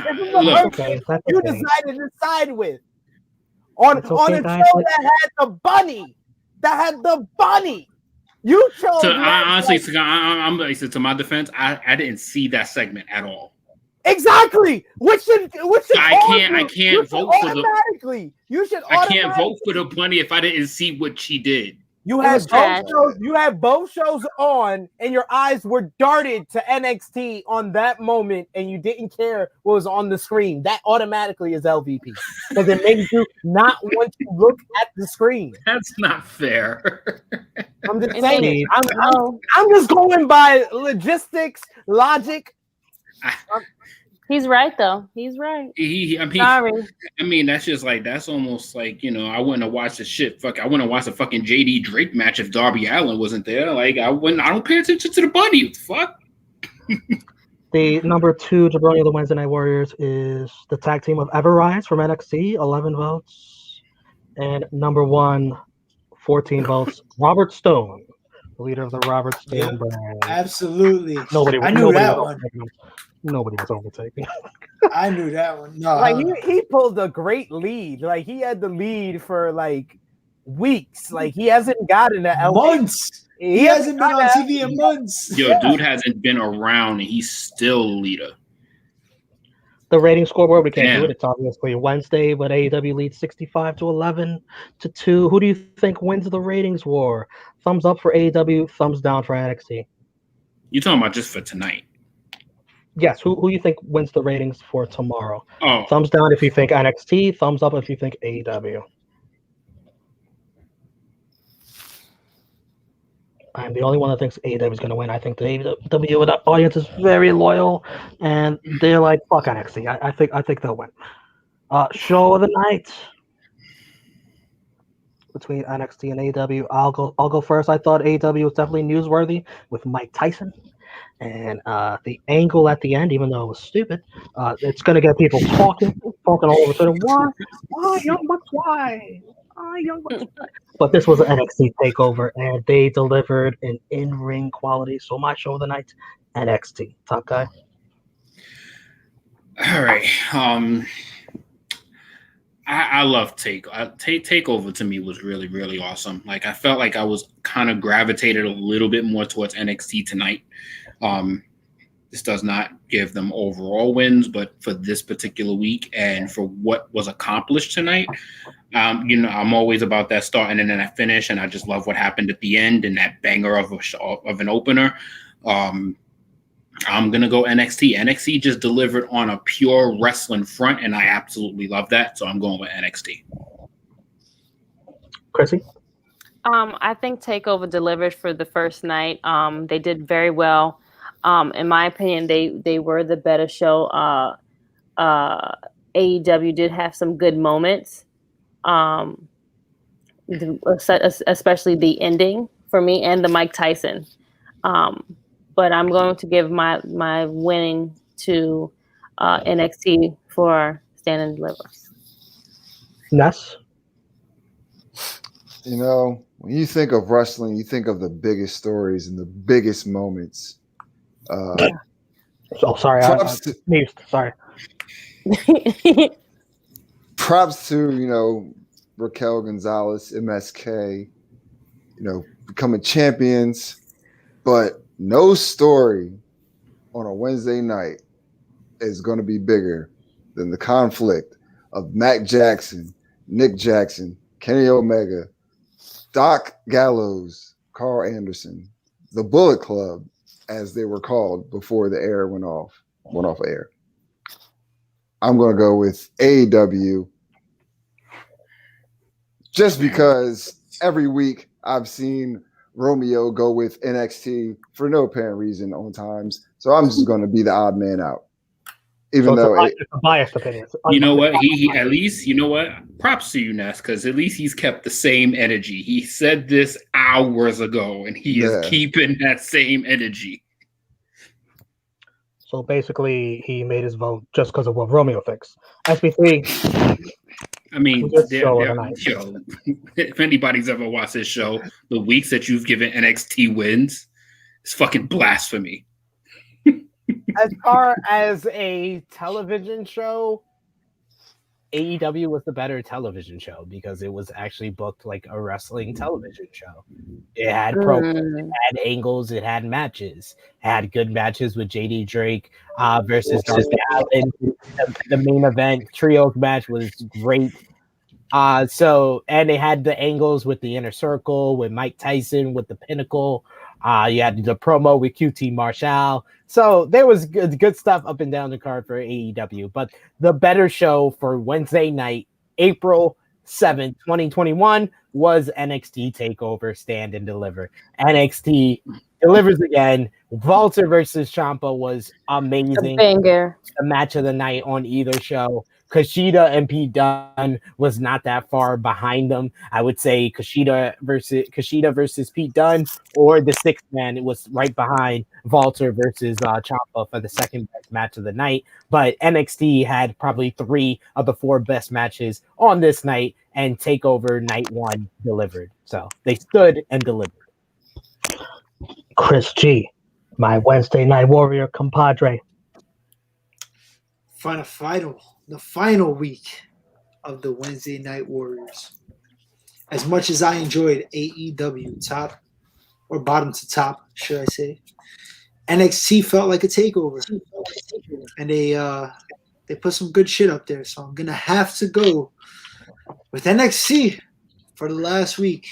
This is the Look, person That's you okay. decided to side with on It's okay, a guys. show that had the bunny. You chose. honestly, to my defense, I didn't see that segment at all. Exactly. Which should I can't vote for the. automatically. You should. I can't vote for the bunny if I didn't see what she did. You It had was both trash. shows. You had both shows on, and your eyes were darted to NXT on that moment, and you didn't care what was on the screen. That automatically is LVP because it makes you not want to look at the screen. That's not fair. I'm just It saying. ain't- I'm just going by logistics, logic. He's right though. He's right. I mean, that's just like that's almost like I wouldn't have watched the shit. I wouldn't have watched a fucking JD Drake match if Darby Allin wasn't there. Like I don't pay attention to the bunny. What the fuck? The number 2 jabroni of the Wednesday Night Warriors is the tag team of Everrise from NXT, 11 votes, and number 1, 14 votes, Robert Stone, the leader of the Robert Stone brand. Absolutely. I knew that one. Nobody was overtaken. I knew that one. No, Like he pulled a great lead. Like he had the lead for like weeks. Like he hasn't gotten the months. He hasn't been on TV in months. Yo, dude hasn't been around and he's still leader. The rating scoreboard, we can't do it. It's obviously Wednesday, but AEW leads 65-11 to 2. Who do you think wins the ratings war? Thumbs up for AEW, thumbs down for NXT. You're talking about just for tonight? Yes, who you think wins the ratings for tomorrow? Oh. Thumbs down if you think NXT, thumbs up if you think AEW. I'm the only one that thinks AEW is going to win. I think the AEW audience is very loyal, and they're like, fuck NXT. I think they'll win. Show of the night between NXT and AEW. I'll go first. I thought AEW was definitely newsworthy with Mike Tyson. And the angle at the end, even though it was stupid, it's going to get people talking all over. So why, Young Bucks? Why, Young Bucks? But this was an NXT takeover, and they delivered an in-ring quality. So my show of the night, NXT. Top guy. All right. I love Takeover. To me was really, really awesome. Like I felt like I was kind of gravitated a little bit more towards NXT tonight. This does not give them overall wins, but for this particular week and for what was accomplished tonight, I'm always about that start and then that finish, and I just love what happened at the end and that banger of an opener. I'm gonna go NXT. NXT just delivered on a pure wrestling front, and I absolutely love that. So I'm going with NXT. Chrissy? I think TakeOver delivered for the first night. They did very well. In my opinion, they were the better show. AEW did have some good moments. Especially the ending for me and the Mike Tyson. But I'm going to give my winning to NXT for Stand and Deliver. Ness? You know, when you think of wrestling, you think of the biggest stories and the biggest moments. Oh, sorry. Props to, sneezed. Sorry. props to, you know, Raquel Gonzalez, MSK, you know, becoming champions, but no story on a Wednesday night is going to be bigger than the conflict of Matt Jackson, Nick Jackson, Kenny Omega, Doc Gallows, Carl Anderson, the Bullet Club, as they were called before the air went off air. I'm going to go with AEW just because every week I've seen Romeo go with NXT for no apparent reason on times. So I'm just going to be the odd man out. Even though it's a biased opinion. You know what? He at least, you know what? Props to you, Ness, because at least he's kept the same energy. He said this hours ago, and he is keeping that same energy. So basically, he made his vote just because of what Romeo thinks. SB3. I mean, if anybody's ever watched this show, the weeks that you've given NXT wins, it's fucking blasphemy. As far as a television show, AEW was the better television show because it was actually booked like a wrestling television show. It had programs, it had angles, it had matches. It had good matches with JD Drake versus Darby Allin. The main event trios match was great. And they had the angles with the Inner Circle, with Mike Tyson, with the Pinnacle. You had the promo with QT Marshall. So there was good stuff up and down the card for AEW. But the better show for Wednesday night, April 7th, 2021, was NXT TakeOver Stand and Deliver. NXT delivers again. Walter versus Ciampa was amazing. Banger. The match of the night on either show. Kushida and Pete Dunne was not that far behind them. I would say Kushida versus Pete Dunne, or the sixth man. It was right behind Walter versus Ciampa for the second best match of the night. But NXT had probably 3 of the 4 best matches on this night, and TakeOver Night 1 delivered. So they stood and delivered. Chris G, my Wednesday Night Warrior compadre. The final week of the Wednesday Night Warriors. As much as I enjoyed AEW top or bottom to top, should I say, NXT felt like a takeover, and they put some good shit up there. So I'm gonna have to go with NXT for the last week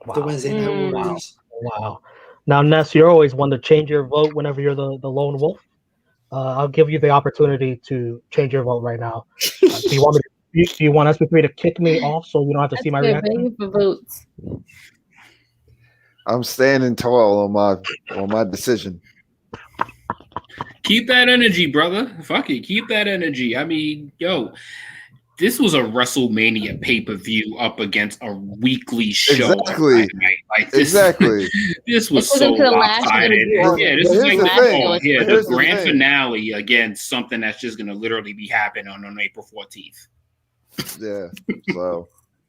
of the Wednesday Night Warriors. Wow. Now, Ness, you're always one to change your vote whenever you're the lone wolf. I'll give you the opportunity to change your vote right now. Do you want SB3 to kick me off so you don't have to see my reaction? For votes. I'm standing tall on my decision. Keep that energy, brother. Fuck it. Keep that energy. I mean, this was a WrestleMania pay-per-view up against a weekly show. Exactly. This was so lopsided. This is like the grand finale against something that's just going to literally be happening on April 14th. Yeah.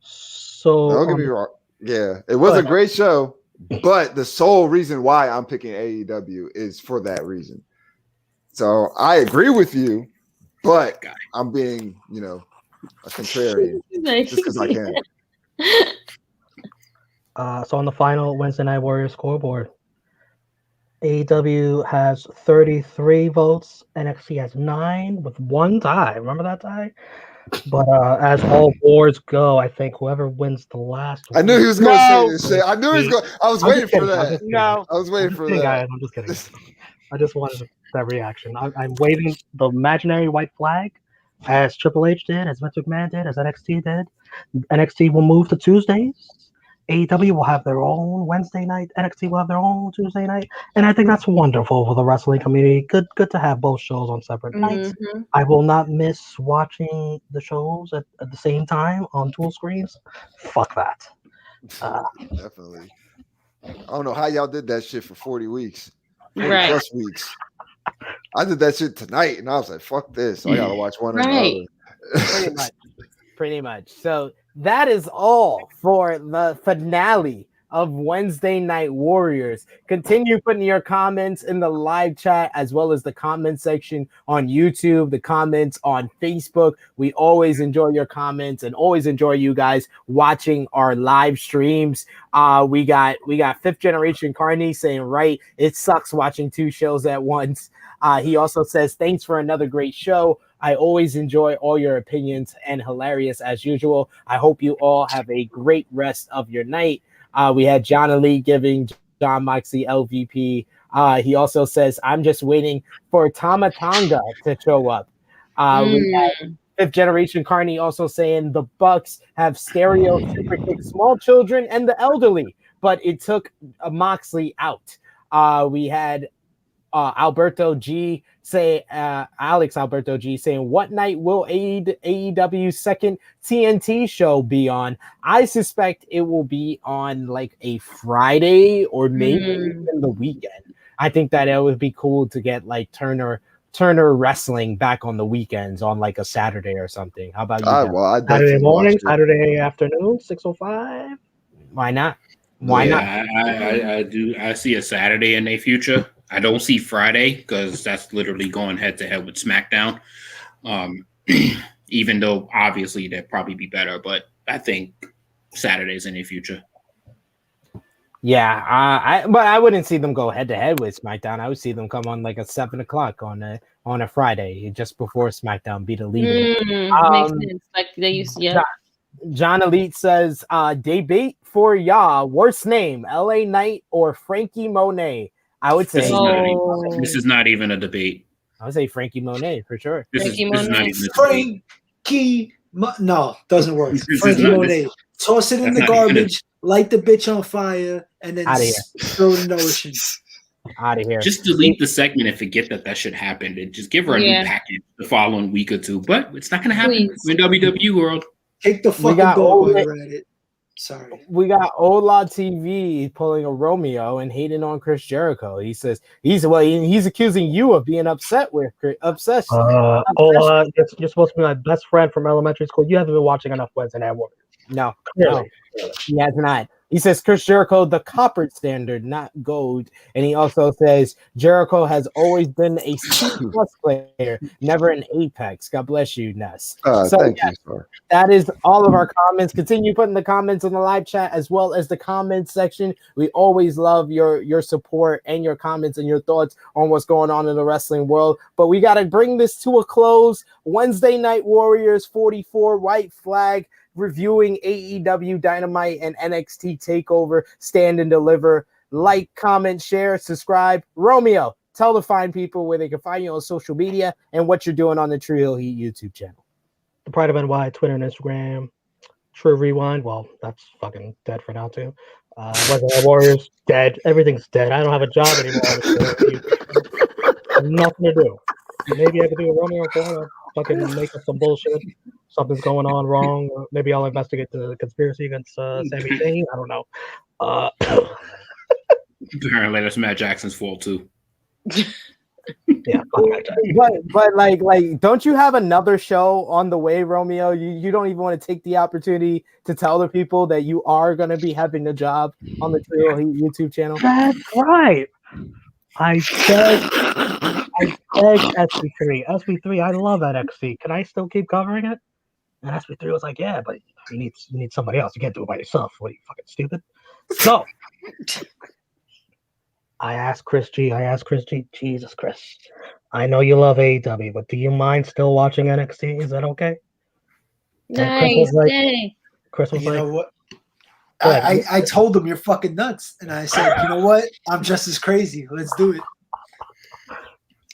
So don't get me wrong. Yeah, it was a great show, but the sole reason why I'm picking AEW is for that reason. So I agree with you, but I'm being, a contrarian just because I can. So on the final Wednesday Night Warriors scoreboard, AEW has 33 votes, NXT has 9 with 1 tie. Remember that tie? But as all boards go, I think whoever wins the last I knew he was going to say this shit. I knew he was going. I was waiting for that. I was waiting for that. Guys, I'm just kidding. I just wanted that reaction. I'm waving the imaginary white flag, as Triple H did, as Vince McMahon did, as NXT did. NXT will move to Tuesdays, AEW will have their own Wednesday night. NXT will have their own Tuesday night, and I think that's wonderful for the wrestling community. Good to have both shows on separate nights. I will not miss watching the shows at the same time on dual screens. Fuck that. Definitely. I don't know how y'all did that shit for 40 weeks, 40 Right. plus weeks. I did that shit tonight, and I was like, "Fuck this! I gotta watch one or the other." Pretty much. So that is all for the finale of Wednesday Night Warriors. Continue putting your comments in the live chat as well as the comment section on YouTube, the comments on Facebook. We always enjoy your comments and always enjoy you guys watching our live streams. We got Fifth Generation Carney saying, right, it sucks watching two shows at once. He also says, thanks for another great show. I always enjoy all your opinions and hilarious as usual. I hope you all have a great rest of your night. We had John Ali giving John Moxley LVP. He also says, I'm just waiting for Tama Tonga to show up. We had Fifth Generation Carney also saying the Bucks have stereo super kick small children and the elderly, but it took Moxley out. We had Alberto G say, Alex Alberto G saying, what night will AEW's second TNT show be on? I suspect it will be on like a Friday or maybe even the weekend. I think that it would be cool to get like Turner Wrestling back on the weekends on like a Saturday or something. How about you? Well, Saturday morning, Saturday afternoon, 6:05. Why not? Why not? I see a Saturday in the future. I don't see Friday because that's literally going head to head with SmackDown. Even though obviously they'd probably be better, but I think Saturday's in the future. Yeah, but I wouldn't see them go head to head with SmackDown. I would see them come on like at 7:00 on a Friday just before SmackDown be the lead. Makes sense. Like they used to. Yeah. John Elite says, debate for y'all. Worst name, LA Knight or Frankie Monet? I would say this is not even a debate. I would say Frankie Monet for sure. This is not even a debate. No, doesn't work. Frankie Monet. Toss it in the garbage, light the bitch on fire, and then throw it in the ocean. Out of here. Just delete the segment and forget that should happen. And just give her a new package the following week or two. But it's not going to happen in WWE world. Take the fucking dog while you're at it. Sorry. We got Ola TV pulling a Romeo and hating on Chris Jericho. He says he's accusing you of being upset with obsessed. Ola, you're supposed to be my best friend from elementary school. You haven't been watching enough Wednesday Night Warriors. No, he has not. He says Chris Jericho, the copper standard, not gold. And he also says Jericho has always been a C+ player, never an Apex. God bless you, Ness. Thank you, sir. That is all of our comments. Continue putting the comments in the live chat as well as the comments section. We always love your support and your comments and your thoughts on what's going on in the wrestling world. But we got to bring this to a close. Wednesday Night Warriors 44 White Flag, reviewing AEW Dynamite and NXT TakeOver, Stand and Deliver. Like, comment, share, subscribe. Romeo, tell the fine people where they can find you on social media and what you're doing on the True Hill Heat YouTube channel. The Pride of NY, Twitter and Instagram. True Rewind, well, that's fucking dead for now too. Wednesday Night Warriors, dead. Everything's dead. I don't have a job anymore. Nothing to do. Maybe I could do a Romeo corner. Fucking make up some bullshit. Something's going on wrong. Maybe I'll investigate the conspiracy against Sami Zayn. I don't know. Apparently, that's Matt Jackson's fault too. Yeah, but like, don't you have another show on the way, Romeo? You don't even want to take the opportunity to tell the people that you are going to be having a job on the Trio Heat YouTube channel. That's right. I begged SB3. SB3, I love NXT. Can I still keep covering it? And SB3 was like, yeah, but you need somebody else. You can't do it by yourself. What are you, fucking stupid? So I asked Chris G. Jesus, Chris. I know you love AEW, but do you mind still watching NXT? Is that okay? Nice. Chris was you like, know what? I told him you're fucking nuts. And I said, you know what? I'm just as crazy. Let's do it.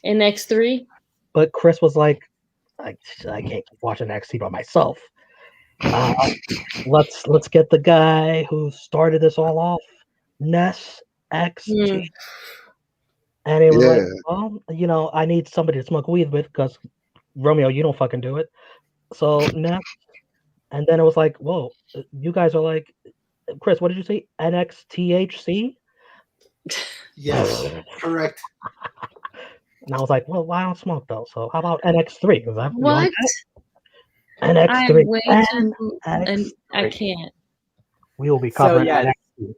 NX3? But Chris was like, I can't keep watching NXT by myself. Let's get the guy who started this all off, Ness XT. And he was like, well, I need somebody to smoke weed with because Romeo, you don't fucking do it. So Ness. And then it was like, whoa, you guys are like, Chris, what did you say? NXTHC? Yes, correct. And I was like, well, I don't smoke though. So how about NX3? What? NX3. I'm way too, and I can't. We will be covering NXT.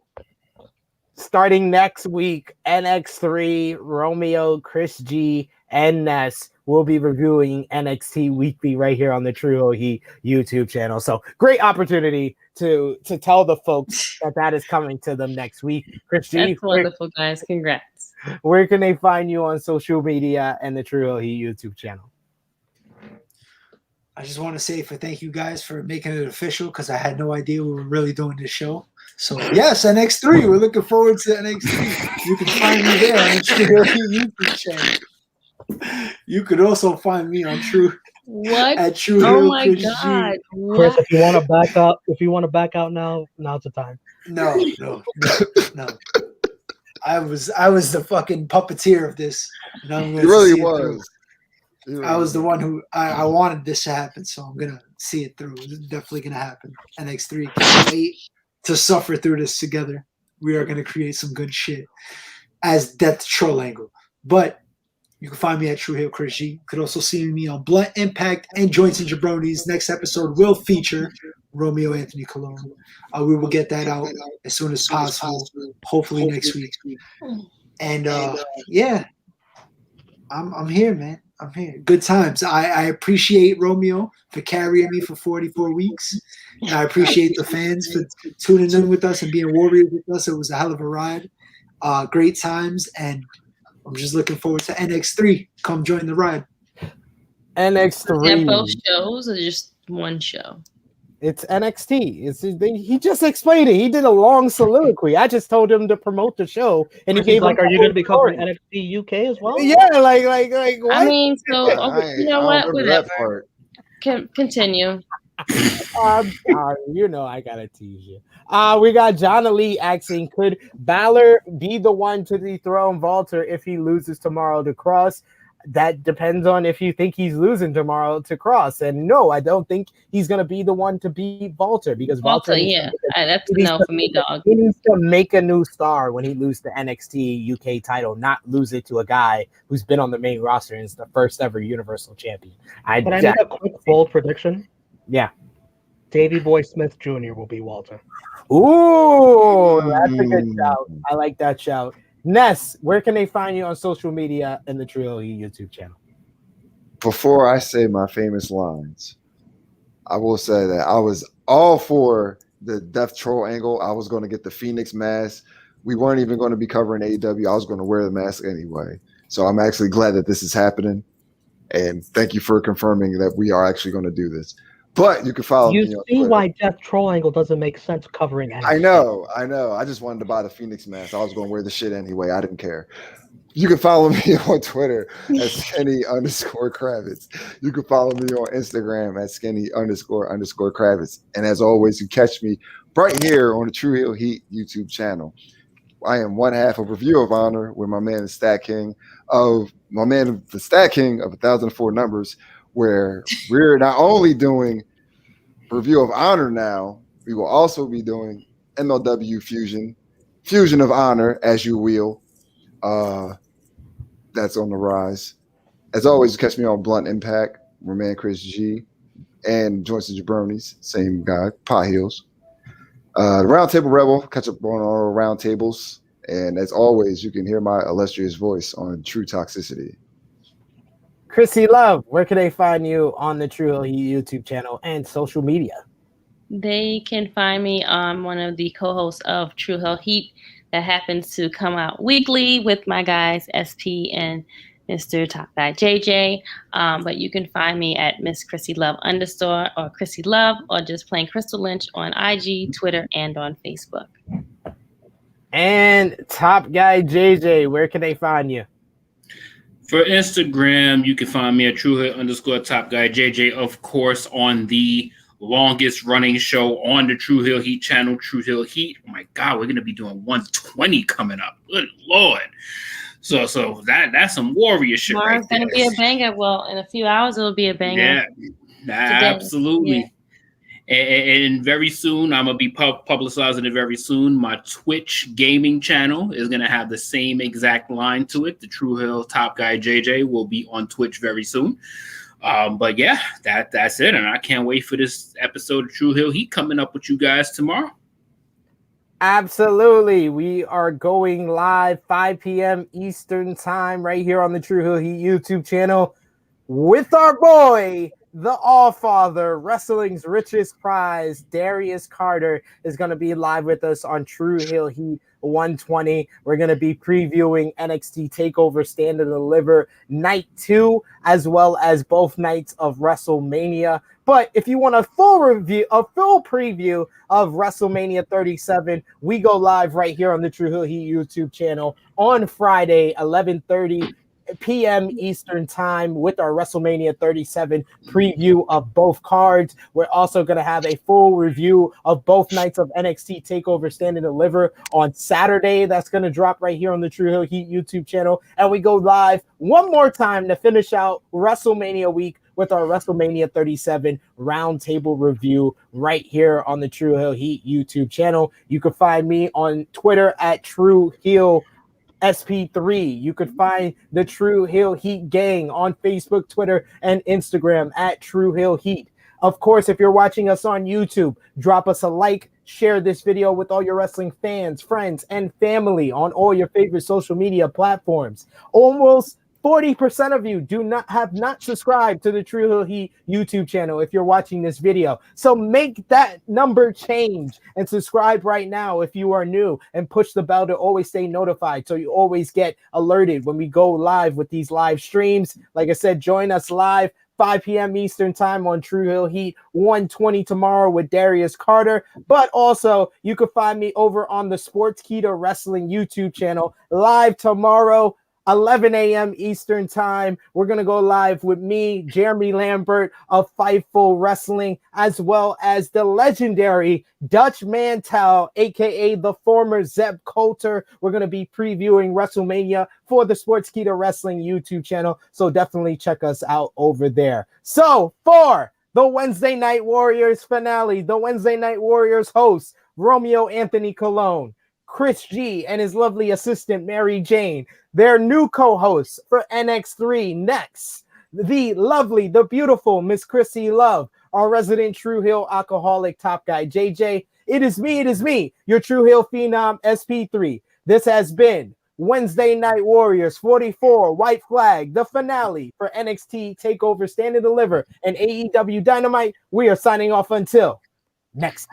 Starting next week, NX3, Romeo, Chris G, and Ness will be reviewing NXT weekly right here on the True Heat YouTube channel. So great opportunity to tell the folks that is coming to them next week. Chris G, that's wonderful, guys. Congrats. Where can they find you on social media and the True Heat YouTube channel? I just want to say thank you guys for making it official because I had no idea we were really doing this show. So yes, NX3. We're looking forward to NX3. You can find me there on the True Heat YouTube channel. You could also find me on True. What? At True Oh Hill my Chris God! G. Chris, if you want to back out now, now's the time. No. I was the fucking puppeteer of this, and I'm gonna really see it was. through. I was the one who I wanted this to happen, so I'm gonna see it through. It's definitely gonna happen. NX3 can't wait to suffer through this together. We are gonna create some good shit as Death Troll Angle. But you can find me at True Hill Chris G. You could also see me on Blunt Impact and Joints and Jabronis. Next episode will feature Romeo Anthony Colon. We will get that out as soon as possible, hopefully next week. And yeah, I'm here, man. I'm here. Good times. I appreciate Romeo for carrying me for 44 weeks. And I appreciate the fans for tuning in with us and being warriors with us. It was a hell of a ride. Great times. And I'm just looking forward to NX3. Come join the ride. NX3. Both shows or just one show? It's NXT. He just explained it. He did a long soliloquy. I just told him to promote the show, and he gave like, "Are you going to be covering NXT UK as well?" Yeah, like what? I mean, so okay, you know what? Whatever. Continue. I'm sorry. You know I gotta tease you. We got John Ali asking, could Balor be the one to dethrone Walter if he loses tomorrow to Cross? That depends on if you think he's losing tomorrow to Cross. And no, I don't think he's going to be the one to beat Walter because Walter that's a no for me, dog. He needs to make a new star when he loses the NXT UK title, not lose it to a guy who's been on the main roster and is the first ever Universal Champion. But I make a quick bold prediction. Yeah. Davey Boy Smith Jr. will be Walter. Ooh, that's a good shout. I like that shout. Ness, where can they find you on social media and the True Heat YouTube channel? Before I say my famous lines, I will say that I was all for the Death Troll Angle. I was going to get the Phoenix mask. We weren't even going to be covering AEW. I was going to wear the mask anyway. So I'm actually glad that this is happening. And thank you for confirming that we are actually going to do this. But you can follow me on Twitter. You see why Death Troll Angle doesn't make sense covering NXT. I know. I just wanted to buy the Phoenix mask. I was going to wear the shit anyway. I didn't care. You can follow me on Twitter at Skinny_Kravitz. You can follow me on Instagram at Skinny__Kravitz. And as always, you catch me right here on the True Hill Heat YouTube channel. I am one half of Review of Honor with my man, the Stat King of 1004 Numbers, where we're not only doing Review of Honor now, we will also be doing MLW Fusion of Honor, as you will. That's on the rise. As always, catch me on Blunt Impact, Romeo Chris G, and Joints and Jabronis, same guy, Pie Heels. The Roundtable Rebel, catch up on all roundtables. And as always, you can hear my illustrious voice on True Toxicity. Chrissy Love, where can they find you on the True Hill YouTube channel and social media? They can find me on one of the co-hosts of True Hill Heat that happens to come out weekly with my guys SP and Mr. Top Guy JJ. But you can find me at Miss Chrissy Love _ or Chrissy Love or just plain Crystal Lynch on IG, Twitter, and on Facebook. And Top Guy JJ, where can they find you? For Instagram, you can find me at TrueHit _Top Guy JJ, of course, on the longest running show on the True Hill Heat channel, True Hill Heat. Oh my God, we're gonna be doing 120 coming up. Good Lord. So that's some warrior shit. Tomorrow's right gonna there. be a banger. Well, in a few hours it'll be a banger. Yeah, absolutely. Yeah. And very soon, I'm going to be publicizing it very soon. My Twitch gaming channel is going to have the same exact line to it. The True Hill Top Guy JJ will be on Twitch very soon. But yeah, that's it. And I can't wait for this episode of True Hill Heat coming up with you guys tomorrow. Absolutely. We are going live 5 p.m. Eastern time right here on the True Hill Heat YouTube channel with our boy, the All-Father, wrestling's richest prize, Darius Carter, is going to be live with us on True Hill Heat 120. We're going to be previewing NXT TakeOver Stand and Deliver Night 2, as well as both nights of WrestleMania. But if you want a full preview of WrestleMania 37, we go live right here on the True Hill Heat YouTube channel on Friday, 11:30 p.m. Eastern time with our WrestleMania 37 preview of both cards. We're also going to have a full review of both nights of NXT TakeOver Stand and Deliver on Saturday. That's going to drop right here on the True Hill Heat YouTube channel. And we go live one more time to finish out WrestleMania week with our WrestleMania 37 roundtable review right here on the True Hill Heat YouTube channel. You can find me on Twitter at True Hill SP3. You could find the True Hill Heat gang on Facebook, Twitter, and Instagram at True Hill Heat. Of course, if you're watching us on YouTube, drop us a like, share this video with all your wrestling fans, friends, and family on all your favorite social media platforms. Almost 40% of you have not subscribed to the True Hill Heat YouTube channel if you're watching this video. So make that number change and subscribe right now if you are new, and push the bell to always stay notified so you always get alerted when we go live with these live streams. Like I said, join us live 5 p.m. Eastern time on True Hill Heat 120 tomorrow with Darius Carter. But also, you can find me over on the Sportskeeda Wrestling YouTube channel live tomorrow, 11 a.m. Eastern time. We're going to go live with me, Jeremy Lambert of Fightful Wrestling, as well as the legendary Dutch Mantel, a.k.a. the former Zeb Coulter. We're going to be previewing WrestleMania for the Sportskeeda Wrestling YouTube channel, so definitely check us out over there. So, for the Wednesday Night Warriors finale, the Wednesday Night Warriors host, Romeo Anthony Colon, Chris G and his lovely assistant, Mary Jane, their new co-hosts for NX3, Ness, the lovely, the beautiful Miss Chrissy Love, our resident True Hill alcoholic top guy, JJ. It is me, your True Hill phenom, SP3. This has been Wednesday Night Warriors 44, White Flag, the finale for NXT TakeOver Stand and Deliver and AEW Dynamite. We are signing off until next time.